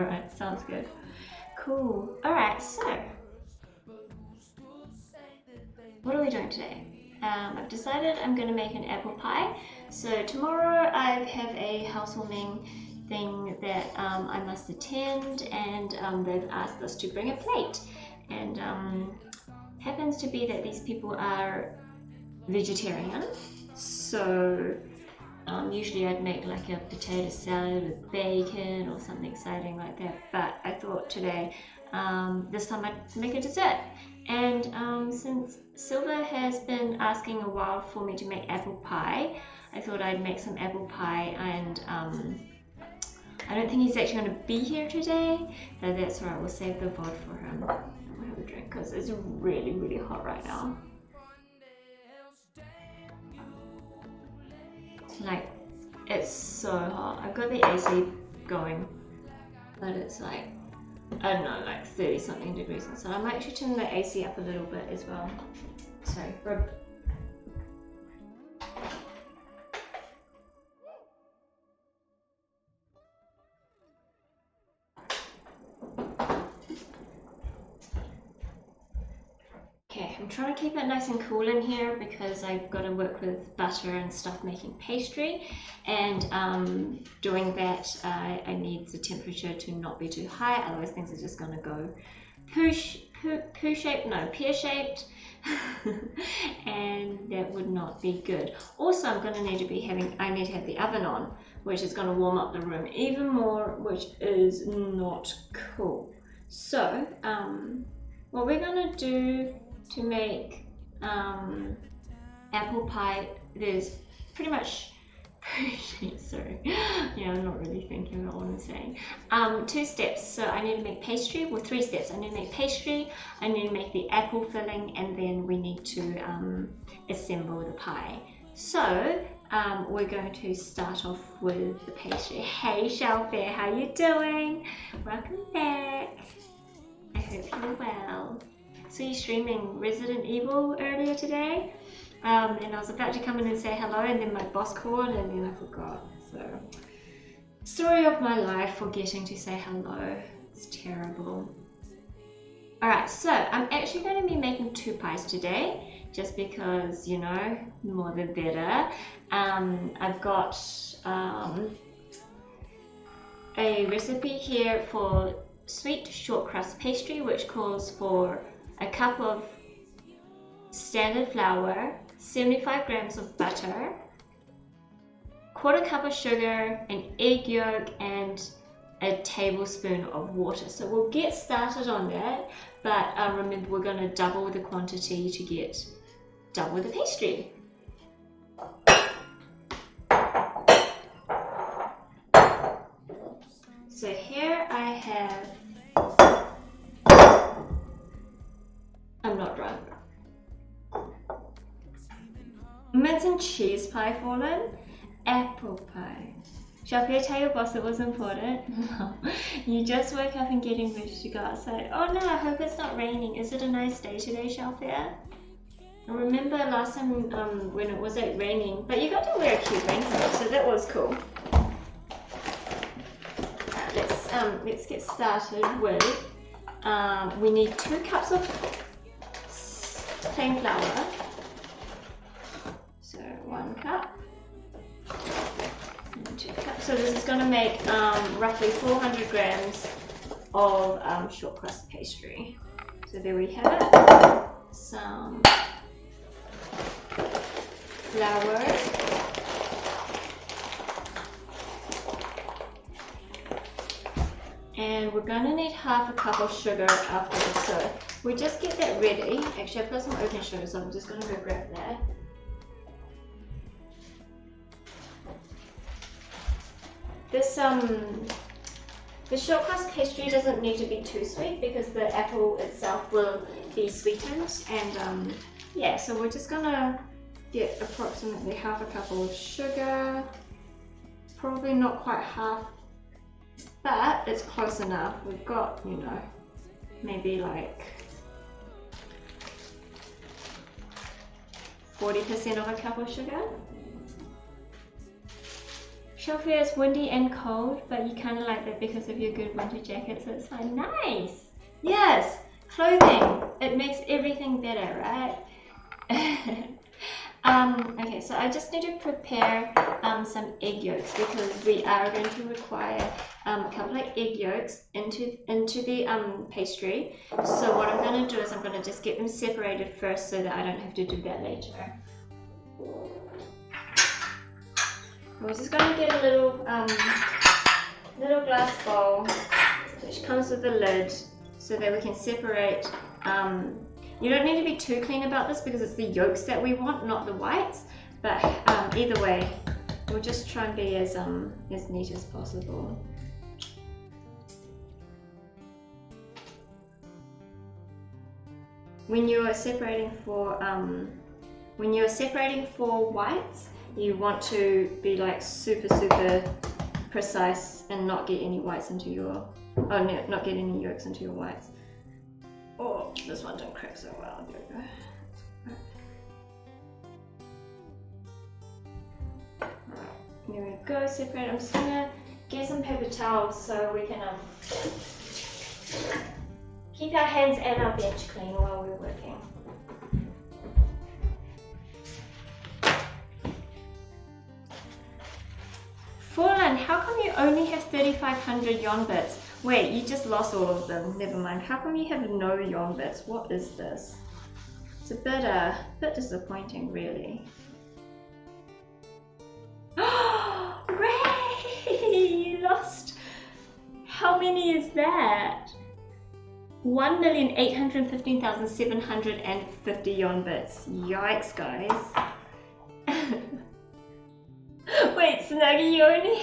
Alright, sounds good. Cool. Alright, so what are we doing today? I've decided I'm going to make an apple pie. So tomorrow I have a housewarming thing that I must attend, and they've asked us to bring a plate. And happens to be that these people are vegetarian, so usually I'd make like a potato salad with bacon or something exciting like that, but I thought today, this time I'd make a dessert. And since Silver has been asking a while for me to make apple pie, I thought I'd make some apple pie, and I don't think he's actually going to be here today, so that's right, we'll save the VOD for him. We'll have a drink because it's really, really hot right now. Like, it's so hot. I've got the AC going, but it's like, I don't know, like 30 something degrees inside. I might actually turn the AC up a little bit as well. So, okay, I'm trying to keep it nice and cool in here because I've got to work with butter and stuff making pastry, and doing that I need the temperature to not be too high, otherwise things are just going to go pear-shaped, and that would not be good. Also, I'm going to need to be I need to have the oven on, which is going to warm up the room even more, which is not cool. So, what we're going to do to make apple pie, there's pretty much sorry, yeah, I'm not really thinking about what I'm saying. 2 steps. So I need to make pastry. Well, 3 steps. I need to make pastry, I need to make the apple filling, and then we need to assemble the pie. So we're going to start off with the pastry. Hey Shelfair, how you doing? Welcome back. I hope you're well. So you're streaming Resident Evil earlier today? And I was about to come in and say hello, and then my boss called, and then I forgot. So, story of my life, forgetting to say hello. It's terrible. Alright, so I'm actually going to be making 2 pies today, just because, you know, more the better. I've got a recipe here for sweet short crust pastry, which calls for a cup of standard flour, 75 grams of butter, 1/4 cup of sugar, an egg yolk, and a tablespoon of water. So we'll get started on that, but remember, we're going to double the quantity to get double the pastry. So here I have, I'm not drunk. Mint and cheese pie fallen, apple pie. Shall I tell your boss it was important? No. You just woke up and getting ready to go outside. Oh no, I hope it's not raining. Is it a nice day today, Shelfair? I remember last time when it was like raining, but you got to wear a cute raincoat, so that was cool. Let's get started with, we need 2 cups of plain flour. So 1 cup and 2 cups. So this is going to make roughly 400 grams of short crust pastry. So there we have it. Some flour. And we're going to need 1/2 cup of sugar after this. So we just get that ready. Actually, I've got some open sugar, so I'm just going to go grab that. The short crust pastry doesn't need to be too sweet because the apple itself will be sweetened, and yeah, so we're just gonna get approximately 1/2 cup of sugar, probably not quite half, but it's close enough. We've got, you know, maybe like 40% of a cup of sugar. Shelfie, it's windy and cold, but you kind of like that because of your good winter jacket, so it's like nice. Yes, clothing. It makes everything better, right? Okay, so I just need to prepare some egg yolks because we are going to require a couple of egg yolks into the pastry. So what I'm going to do is I'm going to just get them separated first so that I don't have to do that later. We're just going to get a little glass bowl which comes with a lid so that we can separate. You don't need to be too clean about this because it's the yolks that we want, not the whites. But either way, we'll just try and be as neat as possible. When you're separating for whites, you want to be like super precise and not get any whites into your, not get any yolks into your whites. Oh, this one didn't crack so well. There we go. Alright, there we go, separate. I'm just gonna get some paper towels so we can keep our hands and our bench clean while we're working. Forlan, how come you only have 3,500 yarn bits? Wait, you just lost all of them. Never mind. How come you have no yarn bits? What is this? It's a bit disappointing, really. Oh, Ray! You lost. How many is that? 1,815,750 yarn bits. Yikes, guys. Wait, Snuggie, you only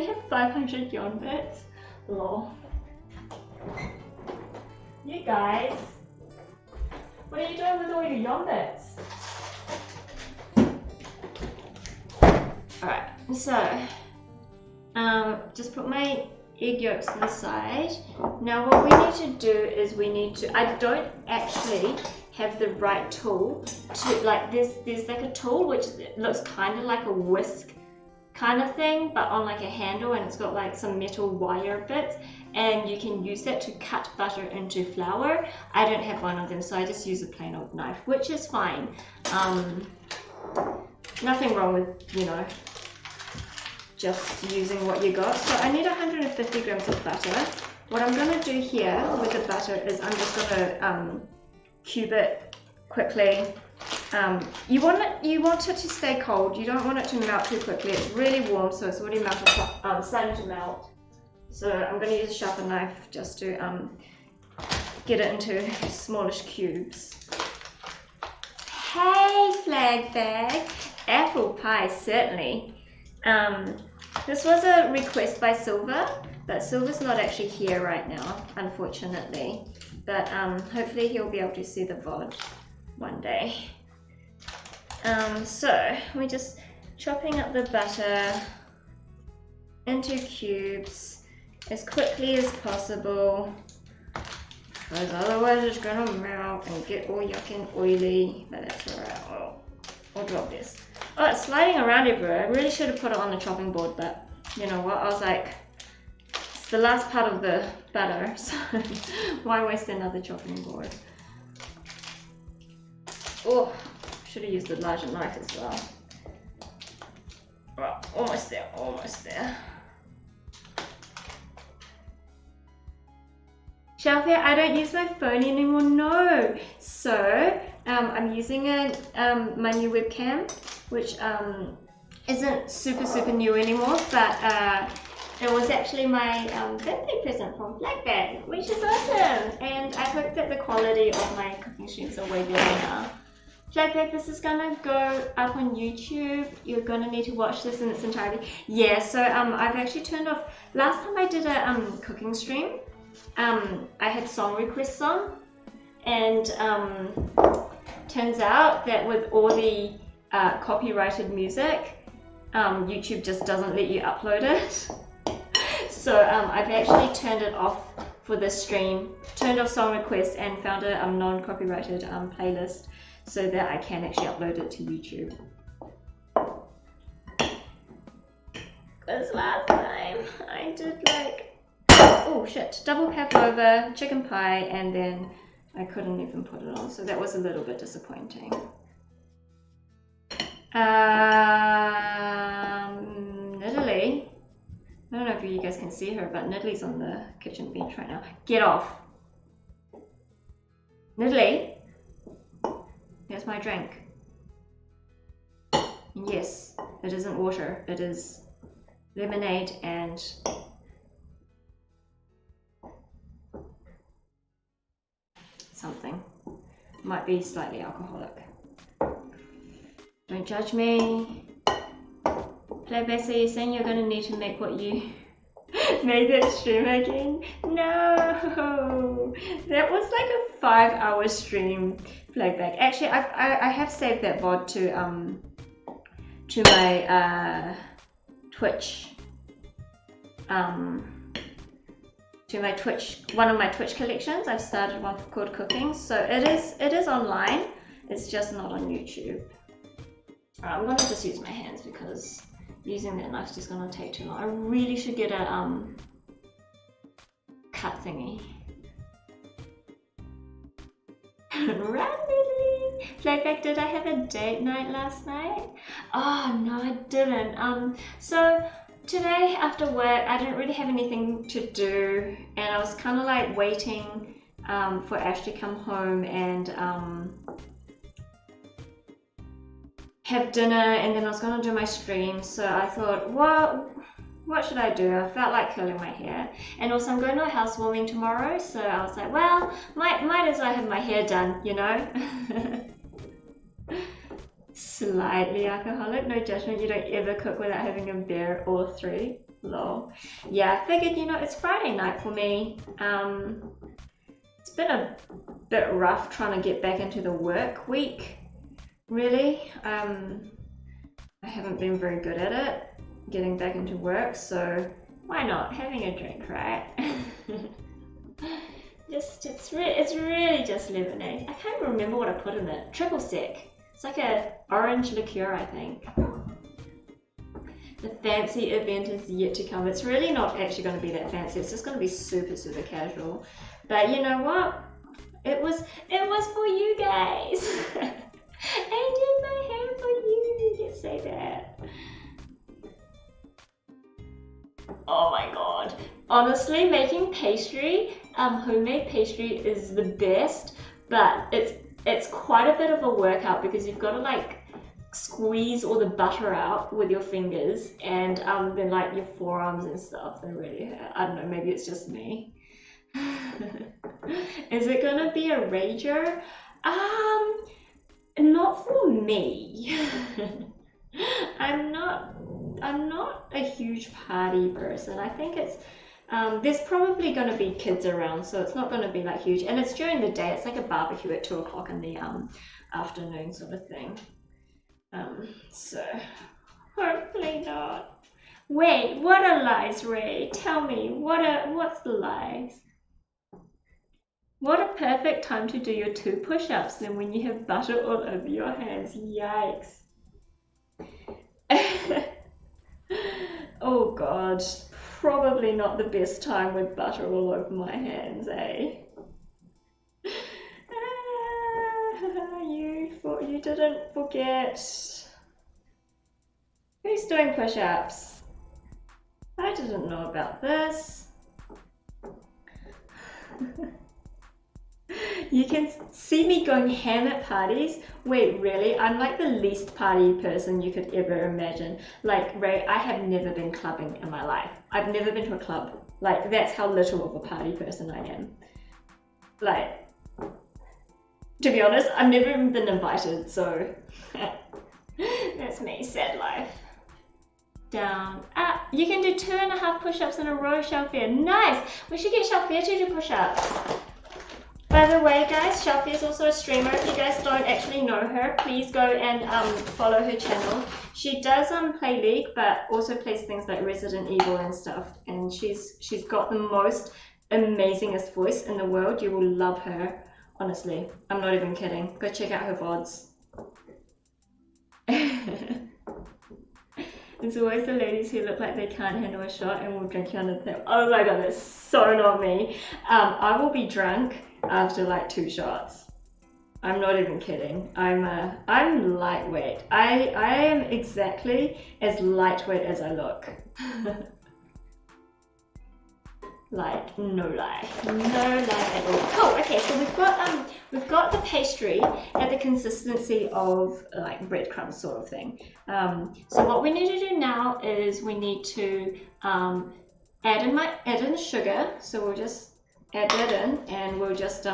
have 500 yarn bits. Lol. You guys, what are you doing with all your yarn bits? Alright, so just put my egg yolks to the side. Now what we need to do is I don't actually have the right tool to, like, there's like a tool which looks kind of like a whisk kind of thing, but on like a handle, and it's got like some metal wire bits, and you can use that to cut butter into flour. I don't have one of them, so I just use a plain old knife, which is fine. Nothing wrong with, just using what you got. So I need 150 grams of butter. What I'm going to do here with the butter is I'm just going to cube it quickly. You want it to stay cold. You don't want it to melt too quickly. It's really warm, so it's already starting to melt. So I'm going to use a sharper knife just to get it into smallish cubes. Hey, flag bag, apple pie, certainly. This was a request by Silver, but Silver's not actually here right now, unfortunately. But hopefully he'll be able to see the VOD one day. So we're just chopping up the butter into cubes as quickly as possible, because otherwise it's gonna melt and get all yucky and oily. But that's alright. I'll drop this. Oh, it's sliding around everywhere. I really should have put it on the chopping board, but you know what? I was like, it's the last part of the butter, so why waste another chopping board? Oh, should have used a larger knife as well. Right, almost there, almost there. Shelfie, I don't use my phone anymore, no. So, I'm using my new webcam, which isn't super new anymore, but it was actually my birthday present from Blackbag, which is awesome. And I hope that the quality of my cooking streams are way better now. Blackbag, this is gonna go up on YouTube. You're gonna need to watch this in its entirety. Yeah, so I've actually turned off. Last time I did a cooking stream, I had song requests on, and turns out that with all the copyrighted music, YouTube just doesn't let you upload it. So I've actually turned it off for this stream, turned off song requests, and found a non-copyrighted playlist so that I can actually upload it to YouTube. Because last time I did like, oh shit, double pavlova, chicken pie, and then I couldn't even put it on, so that was a little bit disappointing. Nidalee, I don't know if you guys can see her, but Nidalee's on the kitchen bench right now. Get off. Nidalee, here's my drink. And yes, it isn't water, it is lemonade and something. Might be slightly alcoholic. Don't judge me. Play Bessie, you're saying you're gonna need to make what you made that stream again? No! That was like a 5-hour stream playback. Actually, I have saved that VOD to my Twitch. To my Twitch, one of my Twitch collections. I've started one called Cooking, so it is online. It's just not on YouTube. I'm gonna just use my hands because using that knife's just gonna take too long. I really should get a cut thingy. Randomly. Playback, did I have a date night last night? Oh no, I didn't. So today after work, I didn't really have anything to do, and I was kind of like waiting for Ash to come home and have dinner, and then I was gonna do my stream. So I thought, what should I do? I felt like curling my hair, and also I'm going to a housewarming tomorrow, so I was like, well, might as well have my hair done, you know. Slightly alcoholic, no judgment. You don't ever cook without having a beer or 3. Lol. Yeah, I figured, you know, it's Friday night for me. It's been a bit rough trying to get back into the work week, really. I haven't been very good at it, getting back into work, so why not? Having a drink, right? It's really just lemonade. I can't even remember what I put in it. Triple sec. It's like a orange liqueur, I think. The fancy event is yet to come. It's really not actually going to be that fancy. It's just going to be super, super casual. But you know what? It was for you guys. I did my hair for you. Just say that. Oh my god. Honestly, making pastry, homemade pastry is the best, but it's quite a bit of a workout because you've got to like squeeze all the butter out with your fingers, and then like your forearms and stuff, they really hurt. I don't know, maybe it's just me. Is it gonna be a rager? Not for me. I'm not a huge party person. I think it's there's probably going to be kids around, so it's not going to be like huge, and it's during the day. It's like a barbecue at 2 o'clock in the afternoon sort of thing. So hopefully not. Wait, what are lies, Ray? Tell me, what's the lies? What a perfect time to do your 2 push-ups then when you have butter all over your hands. Yikes. Oh god, probably not the best time with butter all over my hands, eh? You didn't forget. Who's doing push-ups? I didn't know about this. You can see me going ham at parties. Wait, really? I'm like the least party person you could ever imagine. Like, Ray, I have never been clubbing in my life. I've never been to a club. Like, that's how little of a party person I am. Like, to be honest, I've never even been invited, so that's me, sad life. Down, up. You can do 2.5 push-ups in a row, Shelfia. Nice! We should get Shelfia to do push-ups. By the way, guys, Shelfie is also a streamer. If you guys don't actually know her, please go and follow her channel. She does play League, but also plays things like Resident Evil and stuff. And she's got the most amazingest voice in the world. You will love her, honestly. I'm not even kidding. Go check out her VODs. It's always the ladies who look like they can't handle a shot and will drink you under the table. Oh my god, that's so not me. I will be drunk after like 2 shots. I'm not even kidding. I'm lightweight. I am exactly as lightweight as I look. Like, no lie at all. Cool. Okay, so we've got the pastry at the consistency of like breadcrumbs sort of thing. So what we need to do now is we need to add in the sugar. So we'll just add that in, and we'll just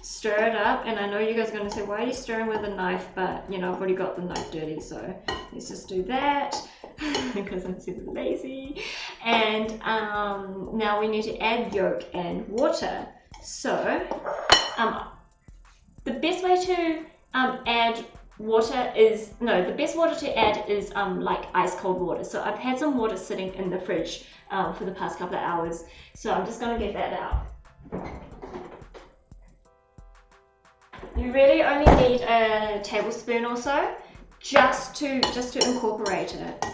stir it up. And I know you guys are going to say, why are you stirring with a knife? But you know, I've already got the knife dirty, so let's just do that. Because I'm super lazy. And now we need to add yolk and water. So the best way to add water is, the best water to add is like ice cold water. So I've had some water sitting in the fridge for the past couple of hours. So I'm just going to get that out. You really only need a tablespoon or so just to incorporate it.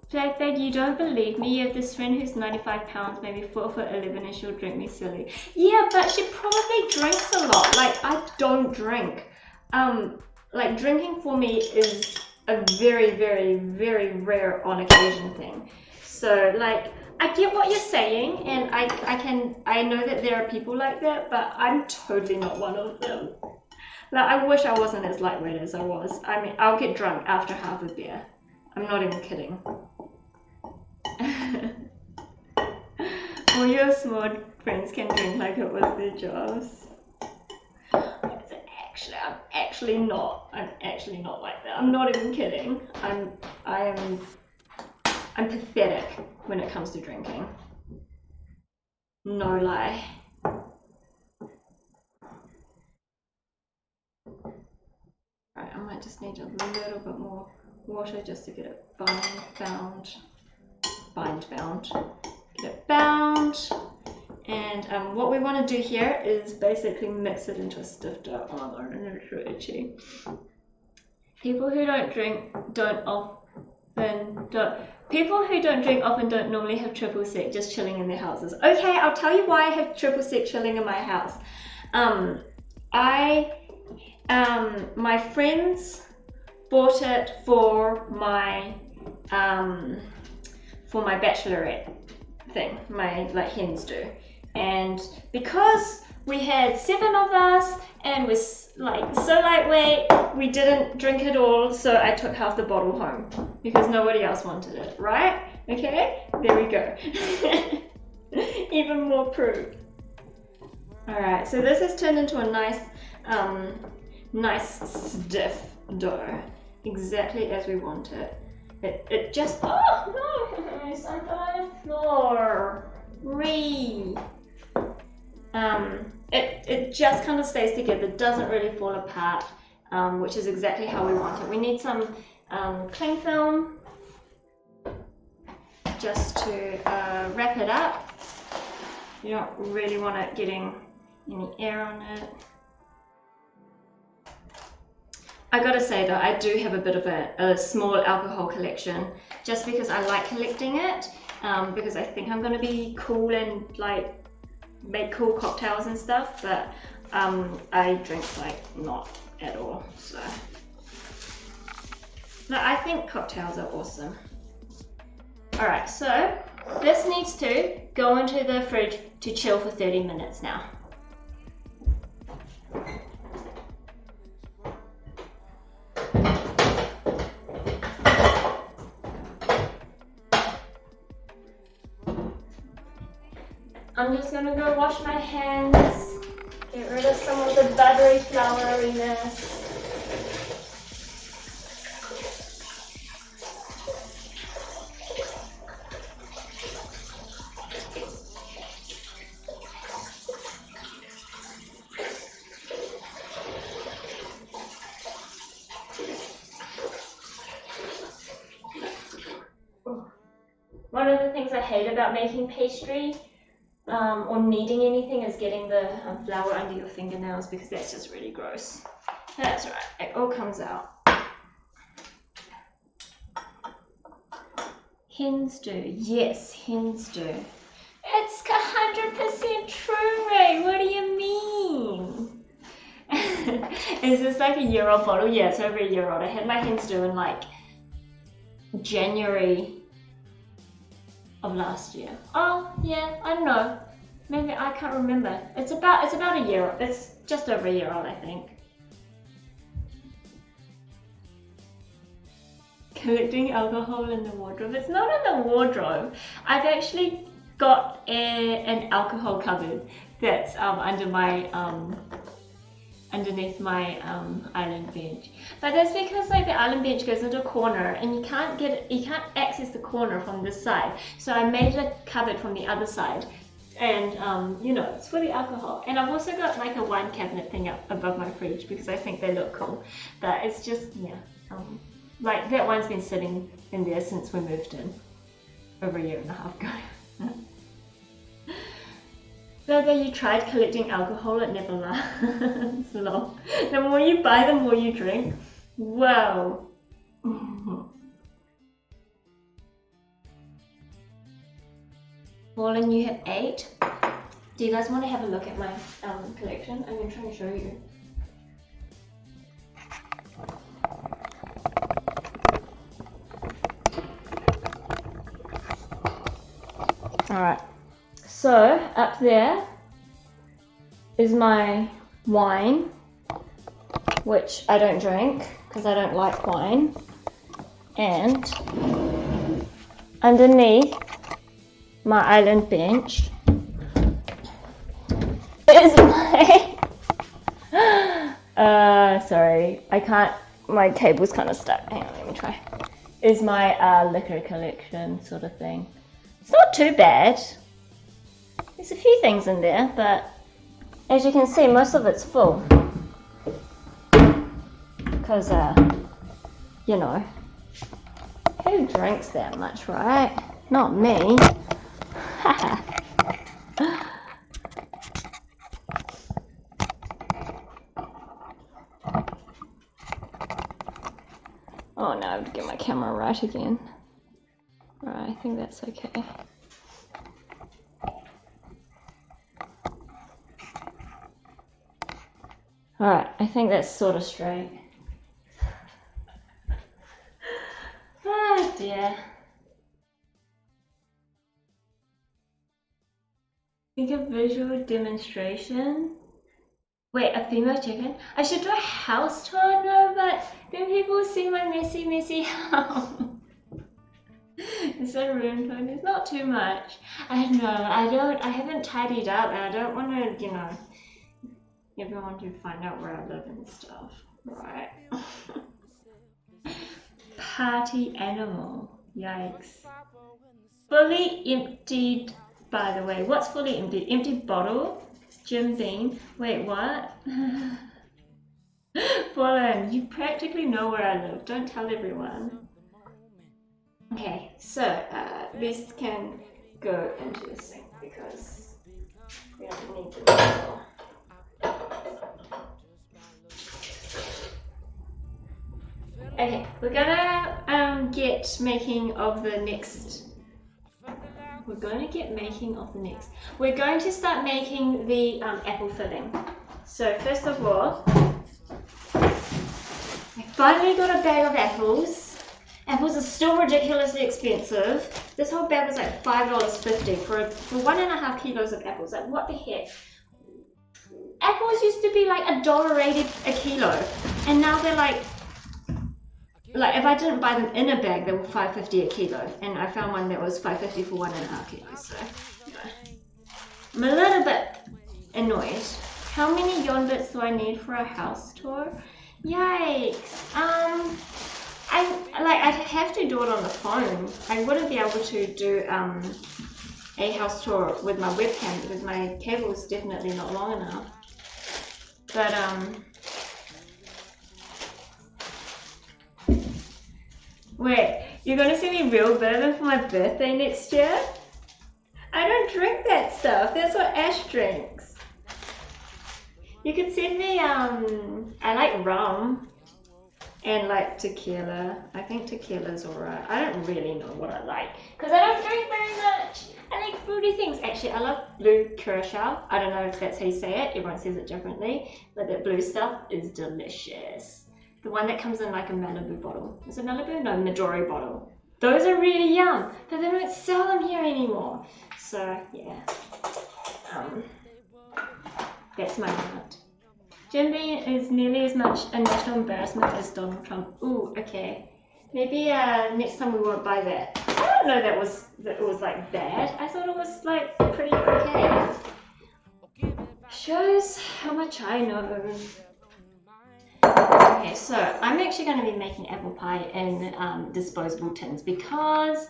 Flag, you don't believe me? You have this friend who's 95 pounds, maybe 4'11", and she'll drink me silly. Yeah, but she probably drinks a lot. Like, I don't drink. Like, drinking for me is a very, very, very rare on occasion thing. So, like, I get what you're saying, and I know that there are people like that, but I'm totally not one of them. Like, I wish I wasn't as lightweight as I was. I mean, I'll get drunk after half a beer. I'm not even kidding. All your smart friends can drink like it was their jobs. I'm actually not like that. I'm not even kidding. I'm pathetic when it comes to drinking. No lie. Right, I might just need a little bit more water just to get it bound. Get it bound. And what we want to do here is basically mix it into a stiff dough. Oh, I'm so itchy. People who don't drink often don't normally have triple sec just chilling in their houses. Okay, I'll tell you why I have triple sec chilling in my house. My friends bought it for my bachelorette thing, my like hens do, and because we had 7 of us and we're like so lightweight, we didn't drink it all, so I took half the bottle home because nobody else wanted it, right? Okay, there we go. Even more proof. Alright, so this has turned into a nice stiff dough, exactly as we want it. It just, oh no, it's on the floor. It just kind of stays together, doesn't really fall apart, which is exactly how we want it. We need some cling film just to wrap it up. You don't really want it getting any air on it. I gotta say though, I do have a bit of a small alcohol collection, just because I like collecting it, because I think I'm gonna be cool and like make cool cocktails and stuff, but I drink like not at all, so. No, I think cocktails are awesome. Alright, so this needs to go into the fridge to chill for 30 minutes now. I'm just gonna go wash my hands, get rid of some of the buttery flouriness. One of the things I hate about making pastry or kneading anything is getting the flour under your fingernails, because that's just really gross. That's right, it all comes out. Hens do. Yes, hens do. It's 100% true, Ray. What do you mean? Is this like a year-old bottle? Yeah, it's over a year old. I had my hens do in like January of last year. Oh, yeah, I don't know. Maybe I can't remember. It's about a year. It's just over a year old, I think. Collecting alcohol in the wardrobe. It's not in the wardrobe. I've actually got an alcohol cupboard that's under my underneath my island bench. But that's because like the island bench goes into a corner and you can't access the corner from this side. So I made a cupboard from the other side. And you know, it's for the alcohol. And I've also got like a wine cabinet thing up above my fridge because I think they look cool. But it's just, yeah, like that one's been sitting in there since we moved in over a year and a half ago. So that you tried collecting alcohol, it never lasts long. The more you buy, the more you drink. Wow. Fallen, you have 8. Do you guys want to have a look at my collection? I'm going to try and show you. Alright, so up there is my wine, which I don't drink because I don't like wine. And underneath my island bench is my sorry, I can't, my cable's kind of stuck. Hang on, let me try. Is my liquor collection sort of thing. It's not too bad. There's a few things in there, but as you can see, most of it's full. Because, you know, who drinks that much, right? Not me. Oh no, I have to get my camera right again. Right, I think that's okay. Alright, I think that's sort of straight. Oh dear. Think of visual demonstration. Wait, a female chicken? I should do a house tour? No, but then people will see my messy house. Is that room tour? It's not too much. I know, I haven't tidied up and I don't want to, you know, everyone to find out where I live and stuff. Right. Party animal. Yikes. Fully emptied, by the way. What's fully emptied? Empty bottle? Jim Beam. Wait, what? Fallen, you practically know where I live. Don't tell everyone. Okay, so this can go into the sink because we don't need the bottle. Okay, we're gonna get making of the next. We're going to start making the apple filling. So first of all, I finally got a bag of apples. Apples are still ridiculously expensive. This whole bag was like $5.50 for 1.5 kilos of apples. Like, what the heck? Apples used to be like $1.80 a kilo, and now they're like if I didn't buy them in a bag, they were $5.50 a kilo, and I found one that was $5.50 for 1.5 kilos. So I'm a little bit annoyed. How many yarn bits do I need for a house tour? Yikes! I'd have to do it on the phone. I wouldn't be able to do a house tour with my webcam because my cable is definitely not long enough. But wait, you're gonna see me real bourbon for my birthday next year? I don't drink that stuff. That's what Ash drinks. You could send me I like rum. And like tequila. I think tequila's alright. I don't really know what I like because I don't drink very much. I like fruity things. Actually, I love blue curacao. I don't know if that's how you say it. Everyone says it differently. But that blue stuff is delicious. The one that comes in like a Malibu bottle. Is it Malibu? No, Midori bottle. Those are really yum, but they don't sell them here anymore. So yeah, that's my rant. Jim Beam is nearly as much a national embarrassment as Donald Trump. Ooh, okay. Maybe next time we won't buy that. I don't know that it was like bad. I thought it was like pretty okay. Shows how much I know. Okay, so I'm actually going to be making apple pie in disposable tins because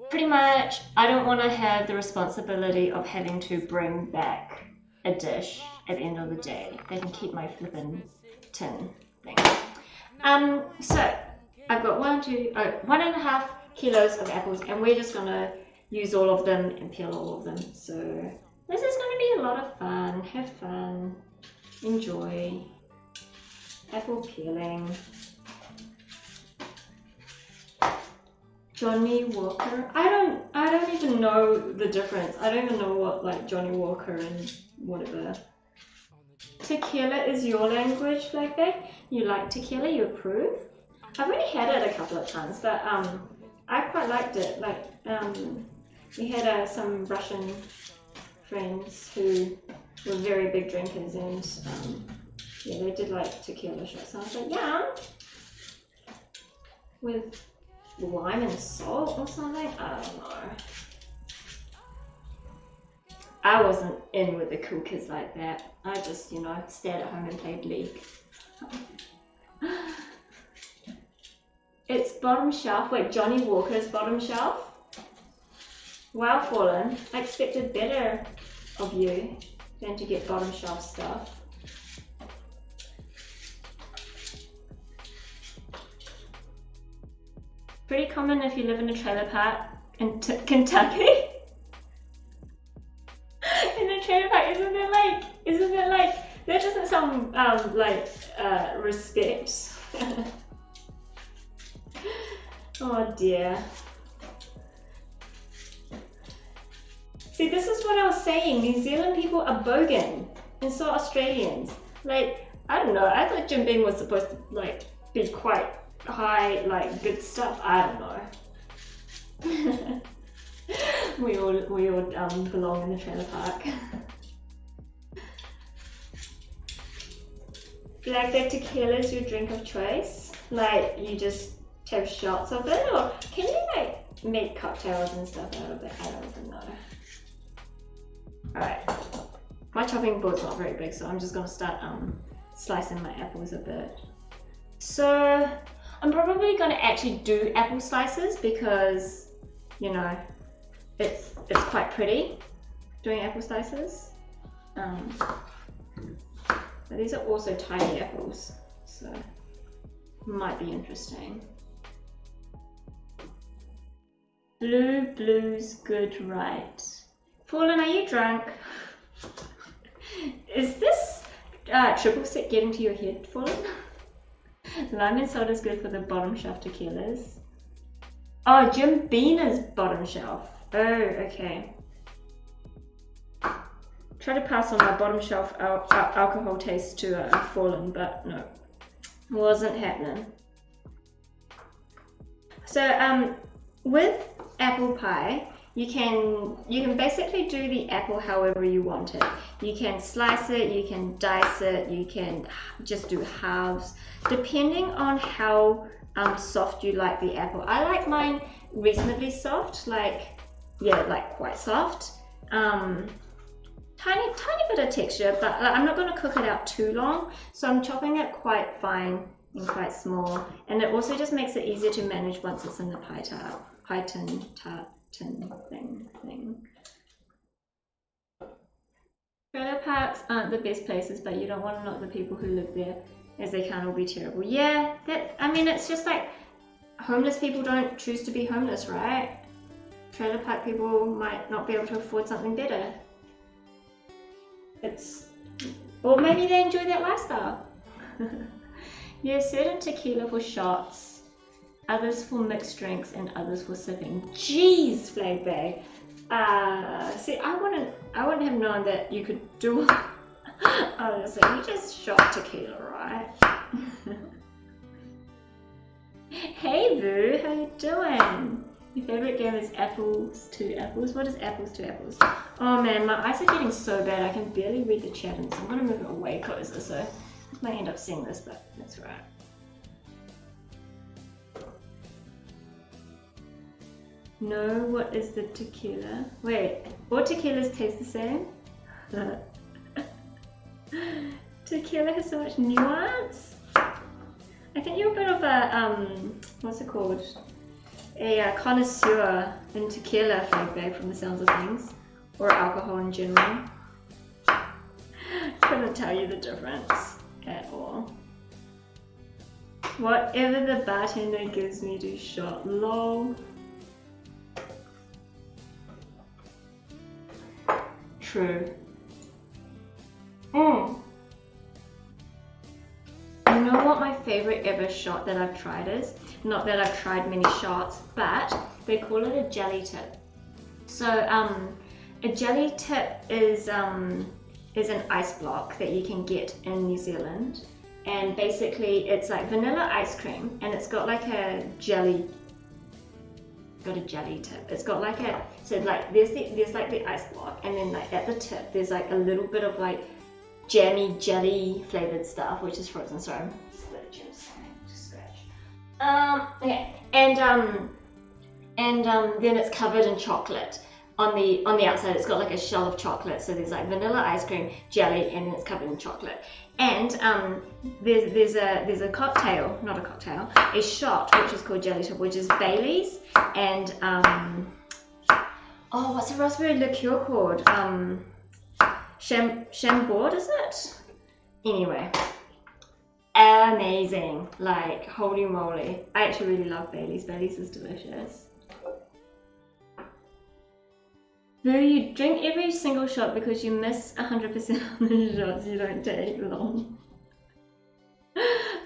pretty much I don't want to have the responsibility of having to bring back a dish at the end of the day. They can keep my flippin' tin thing. So I've got 1.5 kilos of apples, and we're just gonna use all of them and peel all of them. So this is gonna be a lot of fun. Have fun, enjoy apple peeling. Johnny Walker. I don't even know the difference. I don't even know what like Johnny Walker and whatever. Tequila is your language, Blackback? You like tequila? You approve? I've only had it a couple of times, but I quite liked it. Like we had some Russian friends who were very big drinkers, and yeah, they did like tequila shots. And I was like, yeah, with lime and salt or something. I don't know. I wasn't in with the cool kids like that. I just, you know, stayed at home and played League. It's bottom shelf. Wait, Johnny Walker's bottom shelf? Wow, Fallen. I expected better of you than to get bottom shelf stuff. Pretty common if you live in a trailer park in Kentucky. In a trailer park, isn't it like, that doesn't sound like respect. Oh dear. See, this is what I was saying. New Zealand people are bogan, and so are Australians. Like, I don't know. I thought Jim Beam was supposed to like be quite high, like good stuff. I don't know. we all belong in the trailer park. Blackback tequila is your drink of choice? Like, you just have shots of it, or can you like make cocktails and stuff out of it? I don't even know. Alright, my chopping board's not very big, so I'm just gonna start slicing my apples a bit. So I'm probably gonna actually do apple slices because, you know, it's quite pretty doing apple slices. But these are also tiny apples, so might be interesting. Blue's good, right? Fallen, are you drunk? Is this triple sec getting to your head, Fallen? Lime and salt is good for the bottom shelf tequilas. Oh, Jim Beamer's bottom shelf. Oh, okay. Try to pass on my bottom shelf alcohol taste to Fallen, but no, wasn't happening. So with apple pie, you can basically do the apple however you want it. You can slice it, you can dice it, you can just do halves, depending on how soft you like the apple. I like mine reasonably soft, like, yeah, like quite soft. Tiny bit of texture, but I'm not going to cook it out too long, so I'm chopping it quite fine and quite small, and it also just makes it easier to manage once it's in the pie tin thing. Trailer parks aren't the best places, but you don't want to knock the people who live there, as they can't all be terrible. Yeah, I mean, it's just like homeless people don't choose to be homeless, right? Trailer park people might not be able to afford something better. Or maybe they enjoy that lifestyle. There's certain tequila for shots, others for mixed drinks, and others for sipping. Jeez, Flag Bag. See, I wouldn't have known that you could do. Honestly, you just shot tequila, right? Hey Boo, how you doing? Your favorite game is Apples to Apples. What is Apples to Apples? Oh man, my eyes are getting so bad I can barely read the chat, and so I'm gonna move it way closer. So I might end up seeing this, but that's right. No, what is the tequila? Wait, all tequilas taste the same? Tequila has so much nuance. I think you're a bit of a, what's it called? A connoisseur in tequila, Flag Bag, from the sounds of things. Or alcohol in general. Couldn't tell you the difference at all. Whatever the bartender gives me to shot, lol. True. You know what my favorite ever shot that I've tried is? Not that I've tried many shots, but they call it a jelly tip. So a jelly tip is an ice block that you can get in New Zealand, and basically it's like vanilla ice cream, and it's got like a jelly. Got a jelly tip. It's got like a, so like there's like the ice block, and then like at the tip there's like a little bit of like jammy jelly flavored stuff, which is frozen. Sorry, I'm just scratch. Okay, and then it's covered in chocolate. On the outside, it's got like a shell of chocolate. So there's like vanilla ice cream, jelly, and then it's covered in chocolate. And there's a cocktail, not a cocktail, a shot which is called jelly tip, which is Bailey's, and oh, what's the raspberry liqueur called? Chambord, is it? Anyway, amazing! Like holy moly! I actually really love Bailey's. Bailey's is delicious. Though you drink every single shot because you miss 100% of the shots you don't take long.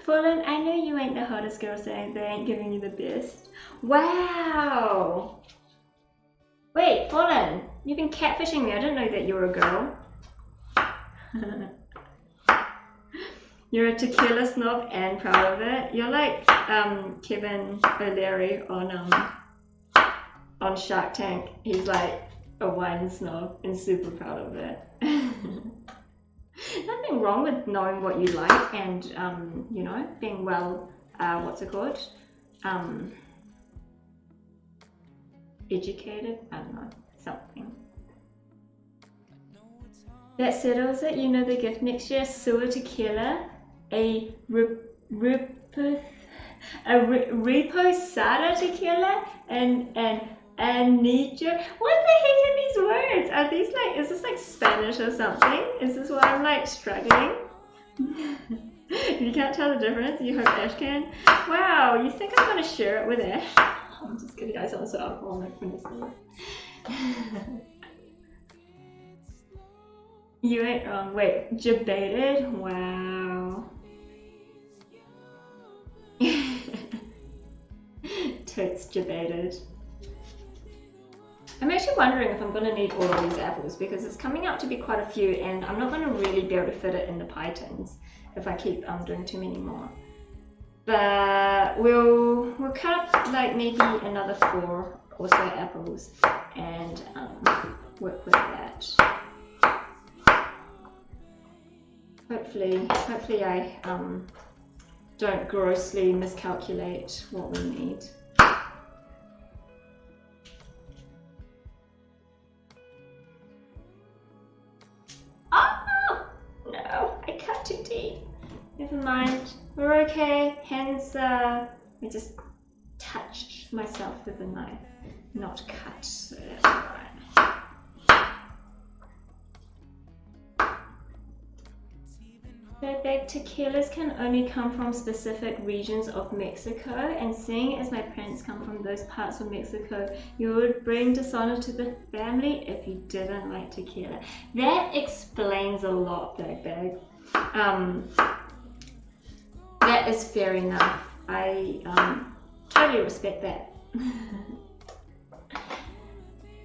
Fallen, I know you ain't the hottest girl, so they ain't giving you the best. Wow! Wait, Fallen, you've been catfishing me. I didn't know that you were a girl. You're a tequila snob and proud of it. You're like Kevin O'Leary on Shark Tank. He's like a wine snob and super proud of it. Nothing wrong with knowing what you like and you know, being well what's it called, educated, I don't know, something that settles it. You know the gift next year: sewer tequila, a reposada tequila, and Anillo. What the heck are these words? Are these like, is this like Spanish or something? Is this why I'm like struggling? You can't tell the difference? You hope Ash can? Wow, you think I'm gonna share it with Ash? I'm just kidding, guys, I'm so alcoholic when I say it. You ain't wrong. Wait, debated? Wow. Totes debated. I'm actually wondering if I'm going to need all of these apples, because it's coming out to be quite a few, and I'm not going to really be able to fit it in the pie tins if I keep doing too many more. But we'll cut up like maybe another 4 or so apples and work with that. Hopefully I don't grossly miscalculate what we need. No, I cut too deep. Never mind, we're okay. Hence, I just touched myself with a knife, not cut, so that's alright. Bag tequilas can only come from specific regions of Mexico, and seeing as my parents come from those parts of Mexico, you would bring dishonor to the family if you didn't like tequila. That explains a lot, Bag. that is fair enough. I totally respect that.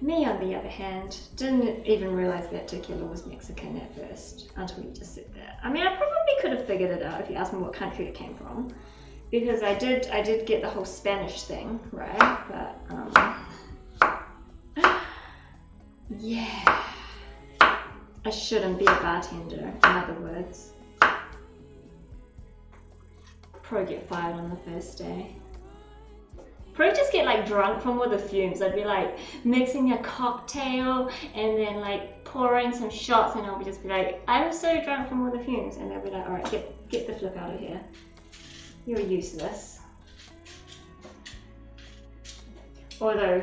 Me, on the other hand, didn't even realize that tequila was Mexican at first until you just said that. I mean, I probably could have figured it out if you asked me what country it came from, because I did get the whole Spanish thing right, but yeah, I shouldn't be a bartender. In other words, probably get fired on the first day. Probably just get like drunk from all the fumes. I'd be like mixing a cocktail and then like pouring some shots, and I'll just be like, I'm so drunk from all the fumes, and they'll be like, all right, get the flip out of here. You're useless. Although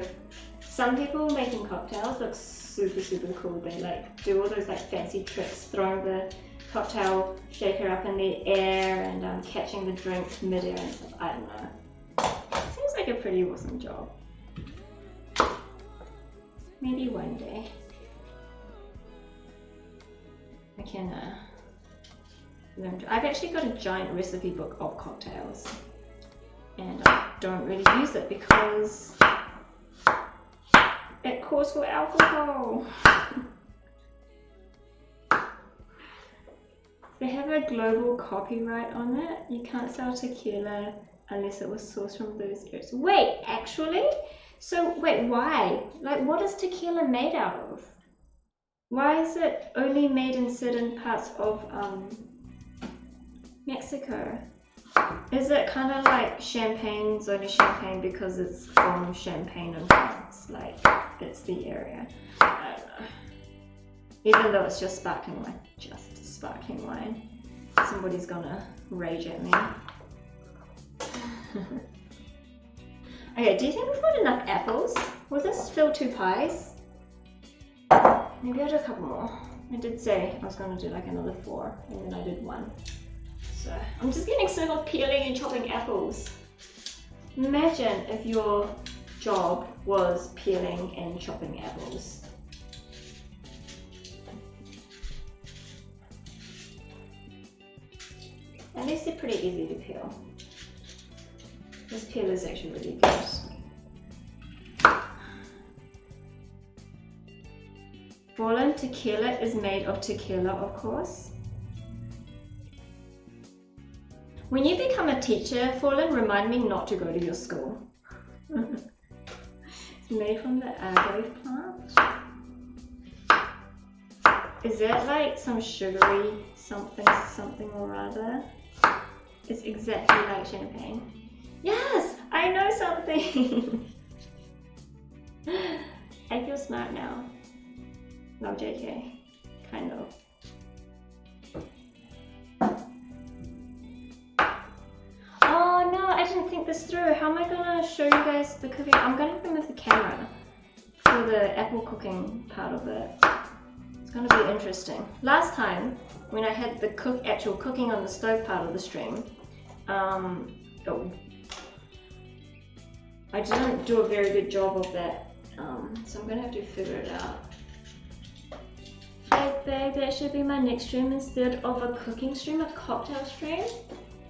some people making cocktails look super cool. They like do all those like fancy tricks, throwing the cocktail shaker up in the air and catching the drink mid-air and stuff. I don't know. Seems like a pretty awesome job. Maybe one day I can learn to. I've actually got a giant recipe book of cocktails, and I don't really use it because it calls for alcohol. They have a global copyright on it. You can't sell tequila unless it was sourced from those areas. Wait, actually? So, wait, why? Like, what is tequila made out of? Why is it only made in certain parts of Mexico? Is it kind of like champagne's only champagne because it's from Champagne in France? Like, it's the area. I don't know. Even though it's just sparkling wine. Just sparkling wine. Somebody's gonna rage at me. Okay, do you think we've got enough apples? Will this fill 2 pies? Maybe I'll do a couple more. I did say I was going to do like another 4, and then I did 1. So I'm just getting sick of peeling and chopping apples. Imagine if your job was peeling and chopping apples. At least they're pretty easy to peel. This peel is actually really good. Fallen tequila is made of tequila, of course. When you become a teacher, Fallen, remind me not to go to your school. It's made from the agave plant. Is that like some sugary something or other? It's exactly like champagne. Yes, I know something. I feel smart now. No, JK, kind of. Oh no, I didn't think this through. How am I gonna show you guys the cooking? I'm gonna remove the camera for the apple cooking part of it. It's gonna be interesting. Last time, when I had the actual cooking on the stove part of the stream, I didn't do a very good job of that, so I'm gonna have to figure it out. Babe, that should be my next stream instead of a cooking stream, a cocktail stream.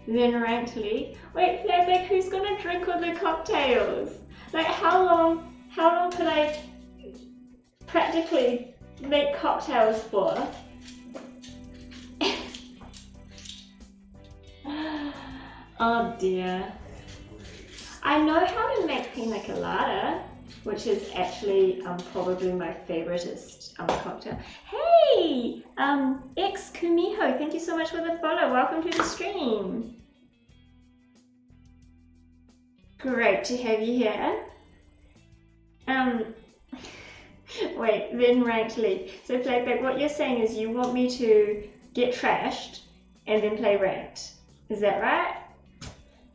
Then ranked league. Wait, Flatback, who's gonna drink all the cocktails? Like, how long could I practically make cocktails for? Oh dear. I know how to make pina colada, which is actually probably my favoritist cocktail. Hey, X Kumiho, thank you so much for the follow. Welcome to the stream. Great to have you here. Wait, then ranked league. So Playback, what you're saying is you want me to get trashed and then play ranked. Is that right?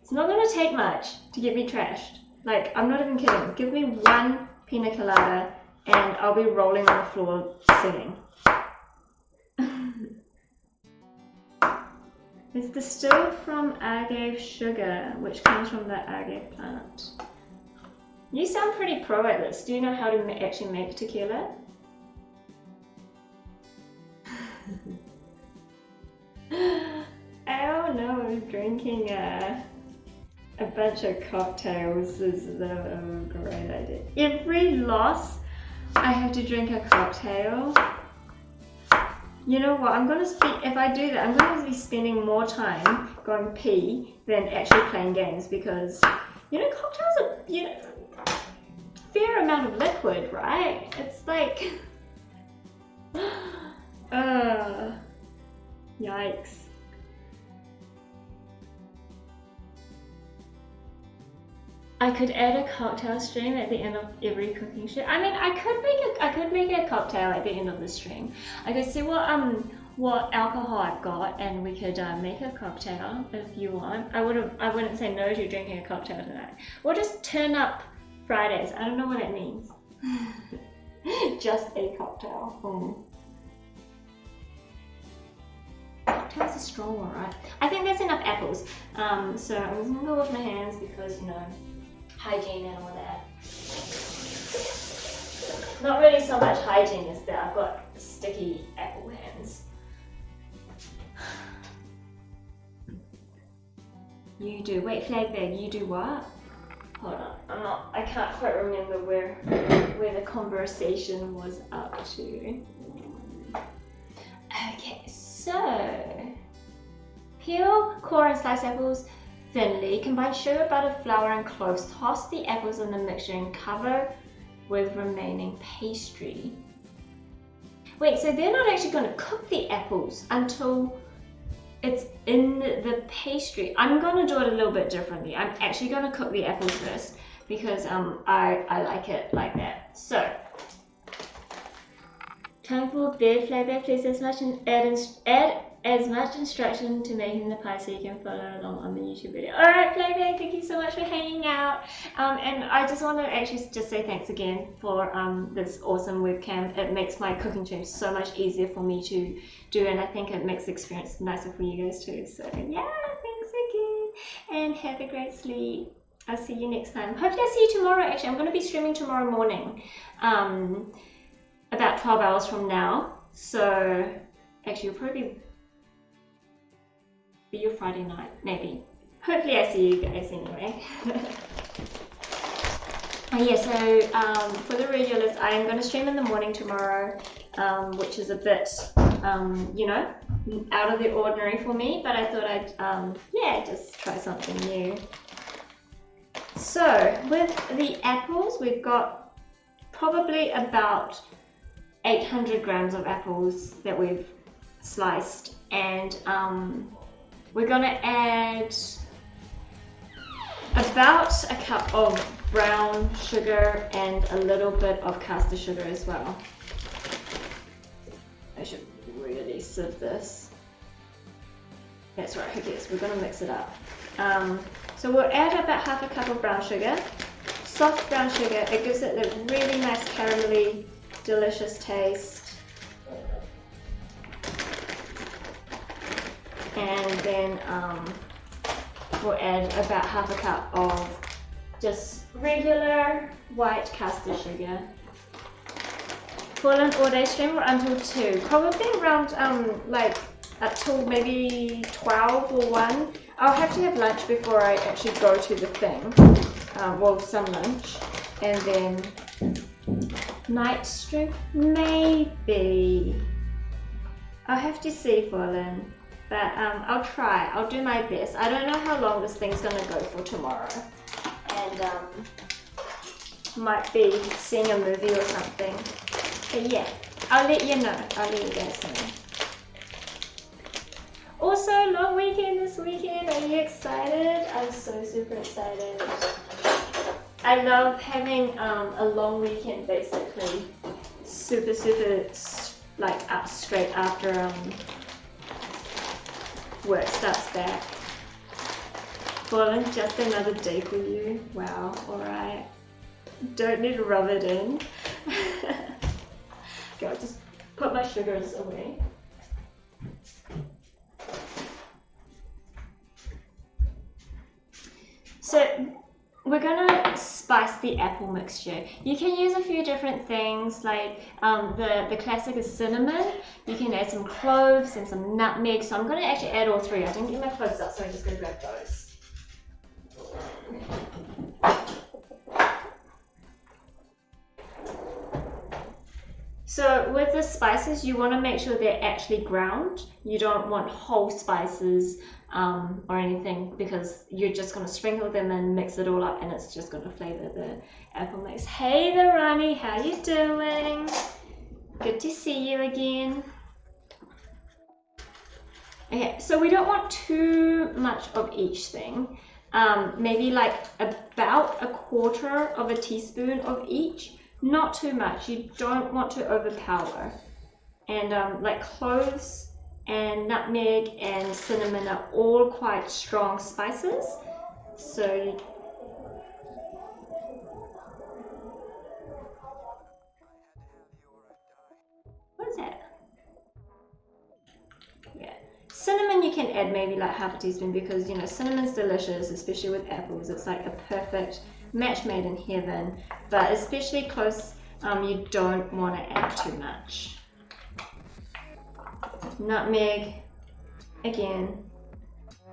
It's not going to take much to get me trashed. Like, I'm not even kidding. Give me 1 pina colada and I'll be rolling on the floor singing. It's distilled from agave sugar, which comes from the agave plant. You sound pretty pro at this. Do you know how to actually make tequila? I don't know, drinking a bunch of cocktails is a great idea. Every loss, I have to drink a cocktail. You know what, if I do that, I'm gonna be spending more time going pee than actually playing games, because, you know, cocktails are, you know, fair amount of liquid, right? It's like, yikes. I could add a cocktail stream at the end of every cooking stream. I mean, I could make a cocktail at the end of the stream. I could see what alcohol I've got, and we could make a cocktail if you want. I wouldn't say no to drinking a cocktail tonight. We'll just turn up Fridays. I don't know what it means. Just a cocktail. Cocktail's a strong one, right? I think that's enough apples. So I'm just gonna go with my hands because, you know, hygiene and all that. Not really so much hygiene as that I've got sticky apple hands. You do, wait, flag bag, you do what? Hold on, I can't quite remember where the conversation was up to. Okay, so peel, core and slice apples thinly, combine sugar, butter, flour and cloves. Toss the apples in the mixture and cover with remaining pastry. Wait, so they're not actually going to cook the apples until it's in the pastry. I'm going to do it a little bit differently. I'm actually going to cook the apples first because I like it like that. So, time for bed flavor. Please add as much instruction to making the pie so you can follow along on the YouTube video. Alright, Flavor, thank you so much for hanging out. And I just want to actually just say thanks again for this awesome webcam. It makes my cooking stream so much easier for me to do, and I think it makes the experience nicer for you guys too. So yeah, thanks again, and have a great sleep. I'll see you next time. Hopefully I'll see you tomorrow. Actually, I'm going to be streaming tomorrow morning, about 12 hours from now. So actually, you'll probably be your Friday night, maybe. Hopefully I see you guys anyway. Yeah, so for the regulars, I am going to stream in the morning tomorrow, which is a bit, you know, out of the ordinary for me, but I thought I'd, yeah, just try something new. So with the apples, we've got probably about 800 grams of apples that we've sliced, and we're going to add about a cup of brown sugar and a little bit of caster sugar as well. I should really sieve this. That's right, who cares? We're going to mix it up. So we'll add about half a cup of brown sugar. Soft brown sugar, it gives it a really nice caramelly, delicious taste. And then we'll add about half a cup of just regular white caster sugar. Full-on all-day stream or until 2, probably around like up till maybe 12 or 1. I'll have to have lunch before I actually go to the thing, well, some lunch, and then night stream, maybe. I'll have to see, Fallen. But I'll try. I'll do my best. I don't know how long this thing's gonna go for tomorrow, and might be seeing a movie or something. But yeah, I'll let you know. I'll let you guys know. Also, long weekend this weekend. Are you excited? I'm so super excited. I love having a long weekend, basically. Super like up straight after work starts back. Fallen, just another day for you. Wow, alright. Don't need to rub it in. Okay, I'll just put my sugars away. So we're gonna spice the apple mixture. You can use a few different things, like the classic is cinnamon. You can add some cloves and some nutmeg. So I'm going to actually add all three. I didn't get my cloves up, so I'm just going to grab those. So with the spices, you want to make sure they're actually ground. You don't want whole spices or anything, because you're just going to sprinkle them and mix it all up, and it's just going to flavor the apple mix. Hey there, Ronnie, how you doing? Good to see you again. Okay, so we don't want too much of each thing. Maybe like about 1/4 of a teaspoon of each. Not too much. You don't want to overpower. And like cloves and nutmeg and cinnamon are all quite strong spices. So what is that? Yeah. Cinnamon you can add maybe like 1/2 teaspoon, because you know cinnamon's delicious, especially with apples. It's like a perfect match made in heaven. But especially cloves, you don't want to add too much. Nutmeg, again,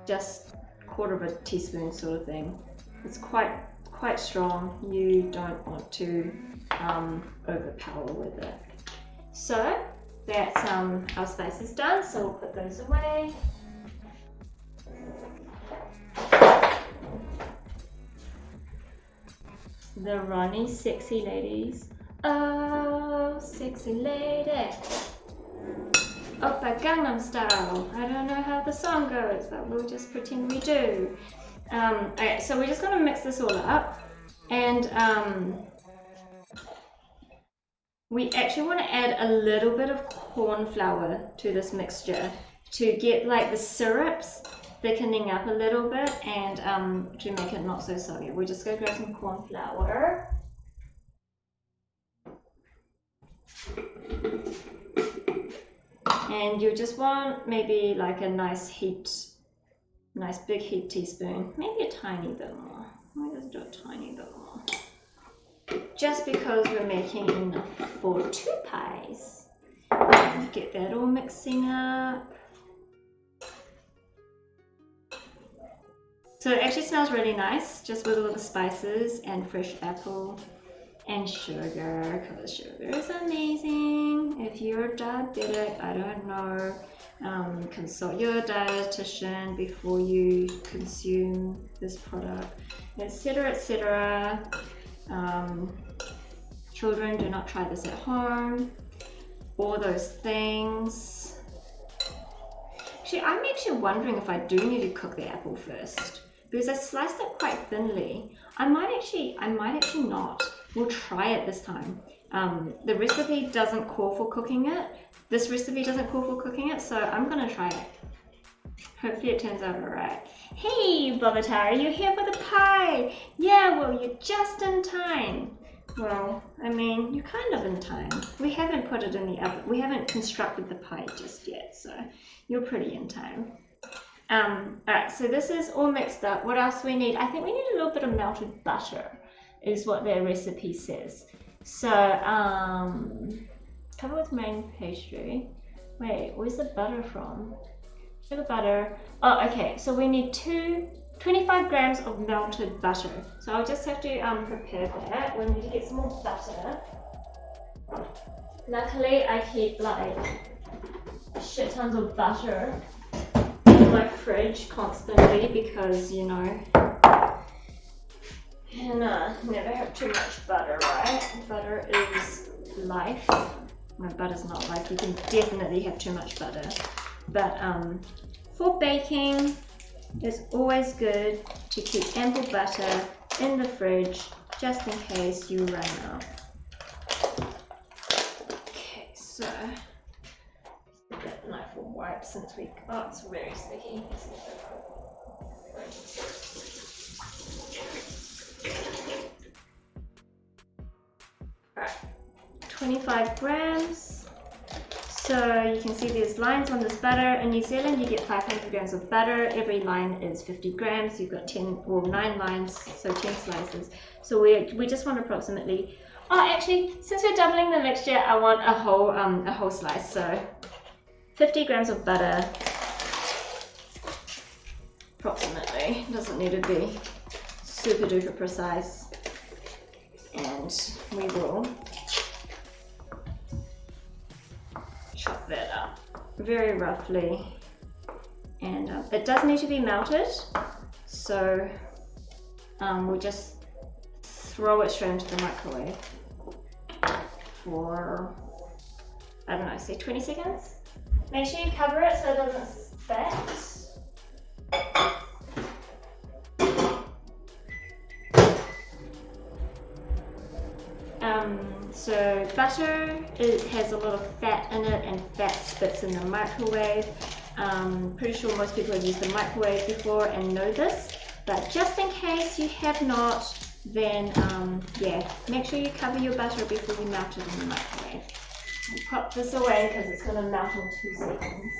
just 1/4 teaspoon sort of thing. It's quite strong. You don't want to overpower with it. So that's our spices done. So we'll put those away. The Ronnie sexy ladies. Oh, sexy lady. Oppa Gangnam Style. I don't know how the song goes, but we'll just pretend we do. Okay, so we're just going to mix this all up. And we actually want to add a little bit of corn flour to this mixture to get like the syrups thickening up a little bit, and to make it not so soggy. We're just going to grab some corn flour. And you just want maybe like a nice big heat teaspoon, maybe a tiny bit more. We'll just do a tiny bit more. Just because we're making enough for 2 pies. And get that all mixing up. So it actually smells really nice, just with all the spices and fresh apple and sugar, because sugar is amazing. If you're diabetic, I don't know, consult your dietitian before you consume this product, etc., etc. Children, do not try this at home. All those things. Actually, I'm actually wondering if I do need to cook the apple first, because I sliced it quite thinly. I might actually not. We'll try it this time. The recipe doesn't call for cooking it. This recipe doesn't call for cooking it, so I'm gonna try it. Hopefully it turns out alright. Hey, Bobatara, you're here for the pie. Yeah, well, you're just in time. Well, I mean, you're kind of in time. We haven't put it in the oven. We haven't constructed the pie just yet, so you're pretty in time. Alright, so this is all mixed up. What else do we need? I think we need a little bit of melted butter, is what their recipe says. So, cover with main pastry. Wait, where's the butter from? Sugar butter. Oh, okay, so we need 25 grams of melted butter. So I'll just have to prepare that. We need to get some more butter. Luckily, I keep like shit tons of butter in my fridge constantly, because you know, and never have too much butter, right? Butter is life. No, butter's not life. You can definitely have too much butter. But for baking, it's always good to keep ample butter in the fridge, just in case you run out. Okay, so that knife will wipe since we, oh, it's very sticky. Alright, 25 grams. So you can see there's lines on this butter. In New Zealand, you get 500 grams of butter. Every line is 50 grams. You've got 9 lines, so 10 slices. So we just want approximately. Oh, actually, since we're doubling the mixture, I want a whole slice. So 50 grams of butter, approximately. Doesn't need to be super duper precise. And we will chop that up very roughly, and it does need to be melted, so we'll just throw it straight into the microwave for, I don't know, say 20 seconds. Make sure you cover it so it doesn't spit. So butter, it has a lot of fat in it, and fat spits in the microwave. Pretty sure most people have used the microwave before and know this, but just in case you have not, then yeah, make sure you cover your butter before you melt it in the microwave. I'll pop this away because it's going to melt in 2 seconds.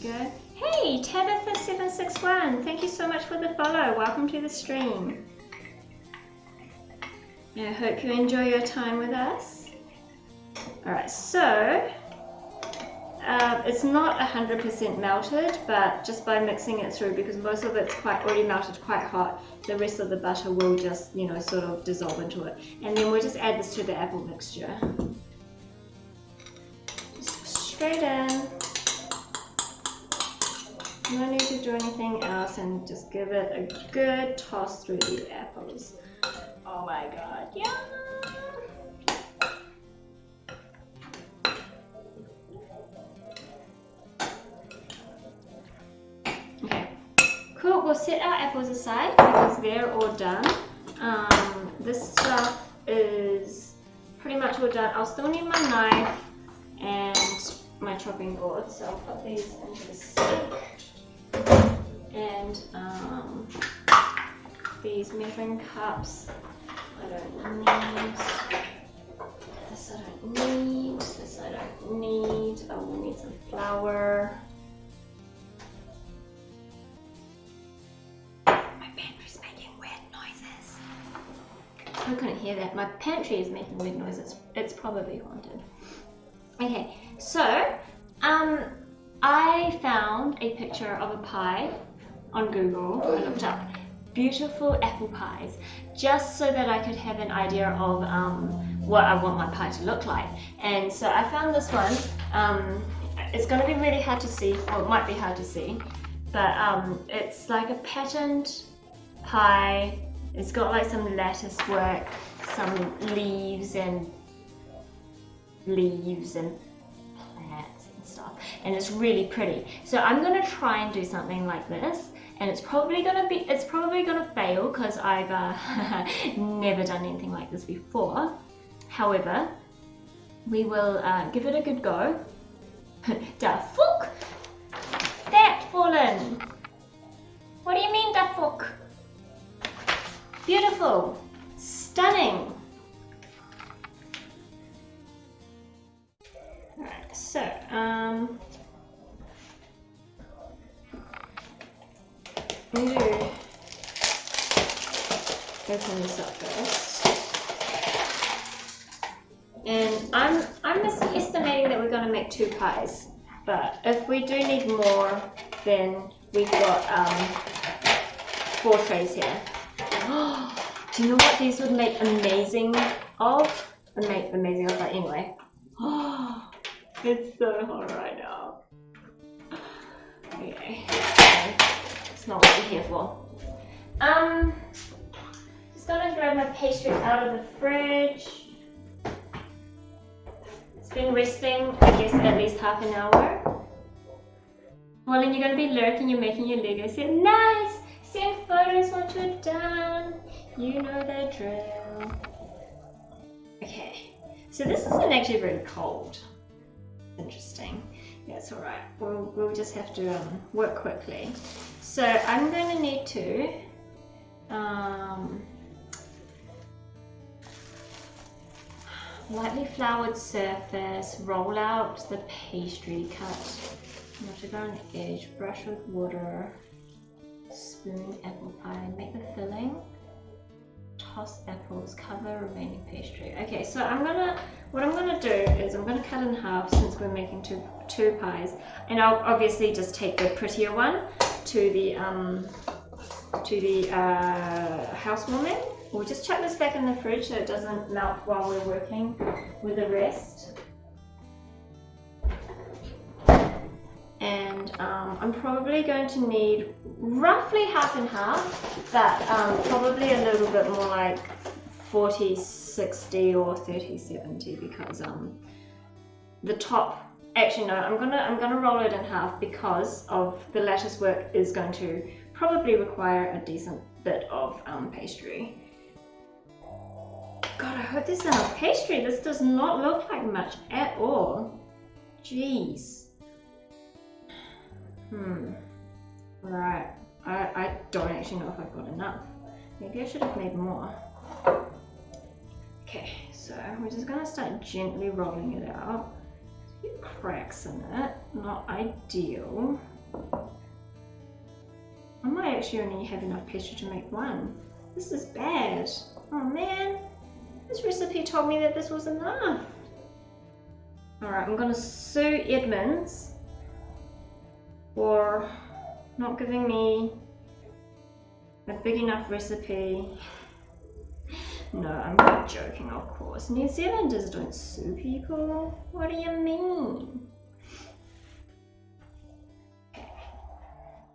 Good. Hey, Tabitha761, thank you so much for the follow. Welcome to the stream. I hope you enjoy your time with us. Alright, so it's not 100% melted, but just by mixing it through, because most of it's already melted quite hot, the rest of the butter will just, you know, sort of dissolve into it. And then we'll just add this to the apple mixture. Just straight in. No need to do anything else, and just give it a good toss through these apples. Oh my god, yeah! Okay, cool. We'll set our apples aside because they're all done. This stuff is pretty much all done. I'll still need my knife and my chopping board, so I'll put these into the sink. And these measuring cups, I don't need. This I don't need. This I don't need. I will need some flour. My pantry's making weird noises. I couldn't hear that. My pantry is making weird noises. It's probably haunted. Okay, so I found a picture of a pie on Google. I looked up beautiful apple pies just so that I could have an idea of what I want my pie to look like. And so I found this one. It's going to be really hard to see, or it might be hard to see, but it's like a patterned pie. It's got like some lattice work, some leaves and plants and stuff, and it's really pretty. So I'm going to try and do something like this, and it's probably going to fail because I've never done anything like this before. However, we will give it a good go. Da fuck! That fallen! What do you mean, da fuck? Beautiful! Stunning! Alright, so, we need to open this up first. And I'm estimating that we're going to make 2 pies, but if we do need more, then we've got 4 trays here. Do you know what these would make amazing of? Amazing of, but anyway. It's so hot right now. Okay, it's not what we're here for. Just gonna grab my pastry out of the fridge. It's been resting, I guess, at least half an hour. Well, and you're gonna be lurking, you're making your Lego set. Nice! Send photos once you're done. You know the drill. Okay, so this isn't actually very cold. Interesting. That's all right. We'll just have to work quickly. So I'm going to need to lightly floured surface, roll out the pastry, cut sugar on the edge, brush with water, spoon apple pie, make the filling, toss apples, cover remaining pastry. Okay, so what I'm gonna do is I'm gonna cut in half since we're making two pies, and I'll obviously just take the prettier one to the housewarming. We'll just chuck this back in the fridge so it doesn't melt while we're working with the rest. And I'm probably going to need roughly half and half, but probably a little bit more like 40-60 or 30-70 because the top. Actually no, I'm gonna roll it in half because of the lattice work is going to probably require a decent bit of pastry. God, I hope there's enough pastry. This does not look like much at all. Jeez. Right. I don't actually know if I've got enough. Maybe I should have made more. Okay, so we're just gonna start gently rolling it out. A few cracks in it, not ideal. I might actually only have enough pastry to make one. This is bad. Oh man. This recipe told me that this was enough. Alright, I'm gonna sue Edmonds for not giving me a big enough recipe. No, I'm not joking, of course. New Zealanders don't sue people. What do you mean? Okay.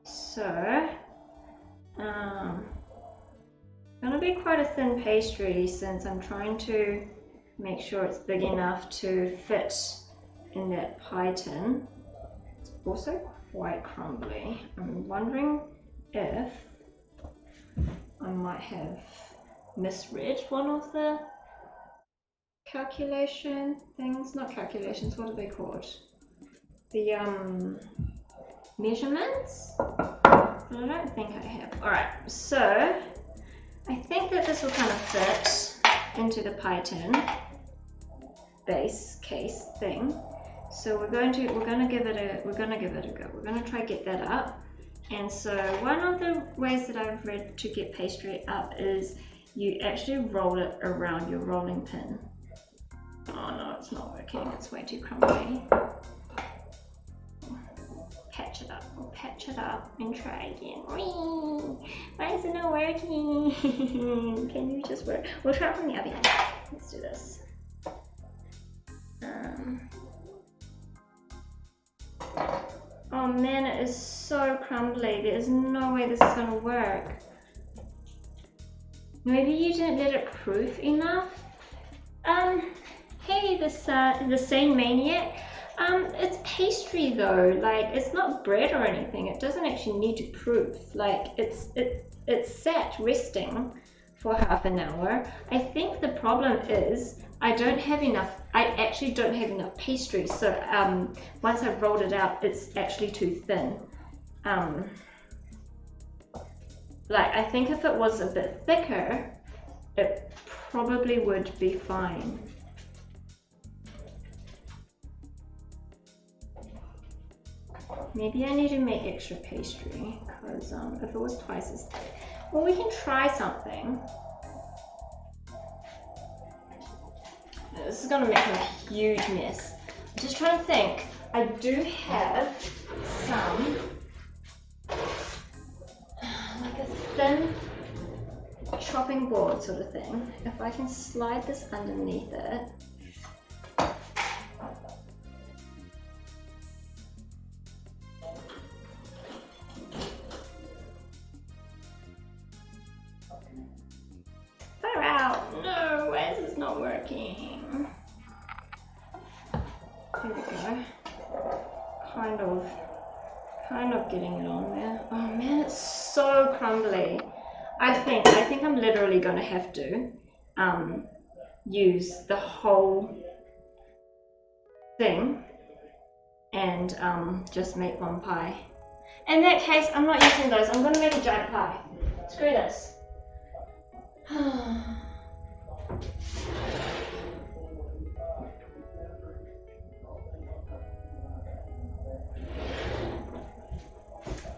So, gonna be quite a thin pastry since I'm trying to make sure it's big enough to fit in that pie tin. It's also quite crumbly. I'm wondering if I might have misread one of the calculation things. Not calculations, what are they called? The measurements? But I don't think I have. Alright, so I think that this will kind of fit into the pie tin base case thing. So we're gonna give it a go. We're gonna try to get that up. And so one of the ways that I've read to get pastry up is you actually roll it around your rolling pin. Oh no, it's not working. It's way too crumbly. Patch it up. We'll patch it up and try again. Why is it not working? Can you just work? We'll try it from the other end. Let's do this. Oh man, it is so crumbly. There's no way this is going to work. Maybe you didn't let it proof enough? Hey, the sane maniac. It's pastry though, like it's not bread or anything. It doesn't actually need to proof. Like it's sat resting for half an hour. I think the problem is I actually don't have enough pastry. So once I've rolled it out, it's actually too thin. Like I think if it was a bit thicker, it probably would be fine. Maybe I need to make extra pastry because if it was twice as thick. Well, we can try something. This is going to make a huge mess. I'm just trying to think. I do have some, like a thin chopping board sort of thing. If I can slide this underneath it. Far out! No, why is this not working? Here we go. Kind of getting it on there. Oh man, it's so crumbly. I think I'm literally gonna have to use the whole thing and and just make one pie. In that case, I'm not using those. I'm going to make a giant pie. Screw this.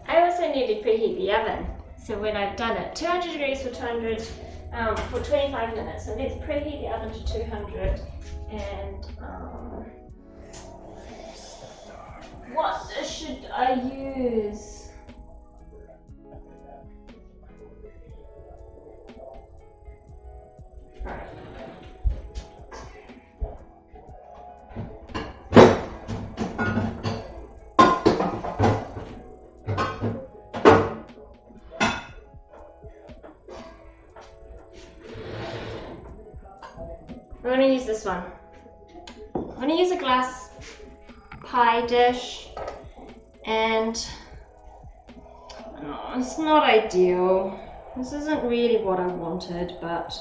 I also need to preheat the oven. So when I've done it, 200 degrees for 200 for 25 minutes. So let's preheat the oven to 200. And what should I use? Right. We're going to use this one. I'm going to use a glass pie dish, and it's not ideal. This isn't really what I wanted, but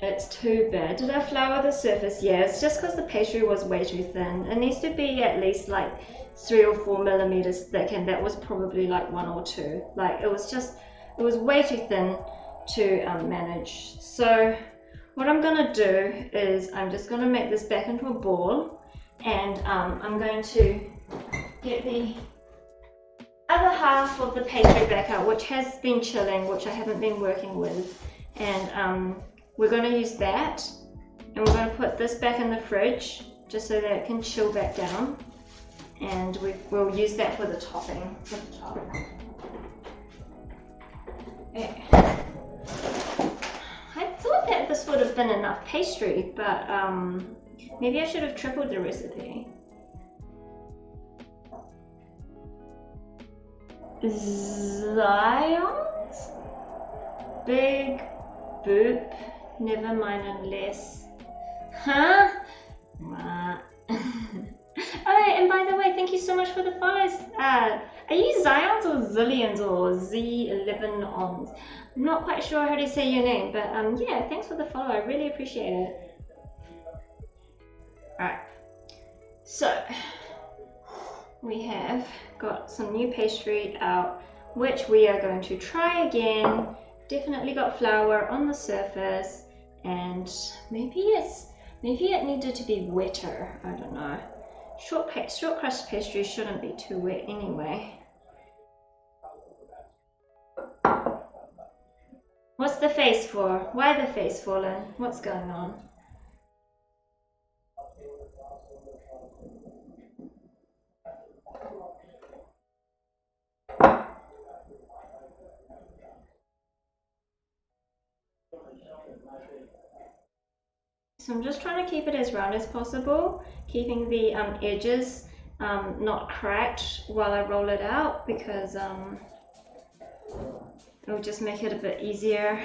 it's too bad. Did I flour the surface? Yeah, it's just because the pastry was way too thin. It needs to be at least like 3 or 4 millimeters thick, and that was probably like 1 or 2. Like it was way too thin to manage. So what I'm gonna do is I'm just gonna make this back into a ball, and I'm going to get the other half of the pastry back out, which has been chilling, which I haven't been working with, and we're going to use that, and we're going to put this back in the fridge just so that it can chill back down, and we'll use that for the topping for the top. Okay. I thought that this would have been enough pastry, but maybe I should have tripled the recipe. Zion's big boop, never mind unless, huh? Oh, and by the way, thank you so much for the follows. Are you Zions or Zillions or Z11ons? I'm not quite sure how to say your name, but yeah, thanks for the follow. I really appreciate it. Alright, so we have got some new pastry out, which we are going to try again. Definitely got flour on the surface, and maybe it needed to be wetter. I don't know. Short crust pastry shouldn't be too wet anyway. What's the face for? Why the face fallen? What's going on? So I'm just trying to keep it as round as possible, keeping the edges not cracked while I roll it out, because it'll just make it a bit easier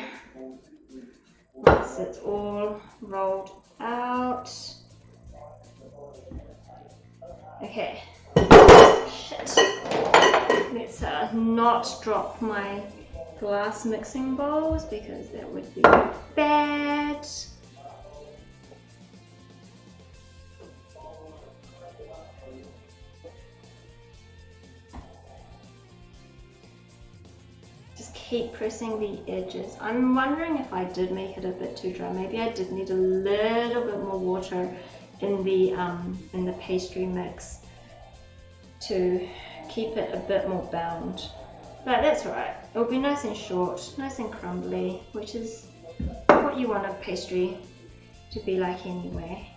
once it's all rolled out. Okay. Shit. Let's not drop my glass mixing bowls, because that would be bad. Keep pressing the edges. I'm wondering if I did make it a bit too dry. Maybe I did need a little bit more water in the pastry mix to keep it a bit more bound. But that's alright. It'll be nice and short, nice and crumbly, which is what you want a pastry to be like anyway.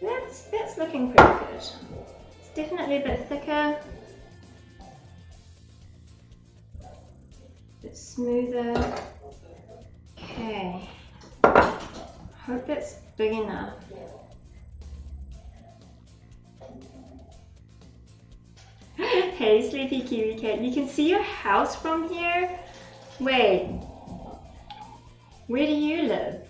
That's looking pretty good. Definitely a bit thicker, a bit smoother. Okay, hope that's big enough. Hey, Sleepy Kiwi Cat, you can see your house from here? Wait, where do you live?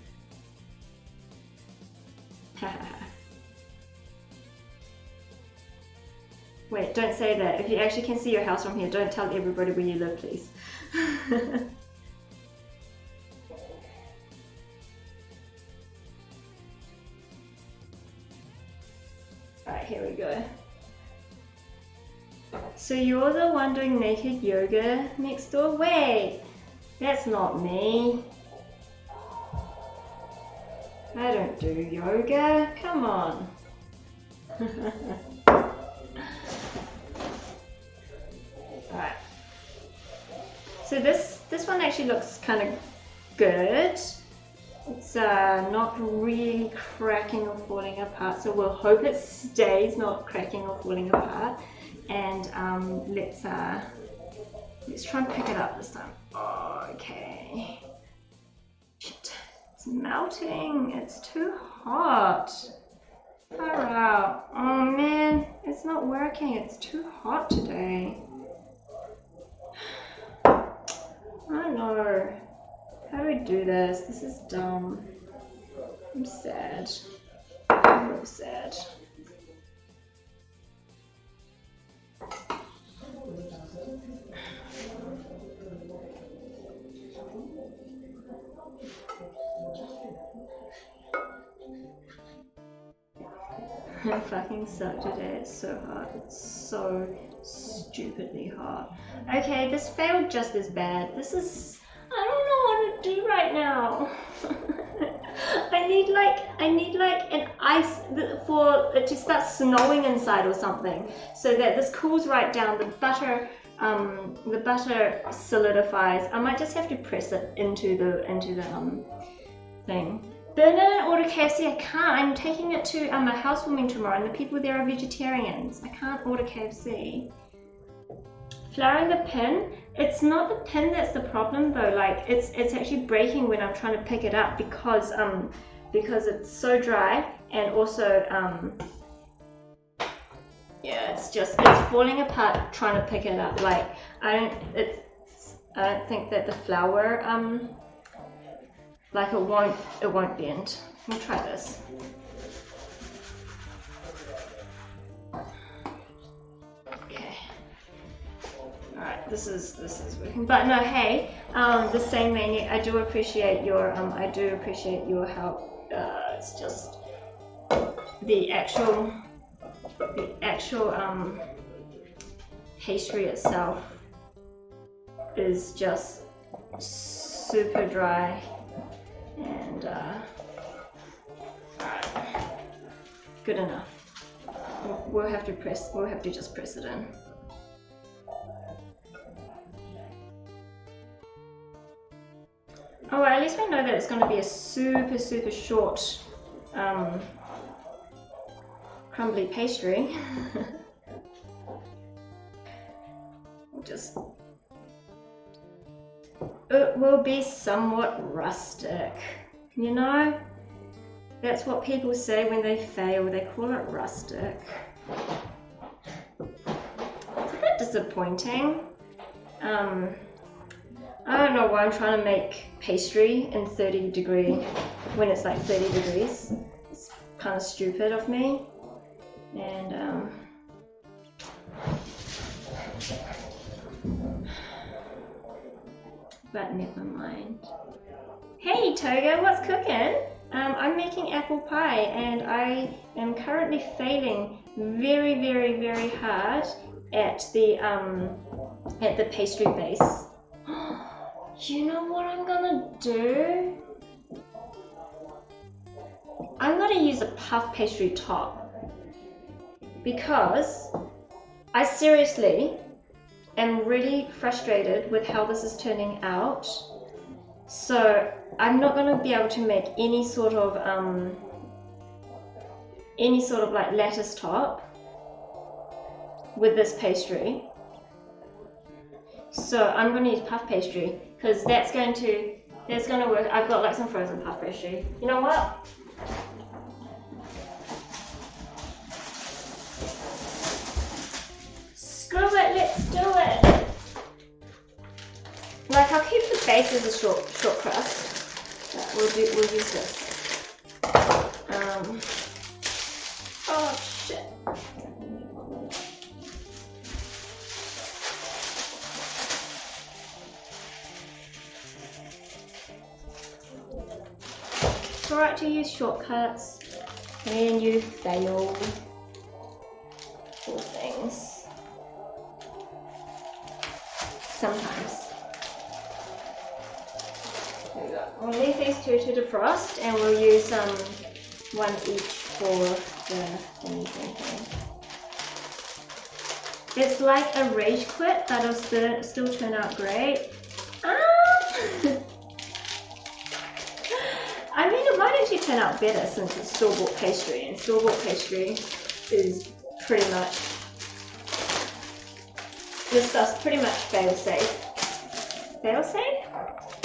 Wait, don't say that. If you actually can see your house from here, don't tell everybody where you live, please. Alright, here we go. So you're the one doing naked yoga next door? Wait, that's not me. I don't do yoga, come on. Alright. So this one actually looks kind of good. It's not really cracking or falling apart, so we'll hope it stays not cracking or falling apart. And let's try and pick it up this time. Okay. Shit, it's melting. It's too hot. Far out. Oh man, it's not working. It's too hot today. I know. How do we do this? This is dumb. I'm sad. I'm real sad. I fucking suck today. It's so hot. It's so stupidly hot. Okay, this failed just as bad. This is... I don't know what to do right now. I need like an ice for it to start snowing inside or something, so that this cools right down. The butter solidifies. I might just have to press it into the thing. Bernard order KFC. I can't. I'm taking it to a housewarming tomorrow, and the people there are vegetarians. I can't order KFC. Flouring the pin. It's not the pin that's the problem though. Like it's actually breaking when I'm trying to pick it up because it's so dry, and also yeah, it's falling apart trying to pick it up. Like I don't think that the flour like it won't bend. We'll try this. Okay. Alright, this is working. But no, hey, the same menu. I do appreciate your help. It's just the actual pastry itself is just super dry. And alright, good enough. We'll have to just press it in. Oh, well, at least we know that it's going to be a super short crumbly pastry. It will be somewhat rustic, you know? That's what people say when they fail, they call it rustic. It's a bit disappointing. I don't know why I'm trying to make pastry in 30 degree when it's like 30 degrees. It's kind of stupid of me. And but never mind. Hey Toga, what's cooking? I'm making apple pie, and I am currently failing very hard at the pastry base. You know what I'm gonna do? I'm gonna use a puff pastry top, because I seriously am really frustrated with how this is turning out. So I'm not going to be able to make any sort of like lattice top with this pastry. So I'm going to use puff pastry, because that's going to work. I've got like some frozen puff pastry. You know what? Screw it, let's do it! Like, I'll keep the base as a short crust. We'll use this. Oh shit. It's alright to use shortcuts when you fail. for things. Sometimes. There we go. We'll leave these two to defrost and we'll use one each for the thingy thing. It's like a rage quit, but it'll still turn out great. I mean, it might actually turn out better since it's store-bought pastry, and store-bought pastry is pretty much, this stuff's pretty much fail-safe. Fail-safe?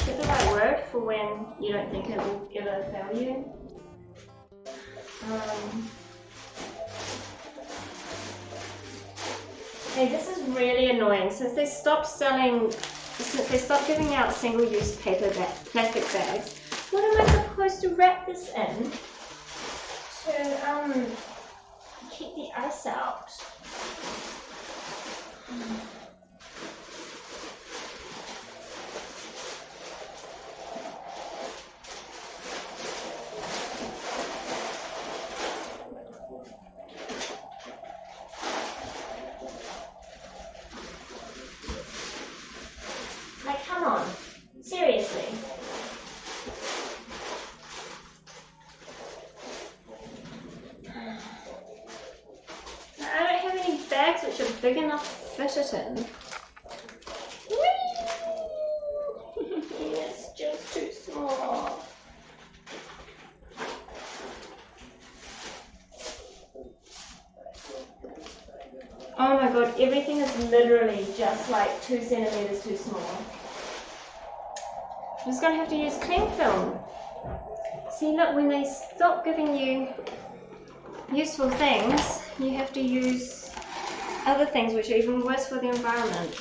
Is that the right word for when you don't think it will ever fail you? Hey, this is really annoying. Since they stopped giving out single-use plastic bags, what am I supposed to wrap this in to keep the ice out? Like, come on, seriously. I don't have any bags which are big enough to fit it in. It's just too small. Oh my god, everything is literally just like 2 centimeters too small. I'm just gonna have to use cling film. See, look, when they stop giving you useful things, you have to use other things which are even worse for the environment.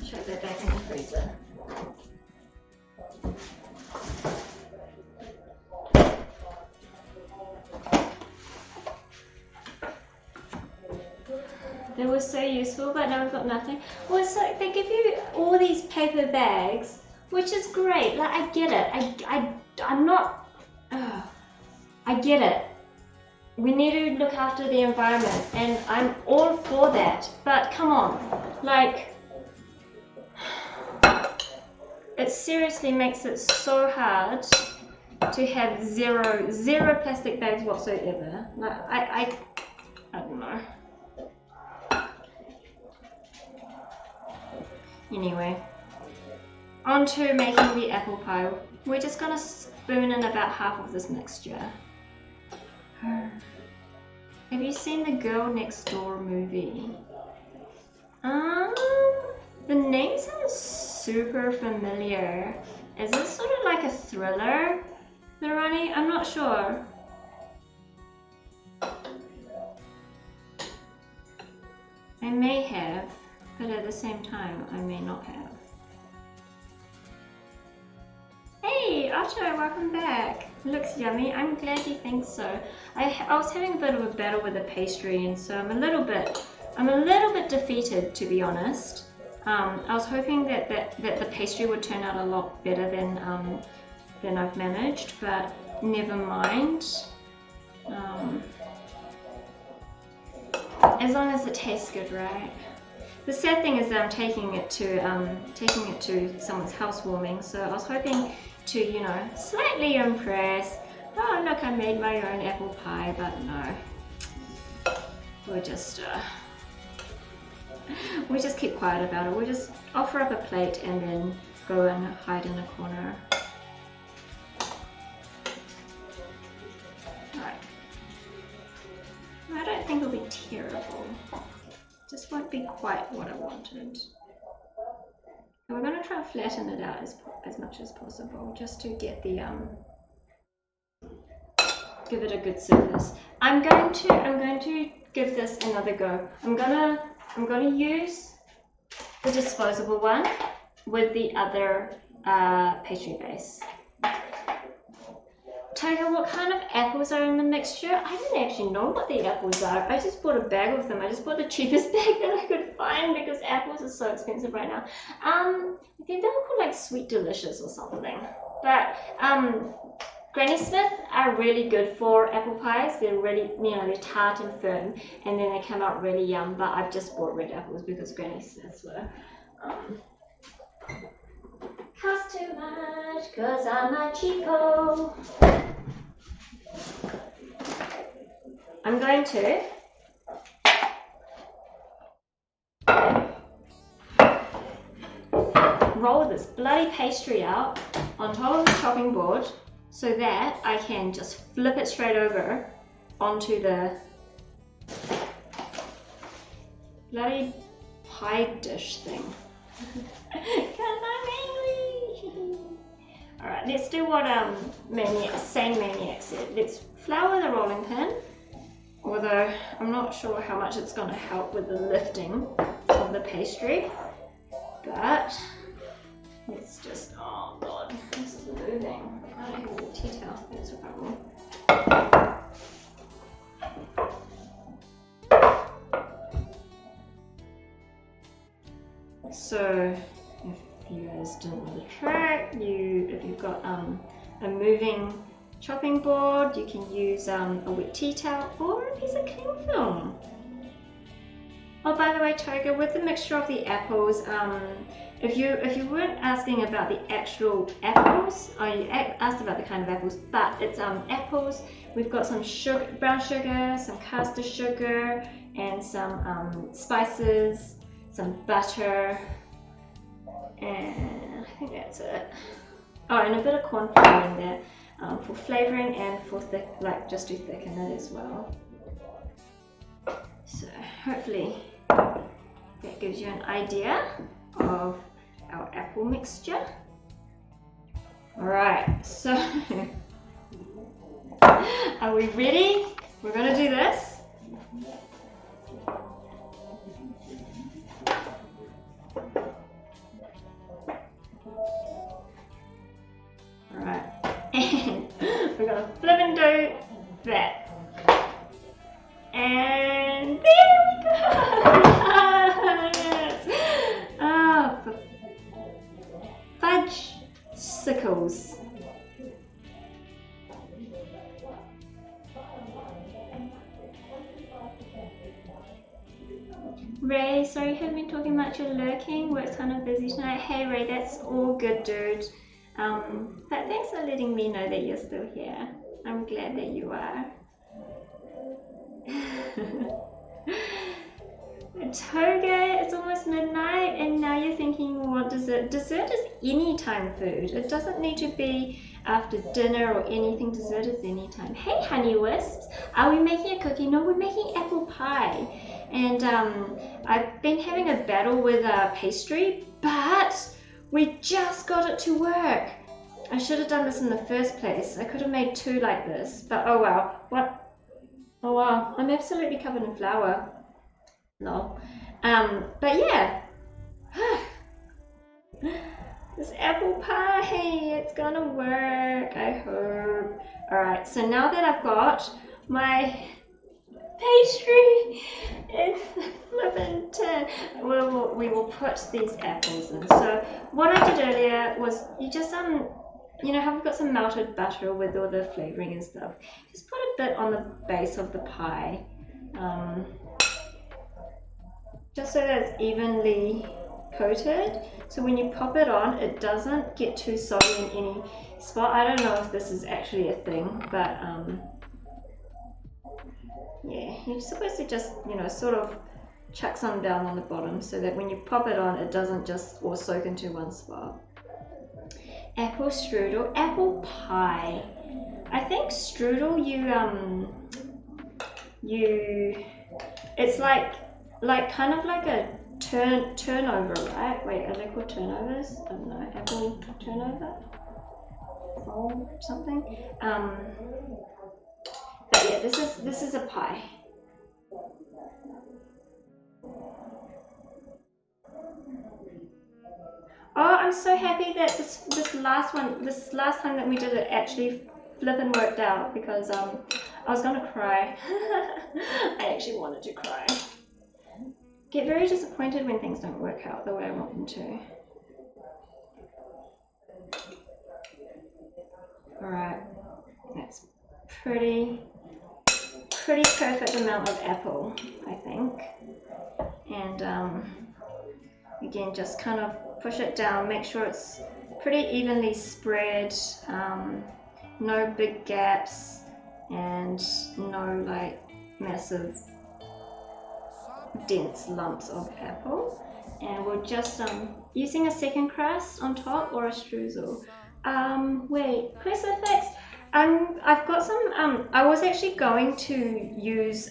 Shove that back in the freezer. They were so useful, but now we've got nothing. Well, it's like they give you all these paper bags, which is great. Like, I get it. I'm not. I get it. We need to look after the environment, and I'm all for that. But come on, like, it seriously makes it so hard to have zero plastic bags whatsoever. Like, I don't know. Anyway, on to making the apple pie. We're just gonna spoon in about half of this mixture. Have you seen the Girl Next Door movie? The name sounds super familiar. Is this sort of like a thriller, Lorani? I'm not sure. I may have, but at the same time, I may not have. Hey, Otto, welcome back. Looks yummy. I'm glad you think so. I was having a bit of a battle with the pastry, and so I'm a little bit defeated, to be honest. I was hoping that the pastry would turn out a lot better than I've managed, but never mind. As long as it tastes good, right? The sad thing is that I'm taking it to someone's housewarming, so I was hoping to, you know, slightly impress. Oh look, I made my own apple pie, but no. We'll just keep quiet about it. We'll just offer up a plate and then go and hide in a corner. Alright. I don't think it'll be terrible. Just won't be quite what I wanted. And we're going to try and flatten it out as much as possible, just to get the give it a good surface. I'm going to give this another go. I'm gonna use the disposable one with the other pastry base. Tiger, what kind of apples are in the mixture? I didn't actually know what the apples are. I just bought a bag of them. I just bought the cheapest bag that I could find because apples are so expensive right now. I think they were called like Sweet Delicious or something. But Granny Smith are really good for apple pies. They're really, they're tart and firm, and then they come out really yum. But I've just bought red apples because Granny Smiths were. Cost too much, cause I'm a cheapo. I'm going to roll this bloody pastry out on top of the chopping board so that I can just flip it straight over onto the bloody pie dish thing. Cause I'm angry. Alright, let's do what Sane Maniac said. Let's flour the rolling pin, although I'm not sure how much it's going to help with the lifting of the pastry. But let's just, oh god, this is moving. I don't have a tea towel, that's a problem. So if you guys didn't know the trick, if you've got a moving chopping board, you can use a wet tea towel or a piece of cling film. Oh, by the way, Toga, with the mixture of the apples, if you weren't asking about the actual apples, you asked about the kind of apples, but it's apples. We've got some sugar, brown sugar, some caster sugar, and some spices, some butter, and I think that's it. Oh, and a bit of corn flour in there for flavouring and for just to thicken it as well. So hopefully that gives you an idea of our apple mixture. Alright, so are we ready? We're going to do this. Alright, and we're going to flip and do that. And there we go! Yes! Ah, fudge sickles. Ray, sorry you haven't been talking much, you're lurking, work's kind of busy tonight. Hey Ray, that's all good, dude. But thanks for letting me know that you're still here. I'm glad that you are. Toga, it's almost midnight and now you're thinking what dessert? Dessert is anytime food. It doesn't need to be after dinner or anything. Dessert is anytime. Hey Honey Wisps, are we making a cookie? No, we're making apple pie. And I've been having a battle with pastry, but we just got it to work. I should have done this in the first place. I could have made two like this, but oh well. What? Oh wow, I'm absolutely covered in flour. No. But yeah. This apple pie, it's gonna work, I hope. Alright, so now that I've got my pastry in the flippin' tin, we will put these apples in. So what I did earlier was you just you know how we've got some melted butter with all the flavouring and stuff. Just put a bit on the base of the pie, just so that it's evenly coated. So when you pop it on, it doesn't get too soggy in any spot. I don't know if this is actually a thing, but yeah, you're supposed to just, sort of chuck some down on the bottom so that when you pop it on, it doesn't just all soak into one spot. Apple strudel, apple pie. I think strudel, it's like kind of like a turnover, right? Wait, are they called turnovers? I don't know, apple turnover? Or something? But yeah, this is a pie. Oh, I'm so happy that this last time that we did it actually flippin' worked out because I was gonna cry. I actually wanted to cry. Get very disappointed when things don't work out the way I want them to. Alright, that's pretty perfect amount of apple, I think. And again, just kind of push it down, make sure it's pretty evenly spread, no big gaps, and no like massive dense lumps of apple. And we're just using a second crust on top or a streusel. Wait, crucifix. I've got some, I was actually going to use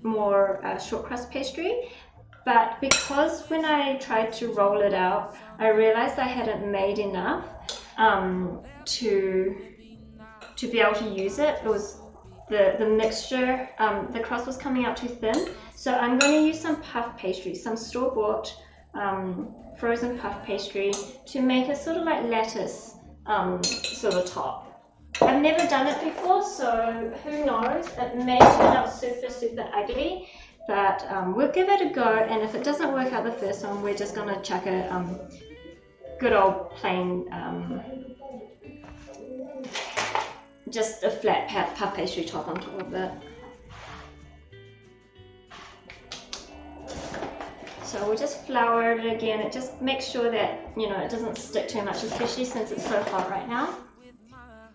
more short crust pastry, but because when I tried to roll it out, I realized I hadn't made enough to be able to use it. It was the mixture, the crust was coming out too thin. So I'm going to use some puff pastry, some store-bought frozen puff pastry to make a sort of like lattice sort of top. I've never done it before, so who knows, it may turn out super ugly, but we'll give it a go, and if it doesn't work out the first one, we're just going to chuck a good old plain, just a flat puff pastry top on top of it. So we'll just flour it again. It just makes sure that, you know, it doesn't stick too much, especially since it's so hot right now.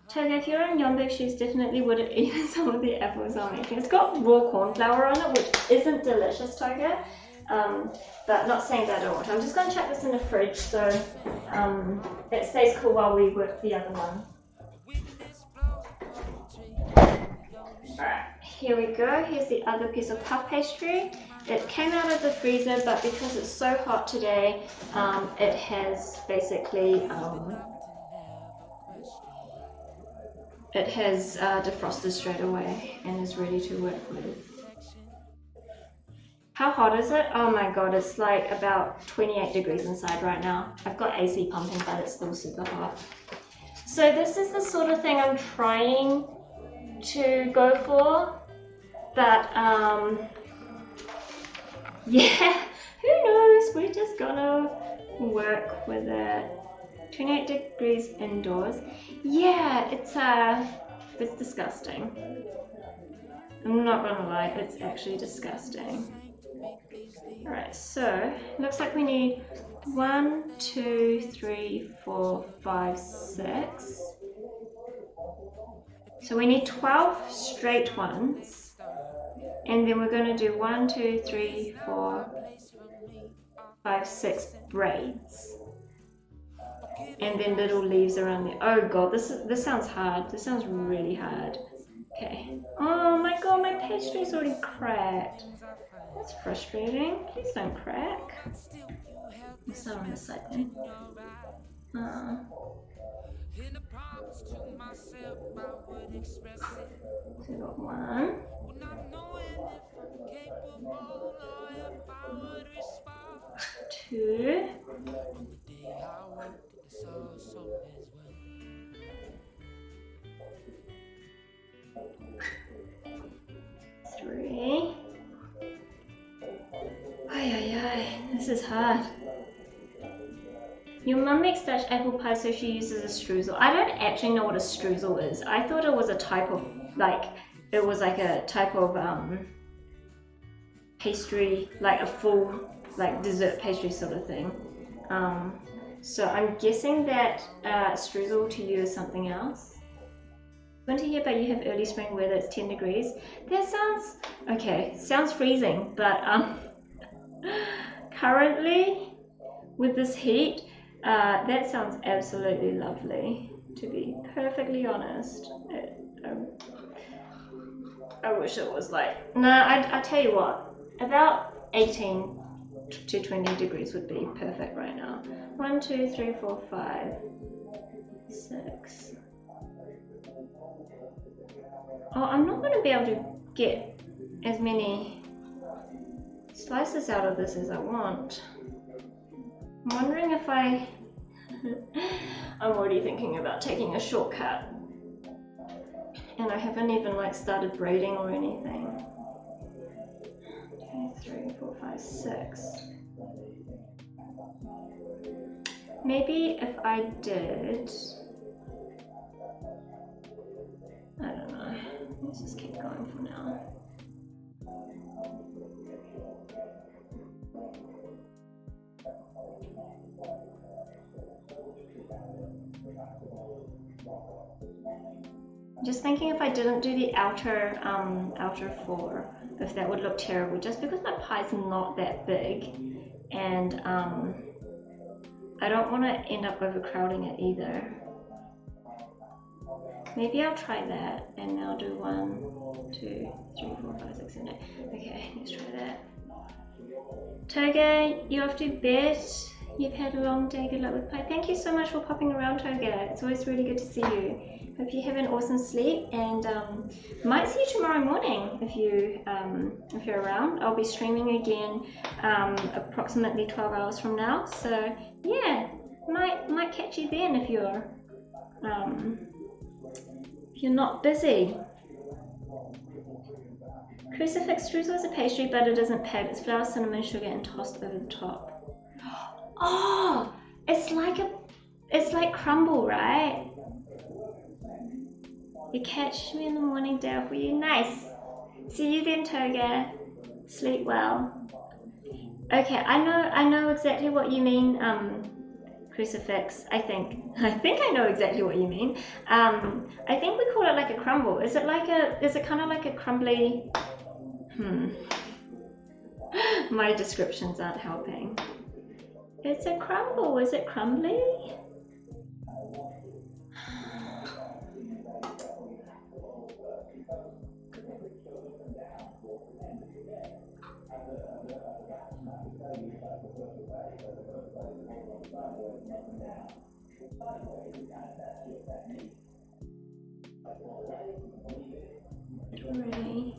Toga, if you're in Yeonbaek shoes, definitely would have eaten some of the apples I'm making. It's got raw corn flour on it, which isn't delicious, Toga. But not saying that I don't want. I'm just going to chuck this in the fridge so it stays cool while we work the other one. Alright, here we go. Here's the other piece of puff pastry. It came out of the freezer, but because it's so hot today, it has basically defrosted straight away and is ready to work with. How hot is it? Oh my god, it's like about 28 degrees inside right now. I've got AC pumping, but it's still super hot. So this is the sort of thing I'm trying to go for, but yeah, who knows, we're just gonna work with it. 28 degrees indoors. Yeah, it's disgusting. I'm not gonna lie, it's actually disgusting. Alright, so looks like we need 1, 2, 3, 4, 5, 6. So we need 12 straight ones. And then we're gonna do 1, 2, 3, 4, 5, 6 braids. And then little leaves around there. Oh god, this sounds hard. This sounds really hard. Okay. Oh my god, my pastry's already cracked. That's frustrating. Please don't crack. Let's start on this side then. So we got 1. 2. 3. This is hard. Your mum makes Dutch apple pie, so she uses a streusel. I don't actually know what a streusel is. I thought it was a type of, like, it was like a type of pastry, like a full, like dessert pastry sort of thing. So I'm guessing that streusel to you is something else. Winter here, but you have early spring weather, it's 10 degrees. That sounds, okay, sounds freezing, but currently with this heat, that sounds absolutely lovely, to be perfectly honest. I wish it was like, I tell you what, about 18 to 20 degrees would be perfect right now. 1, 2, 3, 4, 5, 6. Oh, I'm not going to be able to get as many slices out of this as I want. I'm wondering if I'm already thinking about taking a shortcut. and I haven't even like started braiding or anything. 2, 3, 4, 5, 6. Maybe if I did, I don't know, let's just keep going for now. Just thinking if I didn't do the outer 4, if that would look terrible, just because my pie's not that big, and I don't want to end up overcrowding it either. Maybe I'll try that, and I'll do 1, 2, 3, 4, 5, 6, 7, 8. Okay, let's try that. Toga, you're off to bed. You've had a long day. Good luck with pie. Thank you so much for popping around, Toga. It's always really good to see you. Hope you have an awesome sleep, and might see you tomorrow morning if you're around. I'll be streaming again approximately 12 hours from now. So yeah, might catch you then if you're not busy. Crucifix streusel is a pastry, but it isn't packed. It's flour, cinnamon, sugar, and tossed over the top. Oh, it's like crumble, right? You catch me in the morning, Dale, for you. Nice. See you then, Toga. Sleep well. Okay, I know exactly what you mean, Crucifix. I think I know exactly what you mean. I think we call it like a crumble. Is it kind of like a crumbly? My descriptions aren't helping. It's a crumble. Is it crumbly? Ready.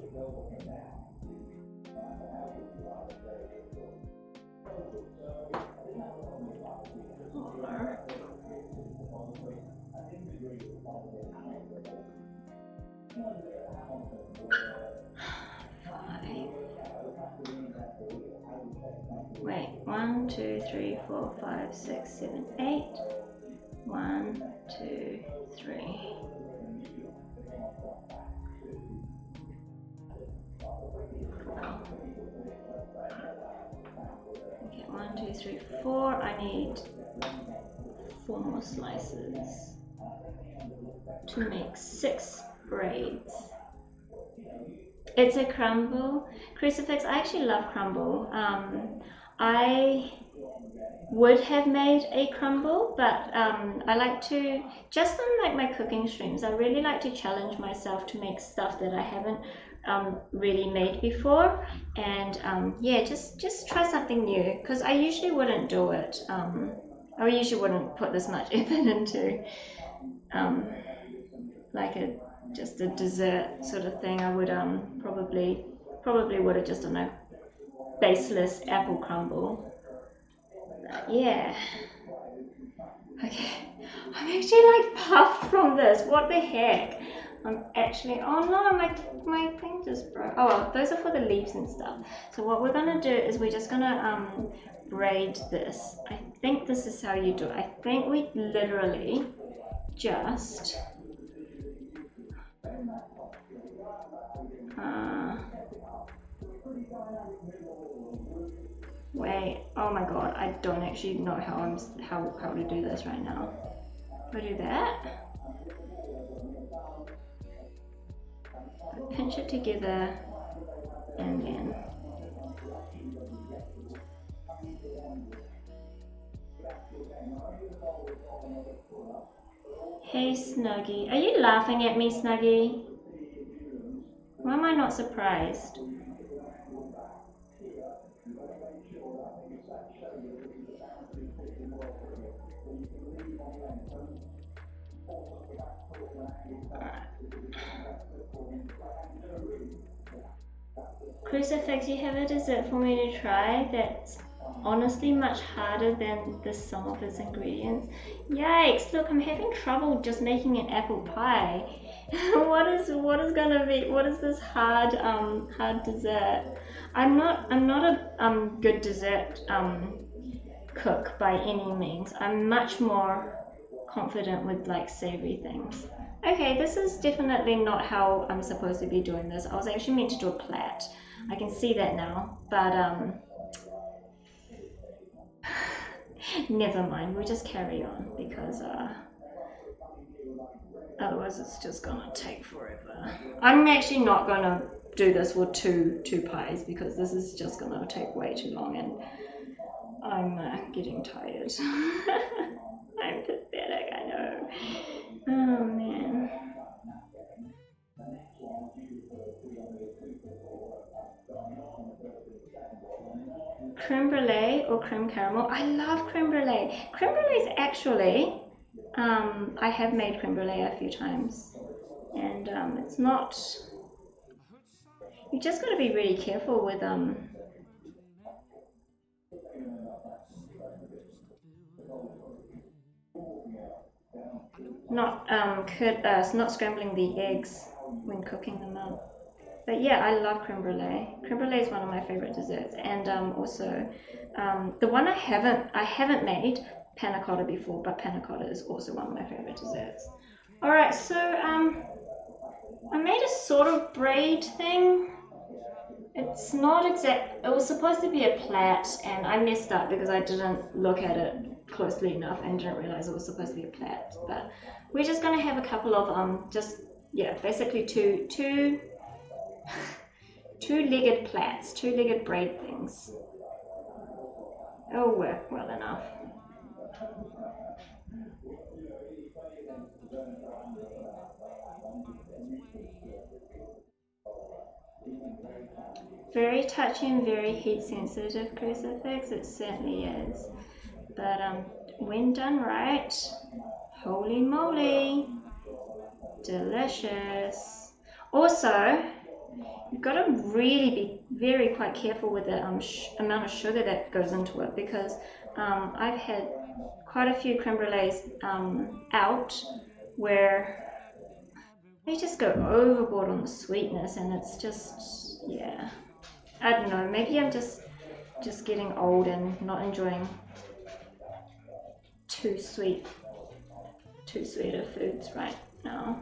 Wait, 1, 2, 3, 4, 5, 6, 7, 8. 1, 2, 3. Okay, 1, 2, 3, 4. I need 4 more slices to make 6 braids. It's a crumble. Crucifix, I actually love crumble. I would have made a crumble, but I like to, just on like my cooking streams, I really like to challenge myself to make stuff that I haven't really made before, and yeah, just try something new, because I usually wouldn't do it. I usually wouldn't put this much effort into like just a dessert sort of thing. I would probably would have just done a baseless apple crumble. Yeah. Okay. I'm actually like puffed from this. What the heck? I'm actually, oh no, my thing just broke. Oh well, those are for the leaves and stuff. So what we're gonna do is we're just gonna braid this. I think this is how you do it. I think we literally just wait, oh my god, I don't actually know how to do this right now. Do I do that? Pinch it together and then hey Snuggie, are you laughing at me, Snuggie? Why am I not surprised? Crucifix, you have a dessert for me to try that's honestly much harder than the sum of its ingredients. Yikes, look, I'm having trouble just making an apple pie. What is gonna be? What is this hard dessert? I'm not a good dessert cook by any means. I'm much more confident with like savory things. Okay, this is definitely not how I'm supposed to be doing this. I was actually meant to do a plait. I can see that now, but never mind. We'll just carry on because otherwise it's just gonna take forever. I'm actually not gonna do this with two pies because this is just gonna take way too long and I'm getting tired. I'm pathetic, I know. Oh man. Creme brulee or creme caramel? I love creme brulee. Creme brulee is actually, I have made creme brulee a few times, and it's not. You just got to be really careful with not scrambling the eggs when cooking them up. But yeah, I love creme brulee. Creme brulee is one of my favorite desserts, and also the one I haven't made panna cotta before, but panna cotta is also one of my favorite desserts. All right, so I made a sort of braid thing. It's not exact. It was supposed to be a plait, and I messed up because I didn't look at it closely enough and didn't realize it was supposed to be a plait. But we're just gonna have a couple of basically two two-legged plaits, two-legged braid things. It'll work well enough. Very touchy and very heat sensitive crucifix, it certainly is. But when done right, holy moly, delicious. Also, you've got to really be very quite careful with the amount of sugar that goes into it, because I've had quite a few creme brulees out where they just go overboard on the sweetness, and it's just, yeah, I don't know, maybe I'm just getting old and not enjoying too sweet of foods right now.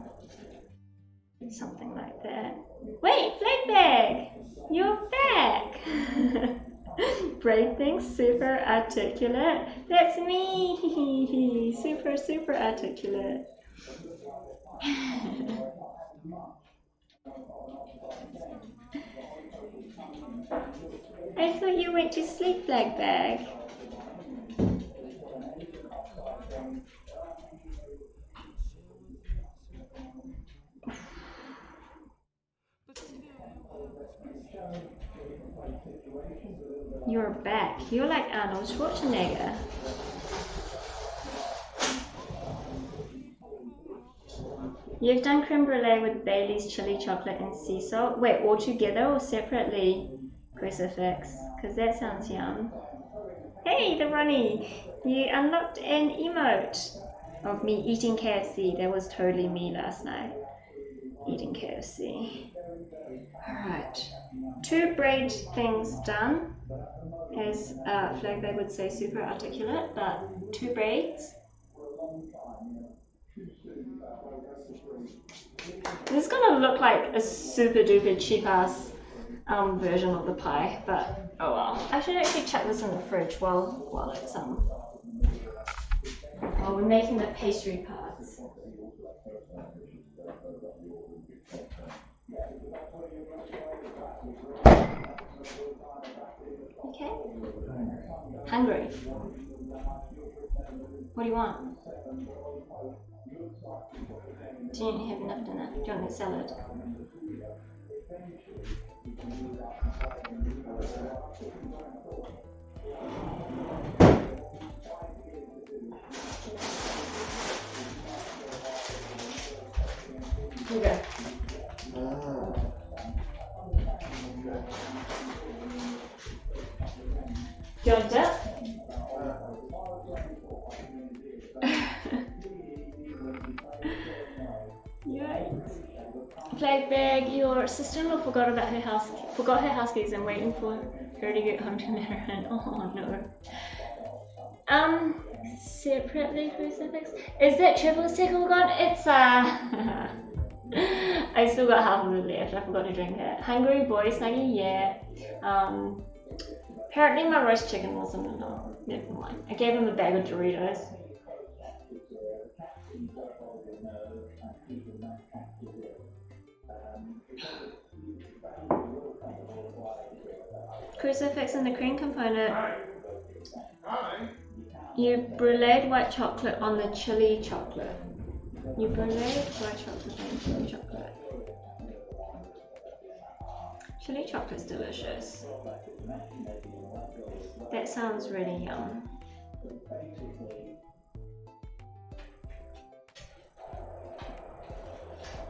Something like that. Wait, Flag Bag! You're back! Braid things, super articulate. That's me! Super articulate. I thought you went to sleep, Flag Bag. You're back. You're like Arnold Schwarzenegger. You've done creme brulee with Bailey's chili chocolate and sea salt. Wait, all together or separately, Crucifix? Because that sounds yum. Hey, the Ronnie! You unlocked an emote of me eating KFC. That was totally me last night. Eating KFC. Alright. 2 braid things done. As Flag Bag would say, super articulate, but 2 braids. This is gonna look like a super duper cheap ass version of the pie, but oh well. I should actually chuck this in the fridge while it's while we're making the pastry parts. Okay. Hungry. What do you want? Do you have enough dinner? Do you want a salad? Okay. Do you want dip? Yikes. flag bag. Your sister-in-law forgot her house keys and waiting for her to get home to let her in. Oh no. Separately crucifix. Is that triple sickle gone? It's I still got half of it left. I forgot to drink it. Hungry boy, Snuggy, yeah. Apparently my roast chicken wasn't enough. Never mind. I gave him a bag of Doritos. Crucifix and the cream component. You bruleed white chocolate on the chili chocolate. You bruleed white chocolate on the chili chocolate. Chili chocolate's delicious. That sounds really yum.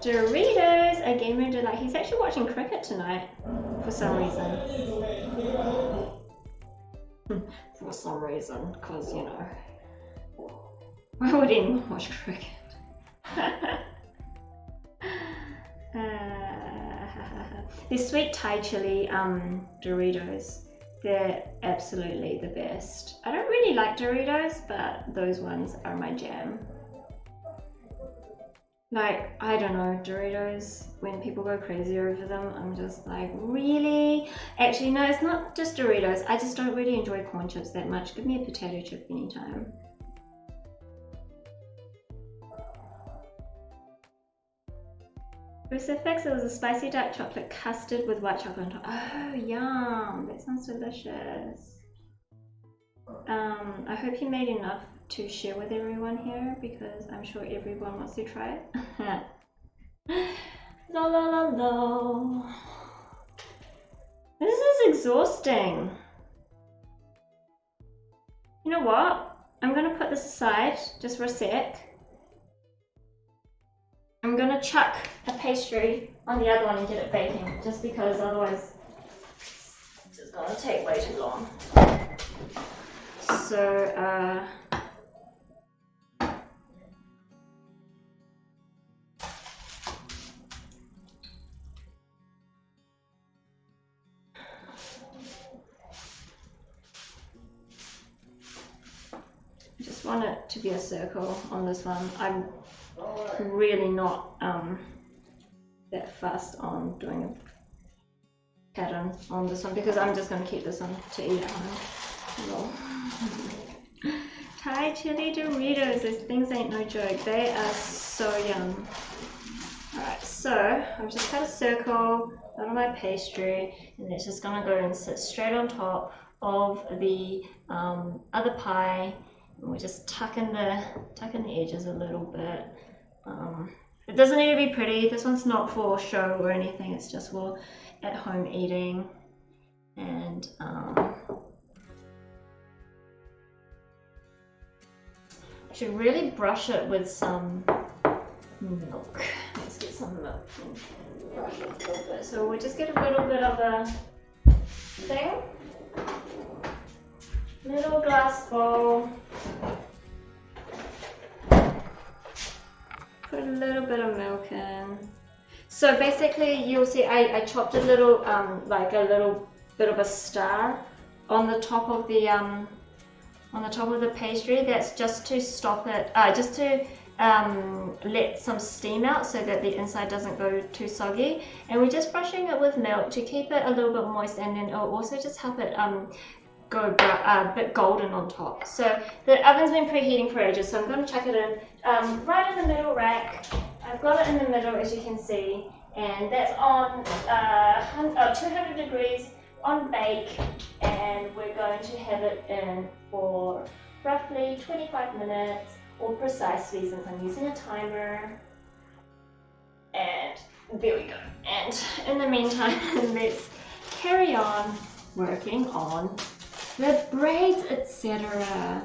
Doritos, a gamer delight. He's actually watching cricket tonight for some reason. For some reason, because you know, why would anyone watch cricket? These sweet Thai chili Doritos, they're absolutely the best. I don't really like Doritos, but those ones are my jam. Like, I don't know, Doritos, when people go crazy over them, I'm just like, really? Actually, no, it's not just Doritos. I just don't really enjoy corn chips that much. Give me a potato chip anytime. Crucifix, it was a spicy dark chocolate custard with white chocolate on top. Oh, yum. That sounds delicious. I hope you made enough to share with everyone here because I'm sure everyone wants to try it. La la la la. This is exhausting. You know what? I'm gonna put this aside just for a sec. I'm gonna chuck a pastry on the other one and get it baking just because otherwise it's just gonna take way too long. So, I just want it to be a circle on this one. I'm really not that fast on doing a pattern on this one because I'm just going to keep this one to eat at home. Thai chili Doritos, those things ain't no joke. They are so yum. Alright, so I've just cut a circle out of my pastry and it's just going to go and sit straight on top of the other pie. And we'll just tuck in the edges a little bit. It doesn't need to be pretty. This one's not for show or anything. It's just for at-home eating. And I should really brush it with some milk. Let's get some milk and brush it a little bit. So we'll just get a little bit of a thing. Little glass bowl. Put a little bit of milk in. So basically, you'll see I chopped a little, like a little bit of a star on the top of the pastry. That's just to stop it, just to let some steam out so that the inside doesn't go too soggy. And we're just brushing it with milk to keep it a little bit moist, and then it'll also just help it go a bit golden on top. So the oven's been preheating for ages, so I'm going to chuck it in right in the middle rack. I've got it in the middle, as you can see, and that's on 200 degrees on bake, and we're going to have it in for roughly 25 minutes, or precisely since I'm using a timer. And there we go. And in the meantime, let's carry on working on the braids, etc.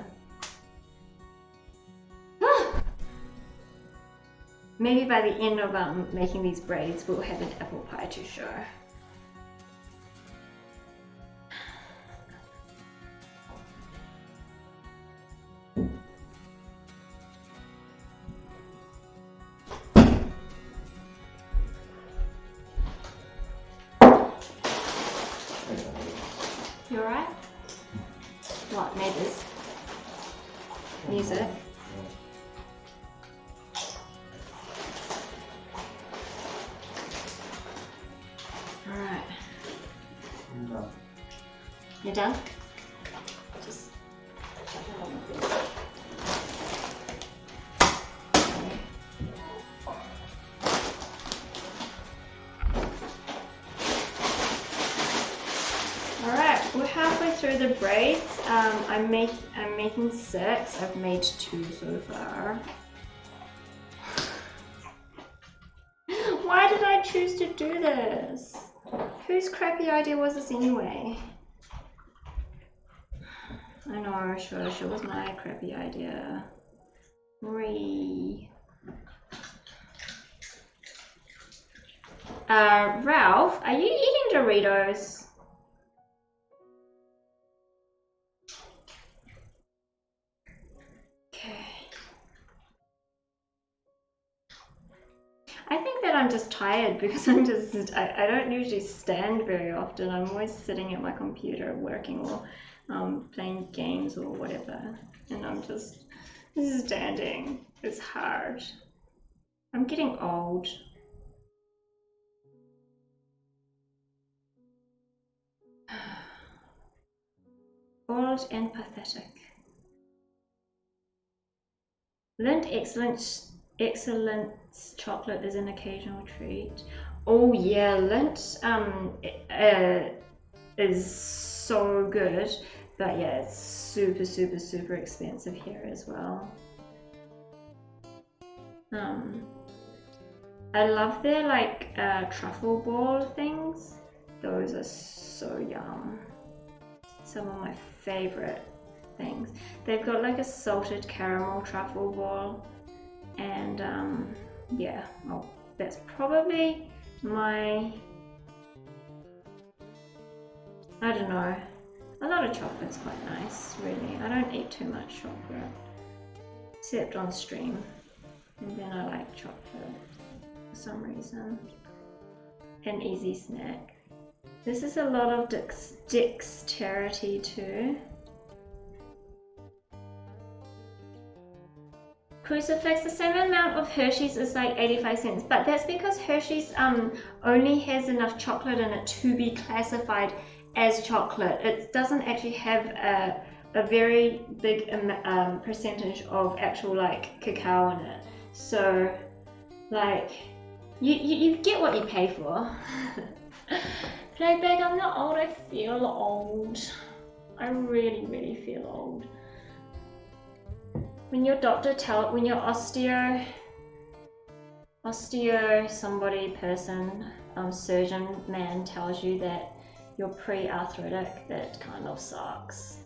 Maybe by the end of making these braids, we'll have an apple pie to show. You alright? What, neighbours? Music? Alright. I'm done. You're done? Just shut that on, please. Alright, we're halfway through the braids. I'm making 6. I've made 2 so far. Why did I choose to do this? Whose crappy idea was this anyway? I know, sure, it was my crappy idea. Ralph, are you eating Doritos? Okay. I think that I'm just tired because I don't usually stand very often. I'm always sitting at my computer working or playing games or whatever. And I'm just standing. It's hard. I'm getting old. Old and pathetic. Lindt Excellence chocolate is an occasional treat. Oh yeah, Lindt is so good, but yeah, it's super expensive here as well. I love their like truffle ball things. Those are so yum. Some of my favorite things. They've got like a salted caramel truffle ball, and yeah, oh, that's probably my, I don't know, a lot of chocolate's quite nice, really. I don't eat too much chocolate, except on stream, and then I like chocolate for some reason. An easy snack. This is a lot of dexterity too. Crucifix, the same amount of Hershey's is like 85 cents, but that's because Hershey's only has enough chocolate in it to be classified as chocolate. It doesn't actually have a very big percentage of actual like cacao in it. So like you get what you pay for. Flagbag, I'm not old, I feel old. I really feel old. When your doctor when your osteo surgeon man tells you that you're pre-arthritic, that kind of sucks.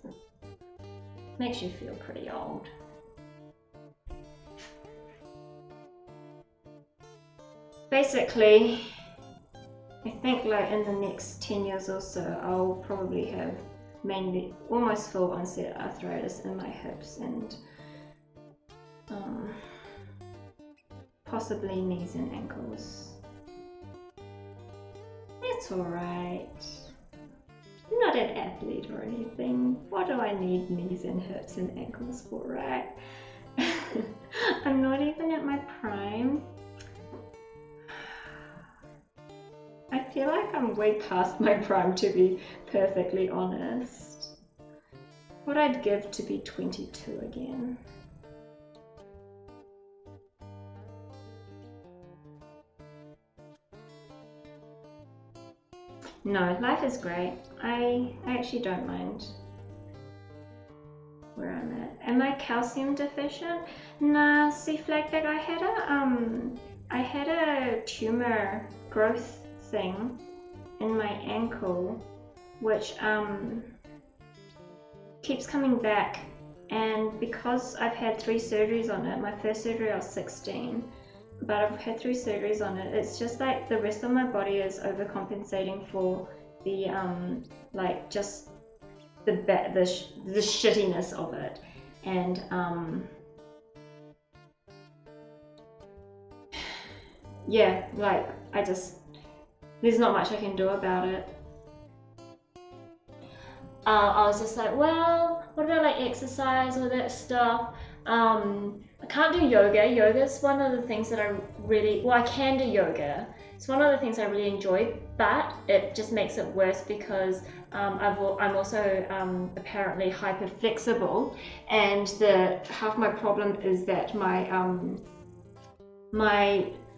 Makes you feel pretty old. Basically, I think like in the next 10 years or so, I'll probably have mainly almost full onset arthritis in my hips and possibly knees and ankles. It's alright. I'm not an athlete or anything. What do I need knees and hips and ankles for, right? I'm not even at my prime. I feel like I'm way past my prime, to be perfectly honest. What I'd give to be 22 again. No, life is great. I actually don't mind where I'm at. Am I calcium deficient? Nah, see Flagbag, I had a tumor growth thing in my ankle, which keeps coming back, and because I've had 3 surgeries on it, my first surgery I was 16, but I've had 3 surgeries on it, it's just like the rest of my body is overcompensating for the like just the shittiness of it, and yeah, like there's not much I can do about it. I was just like, well, what about like exercise, all that stuff? I can't do yoga. Yoga is one of the things that I really, well, I can do yoga. It's one of the things I really enjoy, but it just makes it worse because I'm also apparently hyper flexible, and half my problem is that my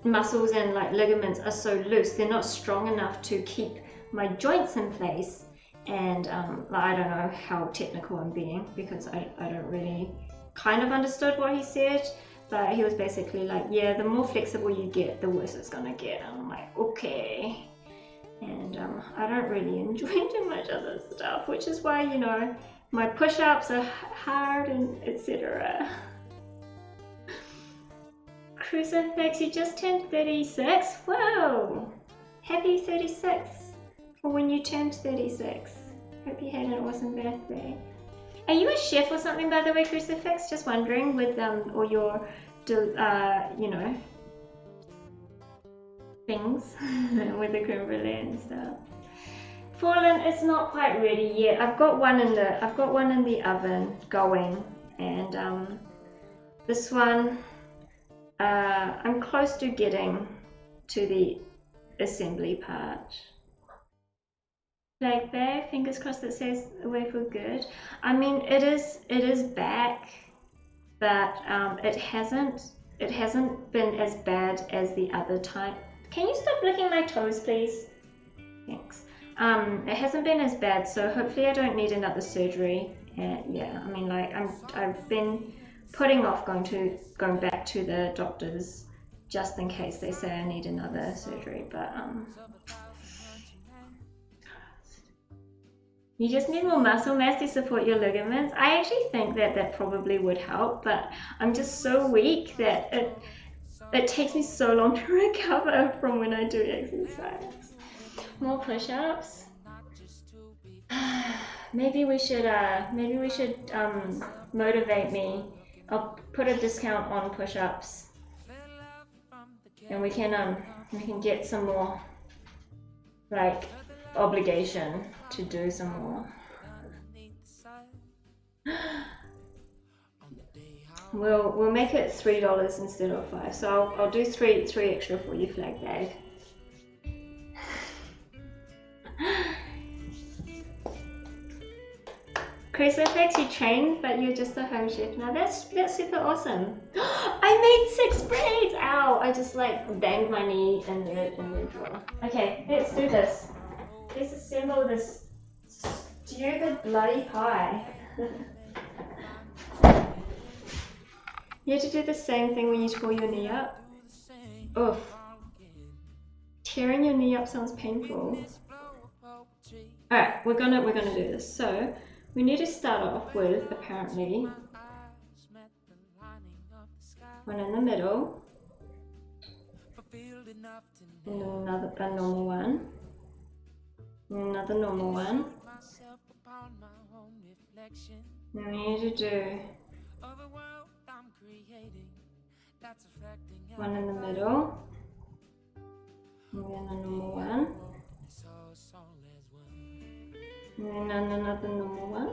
muscles and like ligaments are so loose, they're not strong enough to keep my joints in place. And I don't know how technical I'm being because I don't really kind of understood what he said, but he was basically like, yeah, the more flexible you get, the worse it's gonna get. And I'm like, okay. And I don't really enjoy too much other stuff, which is why, you know, my push-ups are hard and etc. Crucifix, you just turned 36? Whoa! Happy 36 for when you turned 36. Hope you had an awesome birthday. Are you a chef or something, by the way, Crucifix? Just wondering, with all your, you know, things with the creme brulee and stuff. Fallen, it's not quite ready yet. I've got one in the oven going, and this one I'm close to getting to the assembly part. Flag bag, fingers crossed it says away for good. I mean, it is back, but it hasn't been as bad as the other time. Can you stop licking my toes, please? Thanks. It hasn't been as bad, so hopefully I don't need another surgery. Yeah, I mean, like I've been putting off going back to the doctors just in case they say I need another surgery, but you just need more muscle mass to support your ligaments. I actually think that probably would help, but I'm just so weak that it takes me so long to recover from when I do exercise. More push-ups. Maybe we should motivate me. I'll put a discount on push-ups, and we can get some more like obligation to do some more. We'll make it $3 instead of $5. So I'll do three extra for you, Flag Bag. Crucifix, you trained, but you're just a home chef now. That's super awesome. I made 6 braids! Ow! I just like banged my knee in the drawer. Okay, let's do this. Let's assemble this stupid bloody pie. You have to do the same thing when you tore your knee up. Oof. Tearing your knee up sounds painful. Alright, we're gonna do this. So we need to start off with, apparently, one in the middle, and then a normal one, and another normal one. Then we need to do one in the middle, and then a normal one, and then another normal one.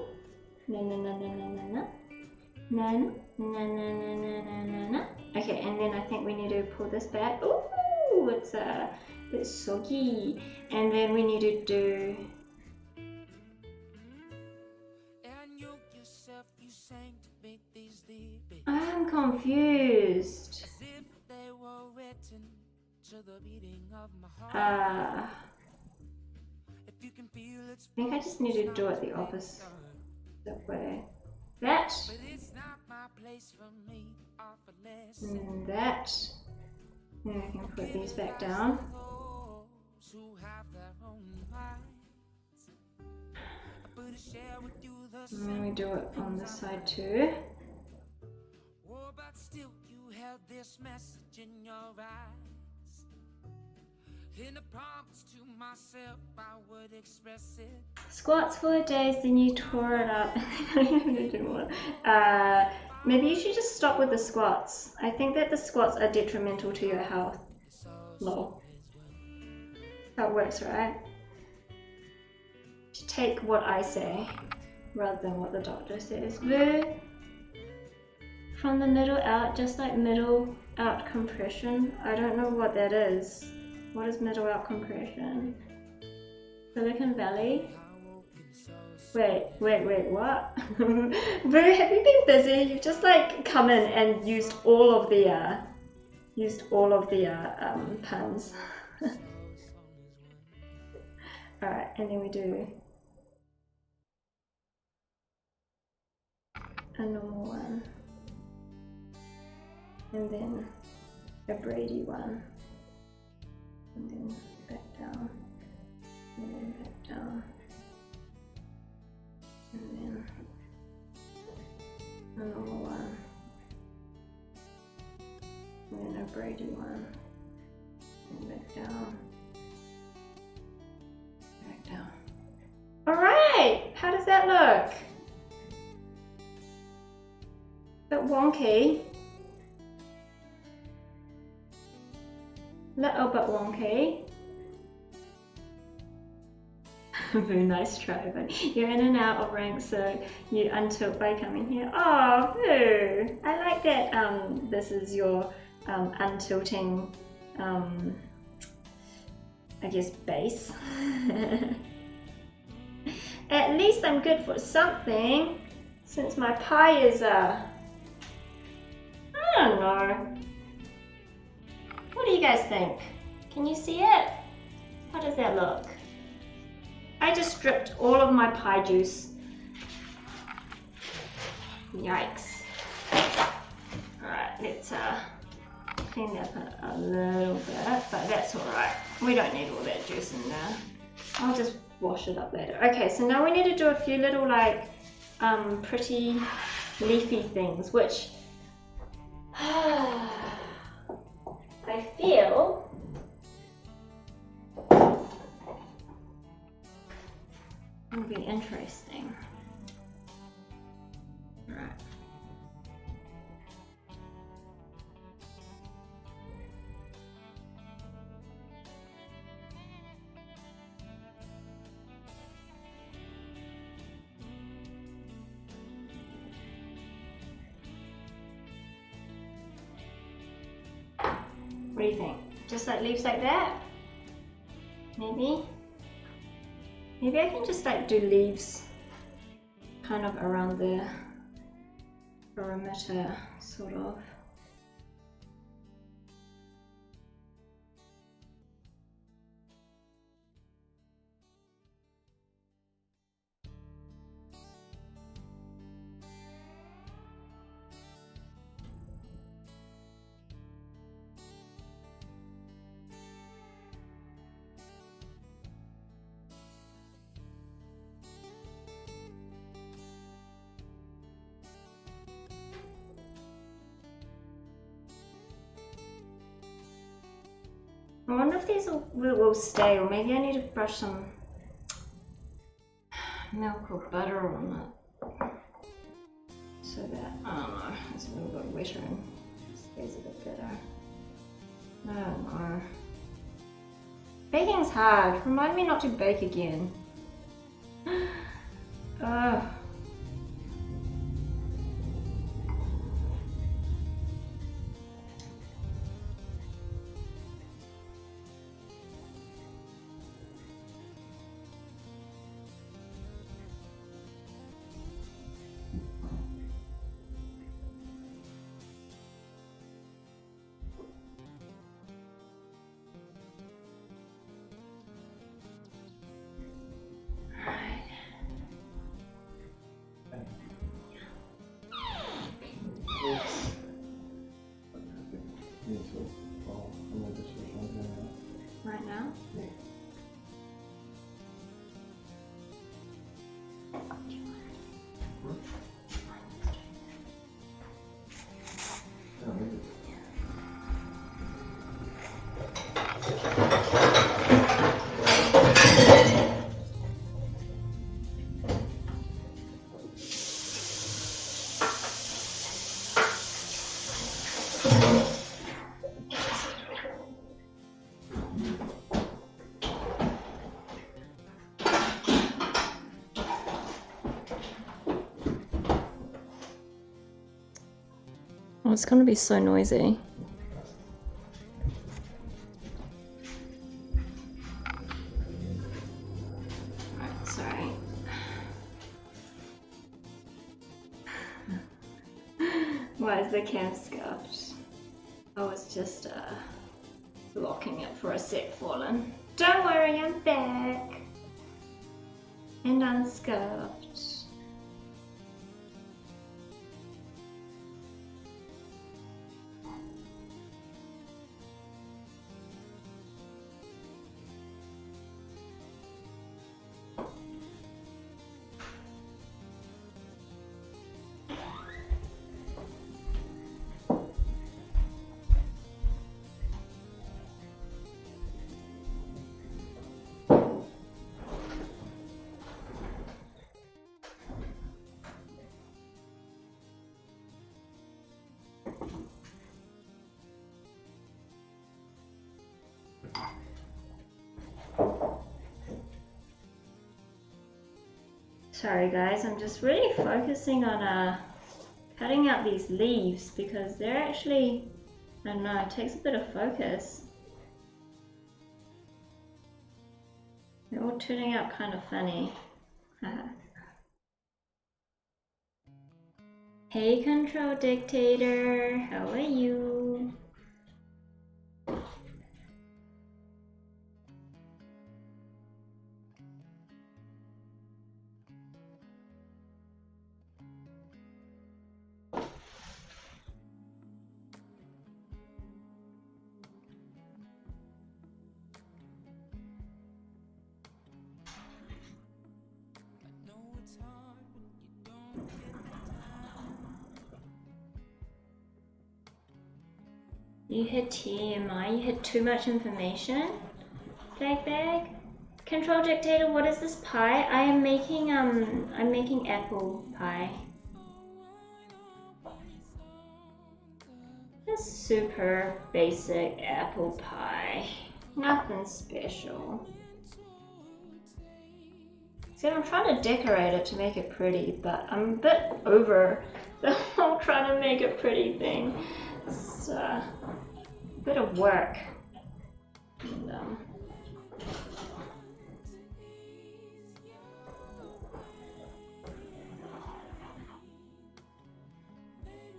Okay, and then I think we need to pull this back. Ooh, it's a bit soggy. And then we need to do I'm confused. I think I just need to do it the opposite way. That. And that. And I can put these back down. And then we do it on this side too. Squats 4 days, then you tore it up. Maybe you should just stop with the squats. I think that the squats are detrimental to your health. Lol. That works, right? take what I say rather than what the doctor says. Vu, from the middle out, just like middle out compression. I don't know what that is. What is middle out compression? Silicon Valley? Wait, what? Vu, have you been busy? You've just like come in and used all of the puns. Alright, and then we do a normal one, and then a Brady one, and then back down, and then back down, and then a normal one, and then a Brady one, and back down, back down. Alright, how does that look? Bit wonky. Little bit wonky. Very nice try, but you're in and out of rank, so you untilt by coming here. Oh, Boo! I like that. This is your untilting, I guess, base. At least I'm good for something, since my pie is I don't know. What do you guys think? Can you see it? How does that look? I just stripped all of my pie juice. Yikes. Alright, let's clean that up a little bit, but that's alright. We don't need all that juice in there. I'll just wash it up later. Okay, so now we need to do a few little like pretty leafy things, which I feel will be interesting. Right. What do you think? Just like leaves like that? Maybe? Maybe I can just like do leaves kind of around the perimeter, sort of. I wonder if these will stay, or maybe I need to brush some milk or butter on it, so that, I don't know, it's a little bit wetter and stays a bit better. I don't know. Baking's hard. Remind me not to bake again. Ugh. Right now? Oh, it's gonna be so noisy. Right, sorry. Why is the cam scuffed? I was just blocking it for a sec, Fallen. Don't worry, I'm back and unscuffed. Sorry guys, I'm just really focusing on cutting out these leaves because they're actually, I don't know, it takes a bit of focus. They're all turning out kind of funny. Hey Control Dictator, how are you? You hit TMI, you hit too much information? Flag bag? Control Dictator, what is this pie? I'm making apple pie. A super basic apple pie. Nothing special. See, I'm trying to decorate it to make it pretty, but I'm a bit over the whole trying to make it pretty thing. It's a bit of work. And,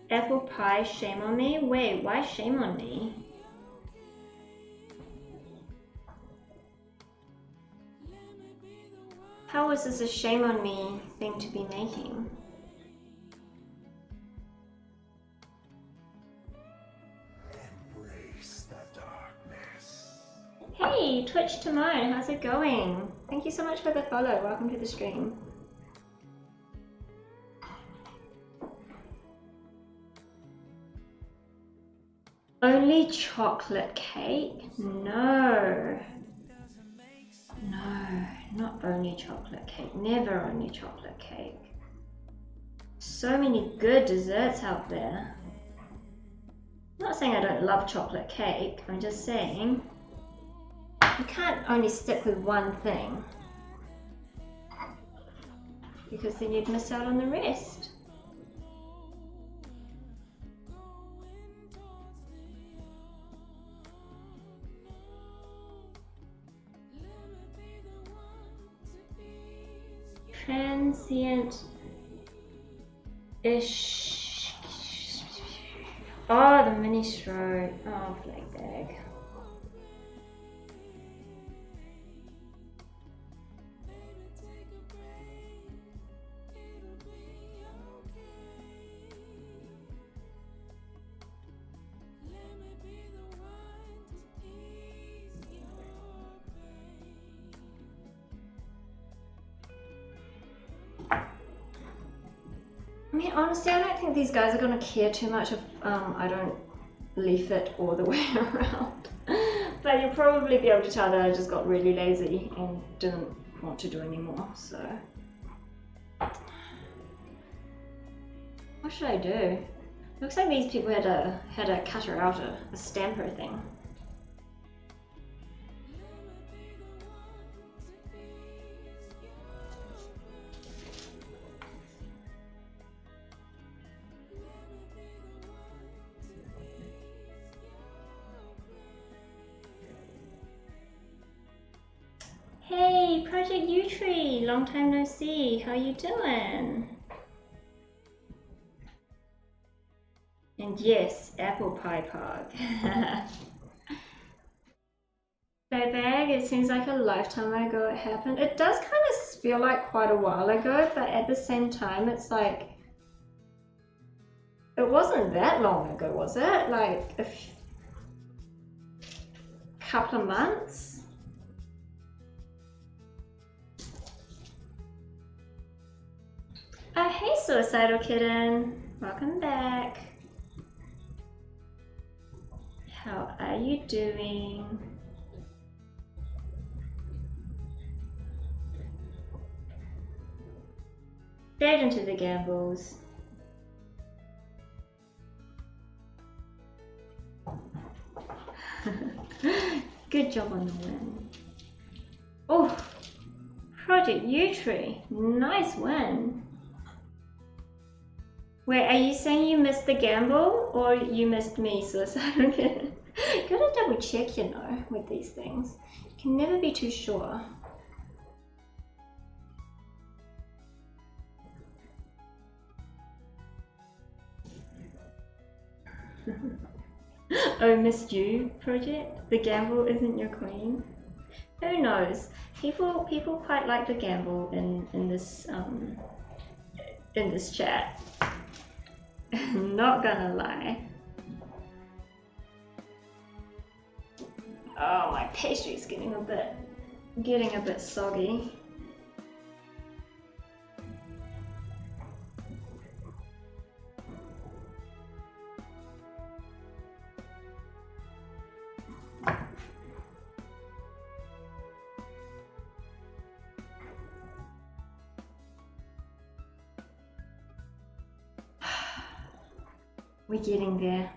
apple pie, shame on me? Wait, why shame on me? How is this a shame on me thing to be making? Embrace the darkness. Hey, Twitch Timon, how's it going? Thank you so much for the follow. Welcome to the stream. Only chocolate cake? No. No, not only chocolate cake. Never only chocolate cake. So many good desserts out there. I'm not saying I don't love chocolate cake. I'm just saying you can't only stick with one thing, because then you'd miss out on the rest. Transient-ish. Oh, the mini stroke. Oh, flag bag. I mean, honestly, I don't think these guys are going to care too much if I don't leaf it all the way around. But you'll probably be able to tell that I just got really lazy and didn't want to do anymore, so. What should I do? Looks like these people had to cut her out a stamper thing. Project U-Tree, long time no see. How you doing? And yes, Apple Pie Park. Bag, it seems like a lifetime ago it happened. It does kind of feel like quite a while ago, but at the same time, it's like, it wasn't that long ago, was it? Like a couple of months? Oh, hey, Suicidal Kitten. Welcome back. How are you doing? Straight into the gambles. Good job on the win. Oh, Project U-Tree, nice win. Wait, are you saying you missed the gamble or you missed me, Suicidal Kitten? Gotta double check, you know, with these things. You can never be too sure. Oh, missed you, Project? The gamble isn't your queen? Who knows? People quite like the gamble in this chat. Not gonna lie. Oh, my pastry's getting a bit soggy. We're getting there.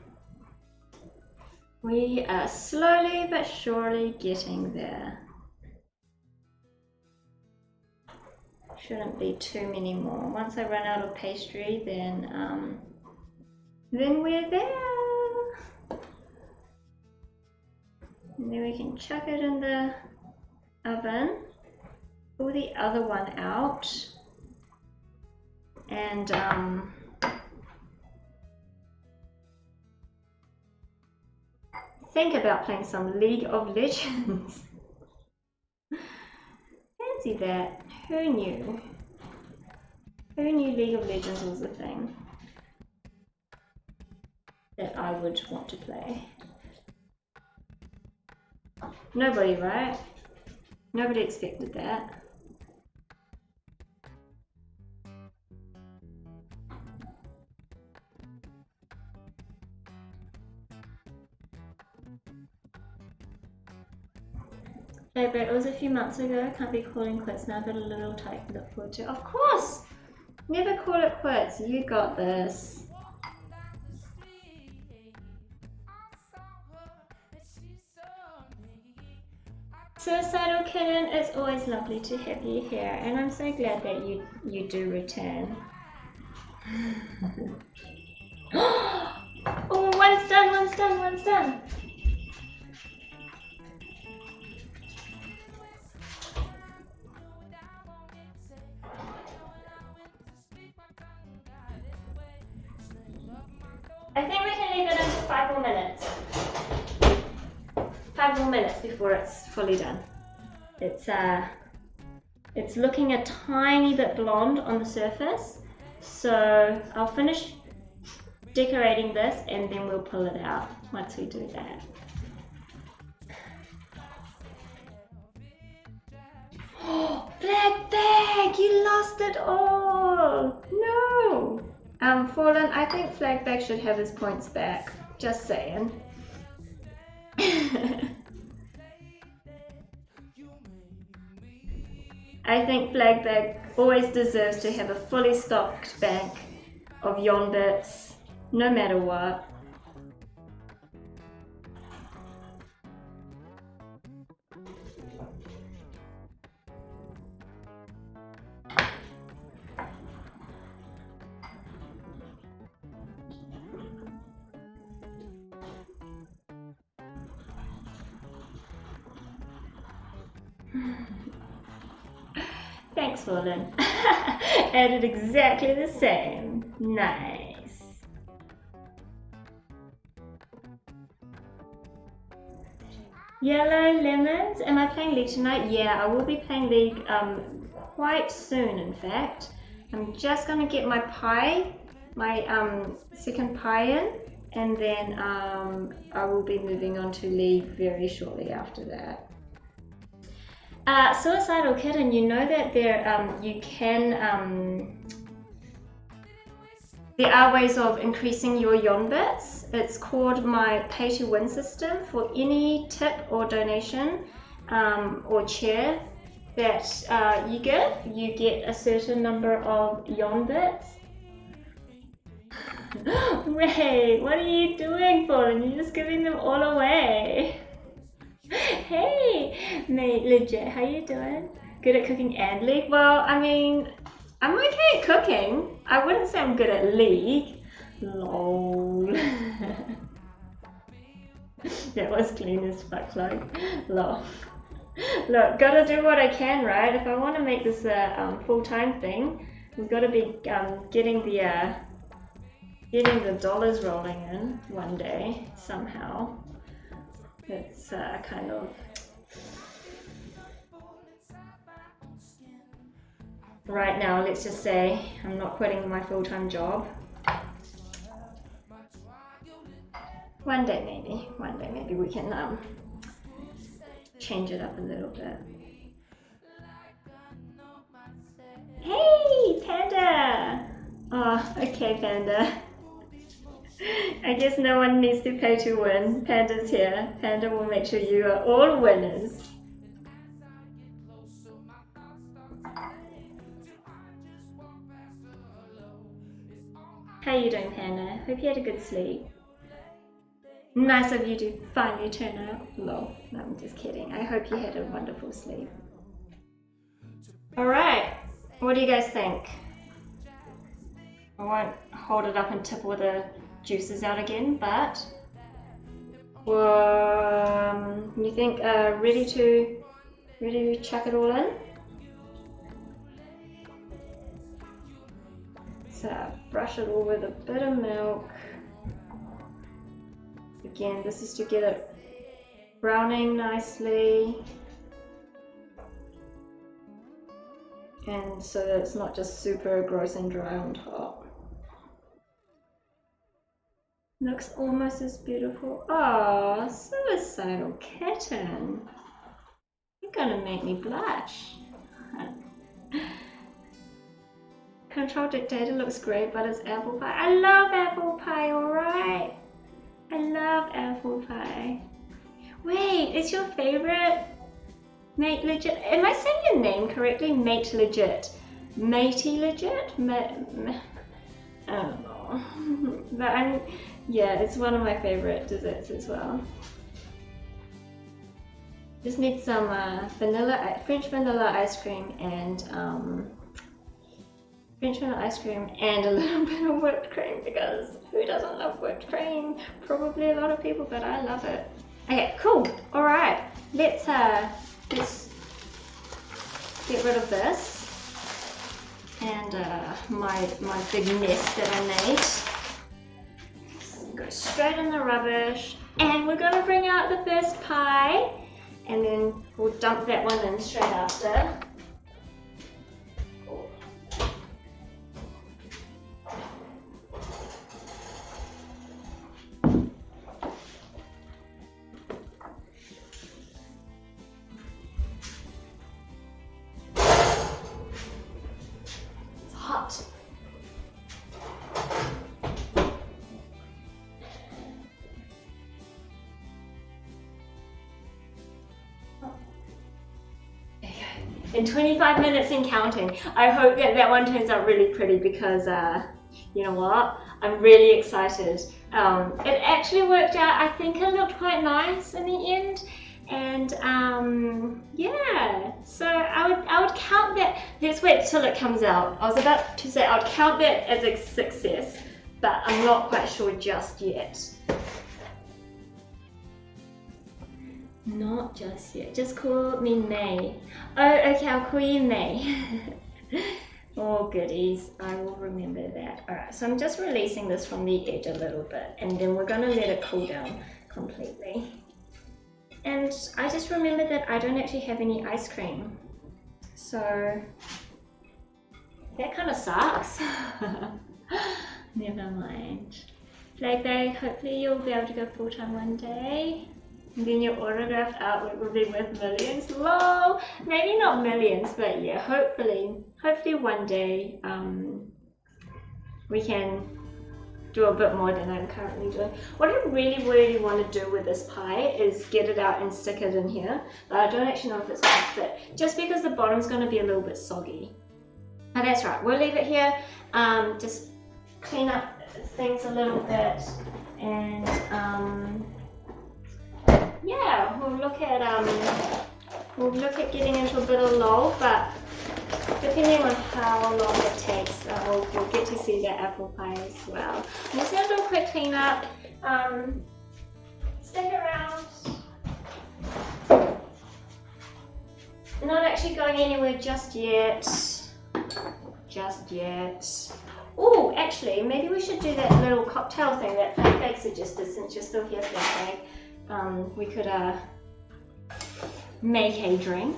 We are slowly but surely getting there. Shouldn't be too many more. Once I run out of pastry, then we're there. And then we can chuck it in the oven. Pull the other one out. And think about playing some League of Legends. Fancy that. Who knew? Who knew League of Legends was a thing that I would want to play? Nobody, right? Nobody expected that. But it was a few months ago. Can't be calling quits now. Got a little tight to look forward to. Of course! Never call it quits. You got this. Suicidal Kitten, it's always lovely to have you here, and I'm so glad that you do return. Oh, one's done, one's done, one's done. I think we can leave it until 5 more minutes. 5 more minutes before it's fully done. It's looking a tiny bit blonde on the surface, so I'll finish decorating this and then we'll pull it out once we do that. Oh, Black Bag, you lost it all! No! Fallen, I think Flagbag should have his points back. Just saying. I think Flagbag always deserves to have a fully stocked bank of Yon bits, no matter what. Thanks, Fallen. Added exactly the same. Nice. Yellow Lemons. Am I playing League tonight? Yeah, I will be playing League quite soon, in fact. I'm just going to get my pie, my second pie in, and then I will be moving on to League very shortly after that. Suicidal Kitten, you know that there you can there are ways of increasing your yon bits. It's called my pay to win system. For any tip or donation or chair that you give, you get a certain number of yon bits. Ray, what are you doing, Fallen? You're just giving them all away. Hey, mate, legit, how you doing? Good at cooking and League? Well, I mean, I'm okay at cooking. I wouldn't say I'm good at League. Lol. That was clean as fuck, like. Lol. Look, gotta do what I can, right? If I want to make this a full-time thing, we've got to be getting the dollars rolling in one day somehow. It's kind of right now. Let's just say I'm not quitting my full-time job. One day maybe we can change it up a little bit. Hey, Panda! Oh, okay, Panda. I guess no one needs to pay to win. Panda's here. Panda will make sure you are all winners. How you doing, Panda? Hope you had a good sleep. Nice of you to finally turn up. Lol. No, I'm just kidding. I hope you had a wonderful sleep. Alright. What do you guys think? I won't hold it up and tip all the juices out again, but you think ready to chuck it all in? So brush it all with a bit of milk. Again, this is to get it browning nicely, and so that it's not just super gross and dry on top. Looks almost as beautiful. Oh, Suicidal Kitten. You're gonna make me blush. Control Dictator looks great, but it's apple pie. I love apple pie, alright? I love apple pie. Wait, it's your favorite? Mate Legit. Am I saying your name correctly? Mate Legit. Matey Legit? I don't know. But yeah, it's one of my favorite desserts as well. Just need some French vanilla ice cream and a little bit of whipped cream, because who doesn't love whipped cream? Probably a lot of people, but I love it. Okay, cool. All right, let's get rid of this and my big mess that I made. Go straight in the rubbish, and we're gonna bring out the first pie, and then we'll dump that one in straight after. It's hot. In 25 minutes and counting. I hope that that one turns out really pretty, because you know what? I'm really excited. It actually worked out. I think it looked quite nice in the end, and yeah. So I would count that. Let's wait till it comes out. I was about to say I would count that as a success, but I'm not quite sure just yet. Not just yet. Just call me May. Oh, okay, I'll call you May. Oh, goodies. I will remember that. Alright, so I'm just releasing this from the edge a little bit, and then we're going to let it cool down completely. And I just remembered that I don't actually have any ice cream. So that kind of sucks. Never mind. Flag Day, hopefully you'll be able to go full-time one day. And then your autographed artwork will be worth millions. Lol! Maybe not millions, but yeah, hopefully one day we can do a bit more than I'm currently doing. What I really want to do with this pie is get it out and stick it in here, but I don't actually know if it's going to fit, just because the bottom's going to be a little bit soggy. But that's right, we'll leave it here, just clean up things a little bit, and yeah, we'll look at getting into a bit of lull, but depending on how long it takes, we'll get to see the apple pie as well. I'm just gonna do a quick cleanup. Stick around. Not actually going anywhere just yet. Oh, actually, maybe we should do that little cocktail thing that Flag suggested, since you're still here, Flag. We could make a drink.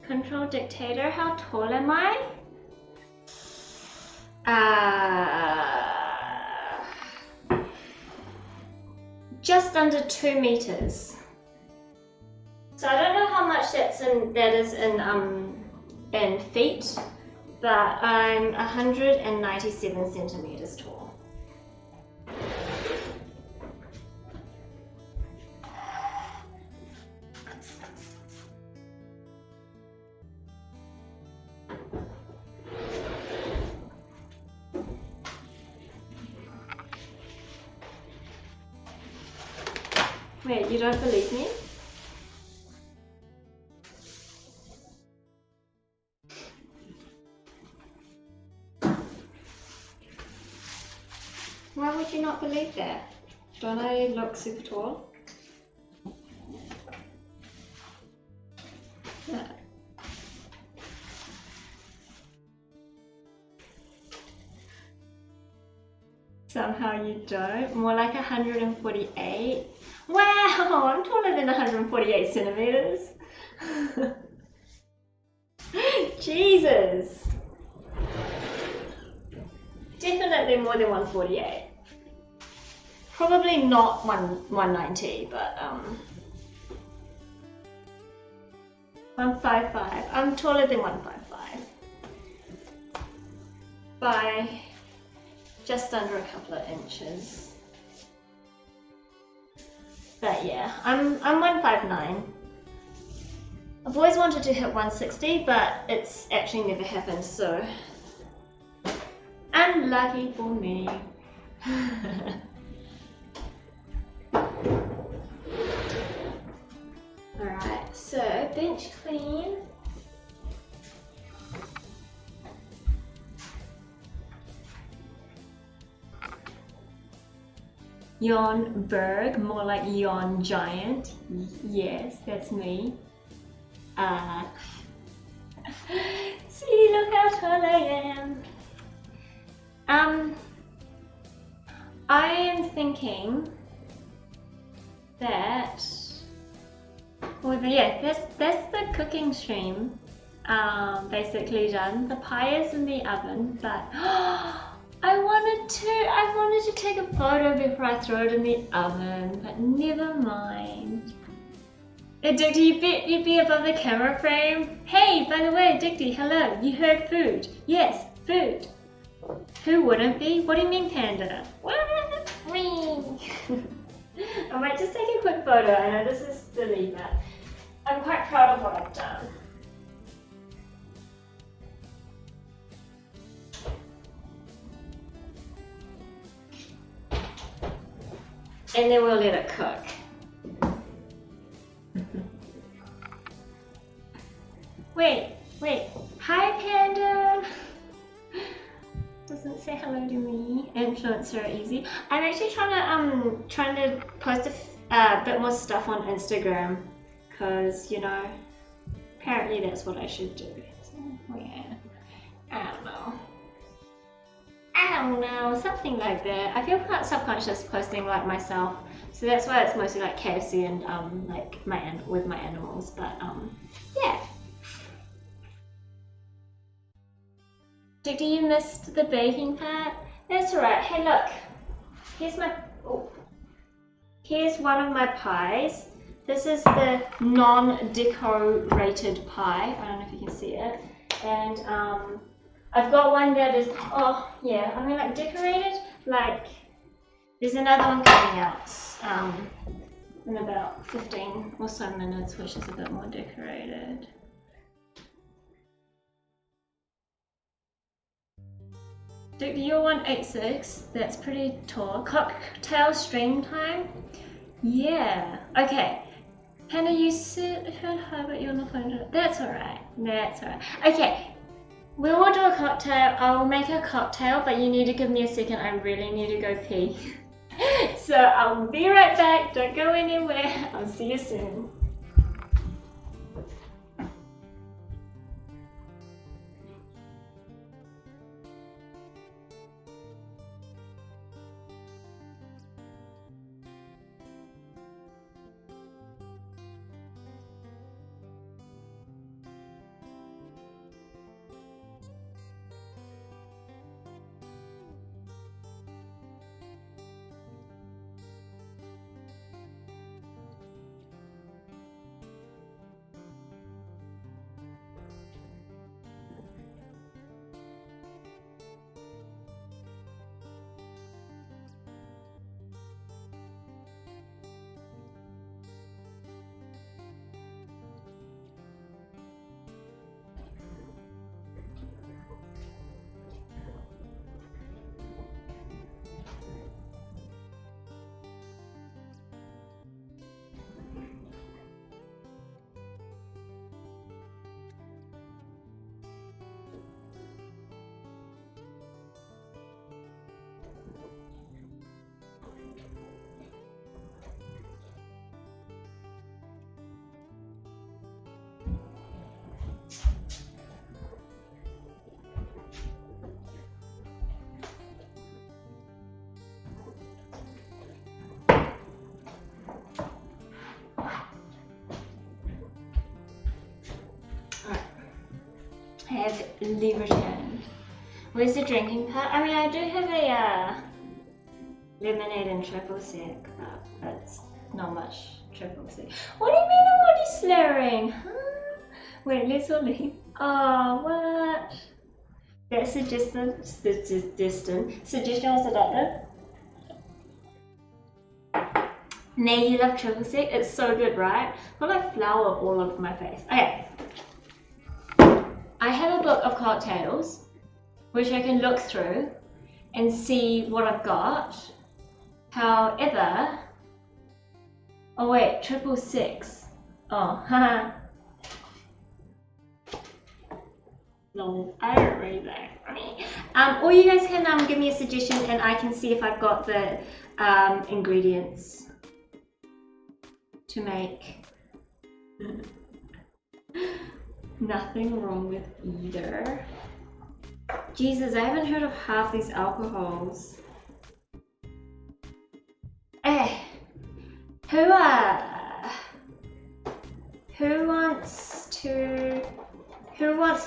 Control Dictator, how tall am I? Just under 2 meters. So I don't know how much that is in feet, but I'm 197 centimeters tall. Wait, you don't believe me? Why would you not believe that? Don't I look super tall? Yeah. Somehow you don't. More like 148. Wow, I'm taller than 148 centimeters. Jesus. Definitely more than 148. Probably not 190, but 155. I'm taller than 155 by just under a couple of inches. But yeah, I'm 159. I've always wanted to hit 160, but it's actually never happened, so unlucky for me. Alright, so bench clean. Yawn Berg, more like Yawn Giant. Yes, that's me. See, look how tall I am. I am thinking that, well, yeah, that's the cooking stream, basically done. The pie is in the oven, but I wanted to take a photo before I throw it in the oven, but never mind. Dicty, you'd be above the camera frame. Hey, by the way, Dicty, hello. You heard food. Yes, food. Who wouldn't be? What do you mean, Panda? What? I might just take a quick photo. I know this is silly, but I'm quite proud of what I've done. And then we'll let it cook. Wait. Hi, Panda. Doesn't say hello to me. Influencer easy. I'm actually trying to post a bit more stuff on Instagram, cause you know, apparently that's what I should do. So, yeah. I don't know, something like that. I feel quite subconscious posting like myself, so that's why it's mostly like KFC and like with my animals. But yeah. Did you missed the baking part? That's alright. Hey, look. Here's one of my pies. This is the non-decorated pie. I don't know if you can see it. And I've got one that is, oh yeah, I mean like decorated. Like there's another one coming out in about 15 or so minutes, which is a bit more decorated. You're 186, that's pretty tall. Cocktail stream time? Yeah, okay. Hannah, you said hi, but you're on the phone. That's alright, Okay, we will do a cocktail. I will make a cocktail, but you need to give me a second. I really need to go pee. So I'll be right back, don't go anywhere. I'll see you soon. Have returned. Where's the drinking part? I mean, I do have a lemonade and triple sec, but that's not much triple sec. What do you mean I'm already slurring? Huh? Wait, let's all leave. Oh, what? That suggestion was adopted. Nay, you love triple sec? It's so good, right? Got like flour all over my face. Okay. I have a book of cocktails, which I can look through and see what I've got. However, oh wait, triple six. Oh, haha. No, I don't read that. Or you guys can give me a suggestion and I can see if I've got the ingredients to make. Nothing wrong with either. Jesus, I haven't heard of half these alcohols. Hey, who wants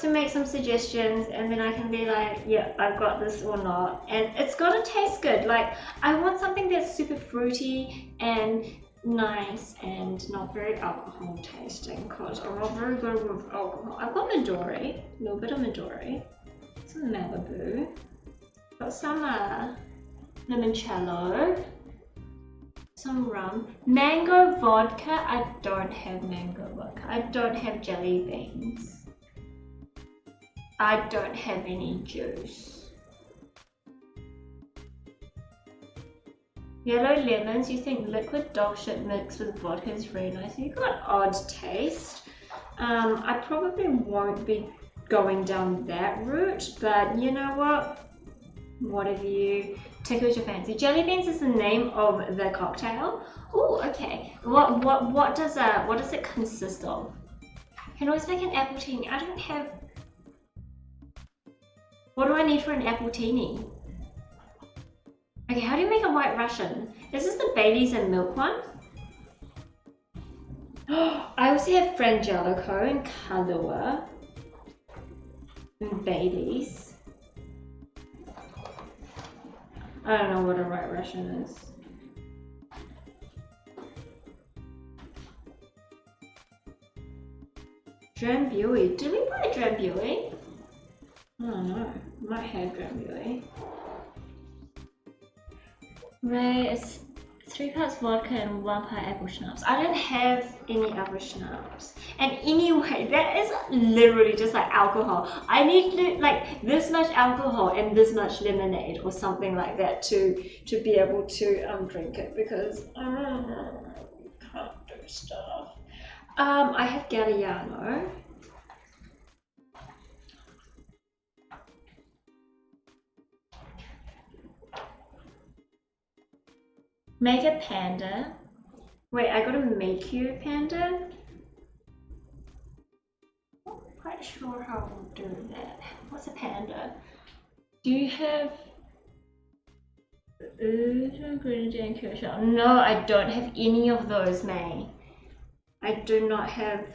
to make some suggestions and then I can be like, yeah, I've got this or not. And it's gotta taste good. Like, I want something that's super fruity and nice and not very alcohol tasting because I'm not very good with alcohol. I've got Midori, a little bit of Midori, some Malibu, got some limoncello, some rum, mango vodka. I don't have mango vodka. I don't have jelly beans. I don't have any juice. Yellow lemons, you think liquid dog shit mixed with vodka is very nice. You've got odd taste. I probably won't be going down that route, but you know what? Whatever you tickles your fancy. Jelly beans is the name of the cocktail. Oh, okay. What does it consist of? Can always make an apple teeny. I don't have. What do I need for an apple teeny? Okay, how do you make a white Russian? Is this the Baileys and milk one? I also have Frangelico and Kahlua and Baileys. I don't know what a white Russian is. Drambuie. Did we buy Drambuie? I don't know. Might have Drambuie. Ray, it's 3 parts vodka and 1 part apple schnapps. I don't have any apple schnapps. And anyway, that is literally just like alcohol. I need like this much alcohol and this much lemonade or something like that to be able to drink it because I can't do stuff. I have Galliano. Make a panda. Wait, I gotta make you a panda? Not quite sure how we'll do that. What's a panda? Do you have Grenadine Curacao? No, I don't have any of those, May. I do not have.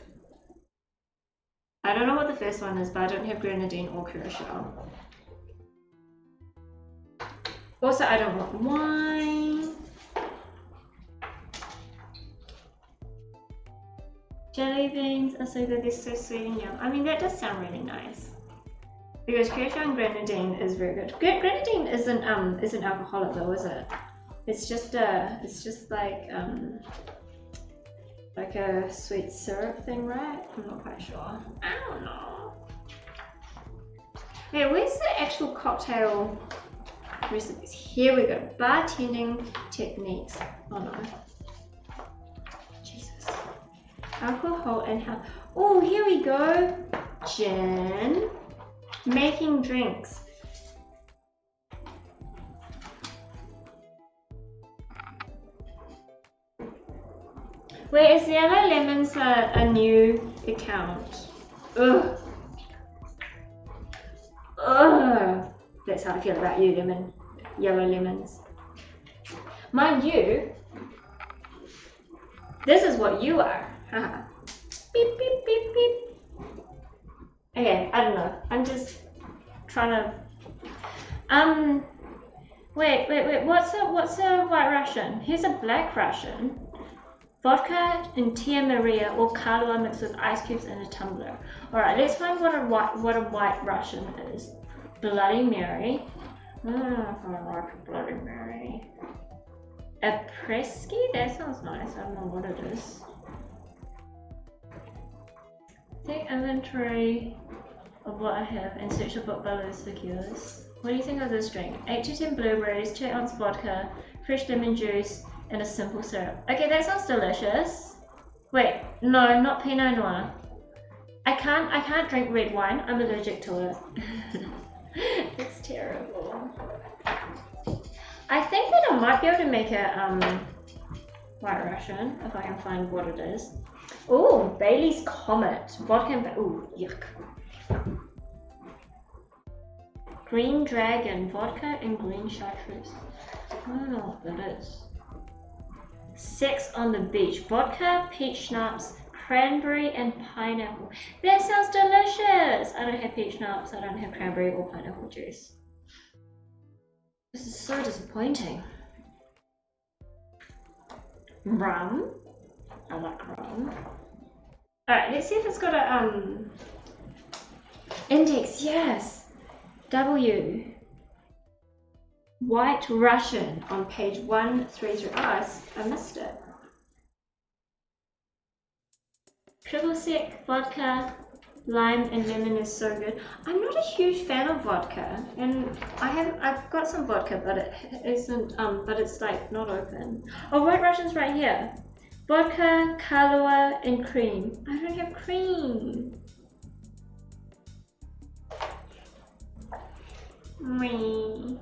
I don't know what the first one is, but I don't have Grenadine or Curacao. Also, I don't want wine. Jelly beans are so good, they're so sweet and yum. I mean, that does sound really nice. Because Curacao and Grenadine is very good. Grenadine isn't alcoholic though, is it? It's just like a sweet syrup thing, right? I'm not quite sure. I don't know. Okay, where's the actual cocktail recipes? Here we go. Bartending techniques. Oh no. Alcohol and health. Oh, here we go. Gin. Making drinks. Wait, is Yellow Lemons a new account? Ugh. Ugh. That's how I feel about you, Yellow Lemons. Mind you, this is what you are. Haha. Beep, beep, beep, beep. Okay, I don't know. I'm just trying to. Wait. What's a white Russian? Here's a black Russian. Vodka and Tia Maria or Kahlua mixed with ice cubes in a tumbler. All right, let's find what a white Russian is. Bloody Mary. I don't know if I like a Bloody Mary. A Presky? That sounds nice. I don't know what it is. Take inventory of what I have and search the book by those liqueurs. What do you think of this drink? 8 to 10 blueberries, 2 ounce vodka, fresh lemon juice, and a simple syrup. Okay, that sounds delicious. Wait, no, not Pinot Noir. I can't drink red wine. I'm allergic to it. It's terrible. I think that I might be able to make a white Russian if I can find what it is. Oh, Bailey's Comet. Vodka and ooh, yuck. Green Dragon. Vodka and green chartreuse. I don't know what that is. Sex on the Beach. Vodka, peach schnapps, cranberry, and pineapple. That sounds delicious! I don't have peach schnapps. I don't have cranberry or pineapple juice. This is so disappointing. Rum. I like rum. Alright, let's see if it's got a index. Yes. W. White Russian on page 133. Oh, I missed it. Triple sec, vodka, lime and lemon is so good. I'm not a huge fan of vodka, and I've got some vodka, but it isn't but it's like not open. Oh, White Russian's right here. Vodka, Kahlua, and cream. I don't have cream. Me.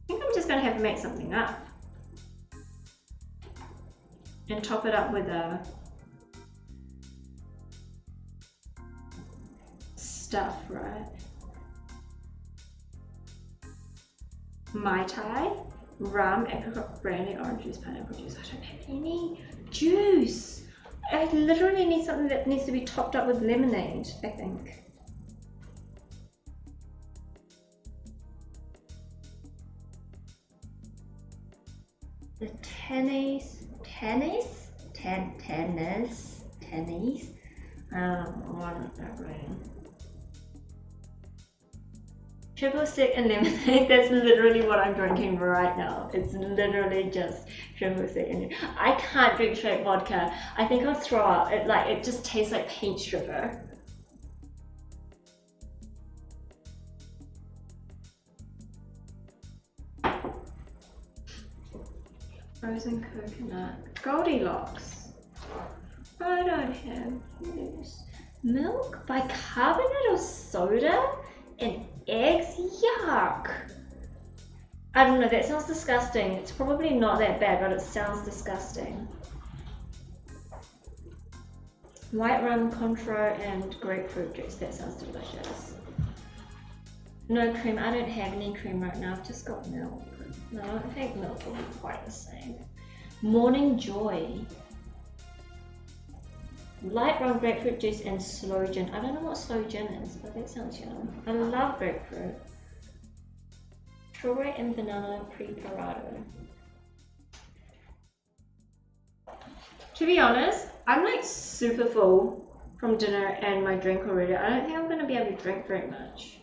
I think I'm just gonna have to make something up and top it up with a stuff, right? Mai Tai, rum, apricot brandy, orange juice, pineapple juice. I don't have any juice. I literally need something that needs to be topped up with lemonade, I think. The tennis. Triple sec and lemonade. That's literally what I'm drinking right now. It's literally just triple sec and lemonade. I can't drink straight vodka. I think I'll throw up. It just tastes like paint stripper. Frozen coconut. Goldilocks. I don't have juice. Milk, bicarbonate or soda? And eggs? Yuck! I don't know, that sounds disgusting. It's probably not that bad, but it sounds disgusting. White rum, Cointreau, and grapefruit juice. That sounds delicious. No cream. I don't have any cream right now. I've just got milk. No, I think milk will be quite the same. Morning Joy. Light rum, grapefruit juice, and sloe gin. I don't know what sloe gin is, but that sounds yum. I love grapefruit. Strawberry and banana preparado. To be honest, I'm like super full from dinner and my drink already. I don't think I'm going to be able to drink very much.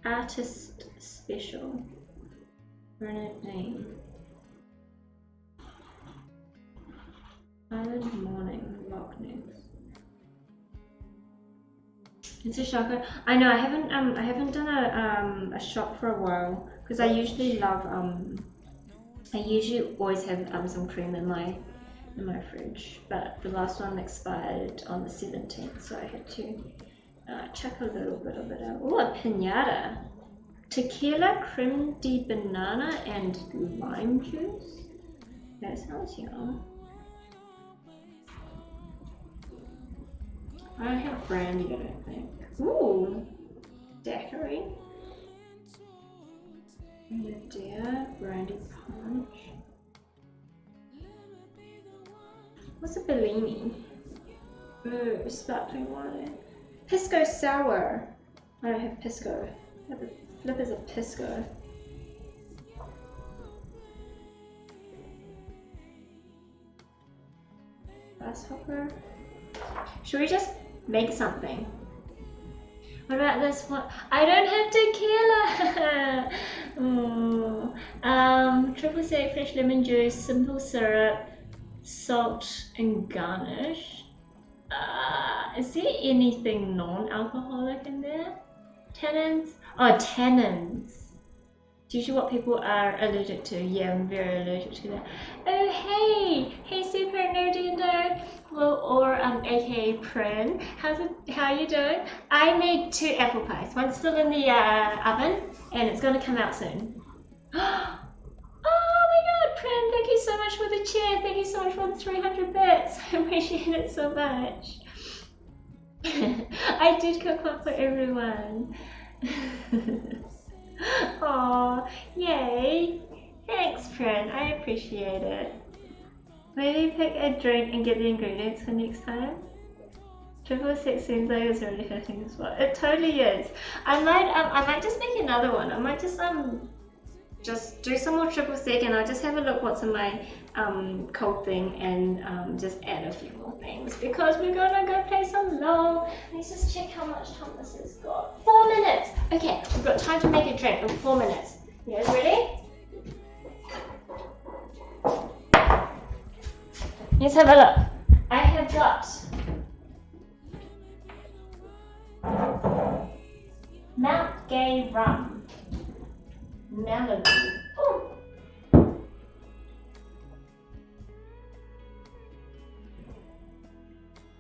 Artist Special. Bernard name. Island Morning, Loch Ness. It's a shocker. I know I haven't done a shop for a while because I usually love I usually always have some cream in my fridge, but the last one expired on the 17th, so I had to chuck a little bit of it out. Oh, a piñata. Tequila, creme de banana, and lime juice. That sounds yum. I don't have brandy, I don't think. Ooh, daiquiri. Medea, brandy punch. What's a Bellini? Ooh, sparkling wine. Pisco sour. I don't have pisco. I have a flip as a pisco. Grasshopper. Should we just make something? What about this one? I don't have tequila! Triple sec, fresh lemon juice, simple syrup, salt and garnish. Is there anything non-alcoholic in there? Tannins? Oh, tannins. It's usually what people are allergic to. Yeah, I'm very allergic to that. Oh, hey! Hey, Super Nerdendo! Well, or aka Prin. How are you doing? I made 2 apple pies. One's still in the oven, and it's going to come out soon. Oh my god, Prin! Thank you so much for the chair. Thank you so much for the 300 bits. I appreciate it so much. I did cook one for everyone. Aw, yay! Thanks, Prin. I appreciate it. Maybe pick a drink and get the ingredients for next time. Triple six seems like it's really hitting the spot. It totally is. I might just make another one. I might just do some more triple sec, and I'll just have a look what's in my cold thing, and just add a few more things because we're gonna go play some LOL. Let's just check how much time this has got. 4 minutes. Okay, we've got time to make a drink in 4 minutes. You guys ready? Let's have a look. I have got Mount Gay rum, Malibu. Oh.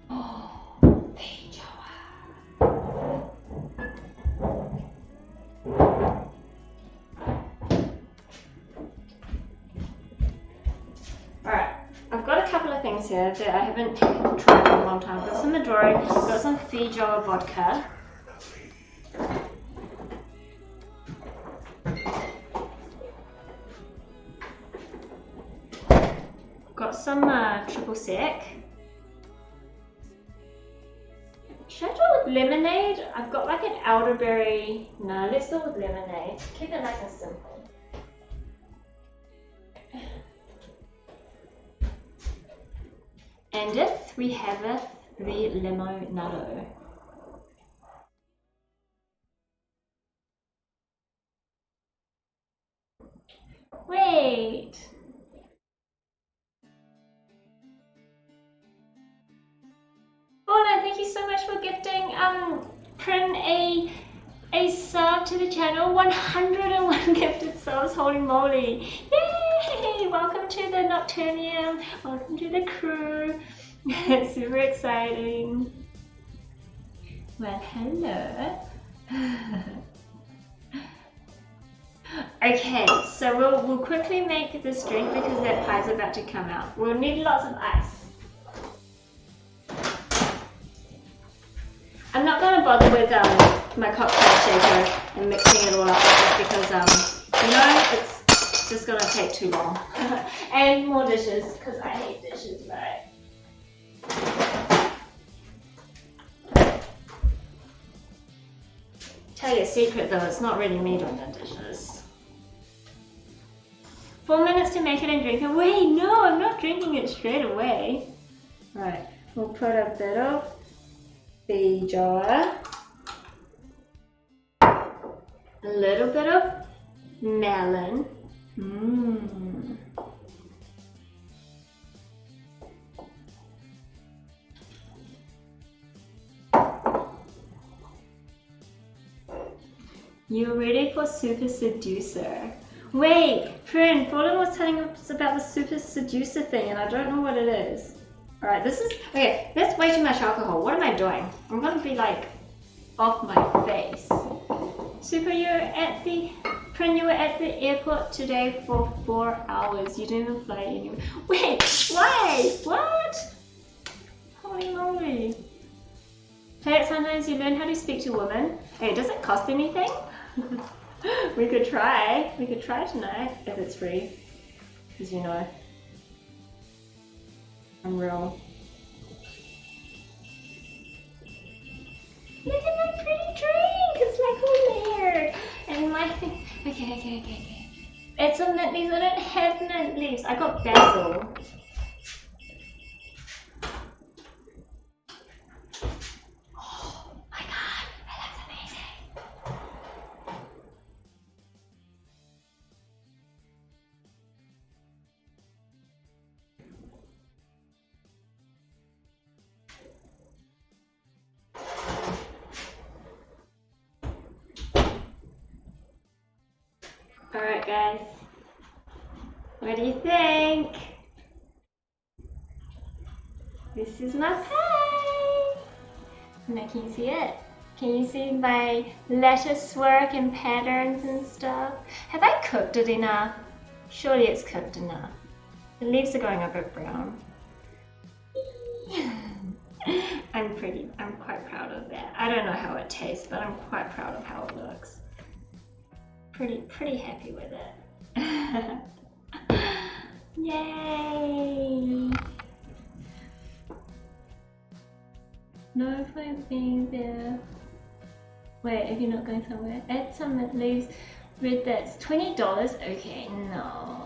Oh, alright, I've got a couple of things here that I haven't tried in a long time. I've got some Midori, I've got some Feijoa vodka. Got some triple sec. Should I do it with lemonade? I've got like an elderberry. No, let's go with lemonade. Keep it nice and simple. And if we have the limonado. Wait. Paula, thank you so much for gifting Prin a sub to the channel. 101 gifted subs, holy moly. Yay! Welcome to the Nocturnium. Welcome to the crew. It's super exciting. Well, hello. Okay, so we'll quickly make this drink because that pie's about to come out. We'll need lots of ice. I'm not going to bother with my cocktail shaker and mixing it all up because you know, it's just going to take too long. And more dishes because I hate dishes, right? Tell you a secret though, it's not really me doing the dishes. 4 minutes to make it and drink it. Wait, no, I'm not drinking it straight away. Right, we'll put a bit of Feijoa, a little bit of melon. You're ready for Super Seducer. Wait, friend, Fallen was telling us about the Super Seducer thing and I don't know what it is. Alright, this is, okay, that's way too much alcohol. What am I doing? I'm gonna be like, off my face. Super, you were at the airport today for 4 hours. You didn't even fly anywhere. Wait, why? What? Holy moly. Hey, sometimes you learn how to speak to women. Hey, does it cost anything? We could try. We could try tonight if it's free. Because you know, I'm real. Look at my pretty drink! It's like a layered. And my thing. Okay. It's a mint leaves. I don't have mint leaves. I got basil. Oh my god, that looks amazing. Alright guys, what do you think? This is my pie! Now can you see it? Can you see my lettuce work and patterns and stuff? Have I cooked it enough? Surely it's cooked enough. The leaves are going a bit brown. I'm quite proud of that. I don't know how it tastes, but I'm quite proud of how it looks. Pretty happy with it. Yay! No point being there. Wait, if you're not going somewhere, add some that leaves red. That's $20. Okay, no.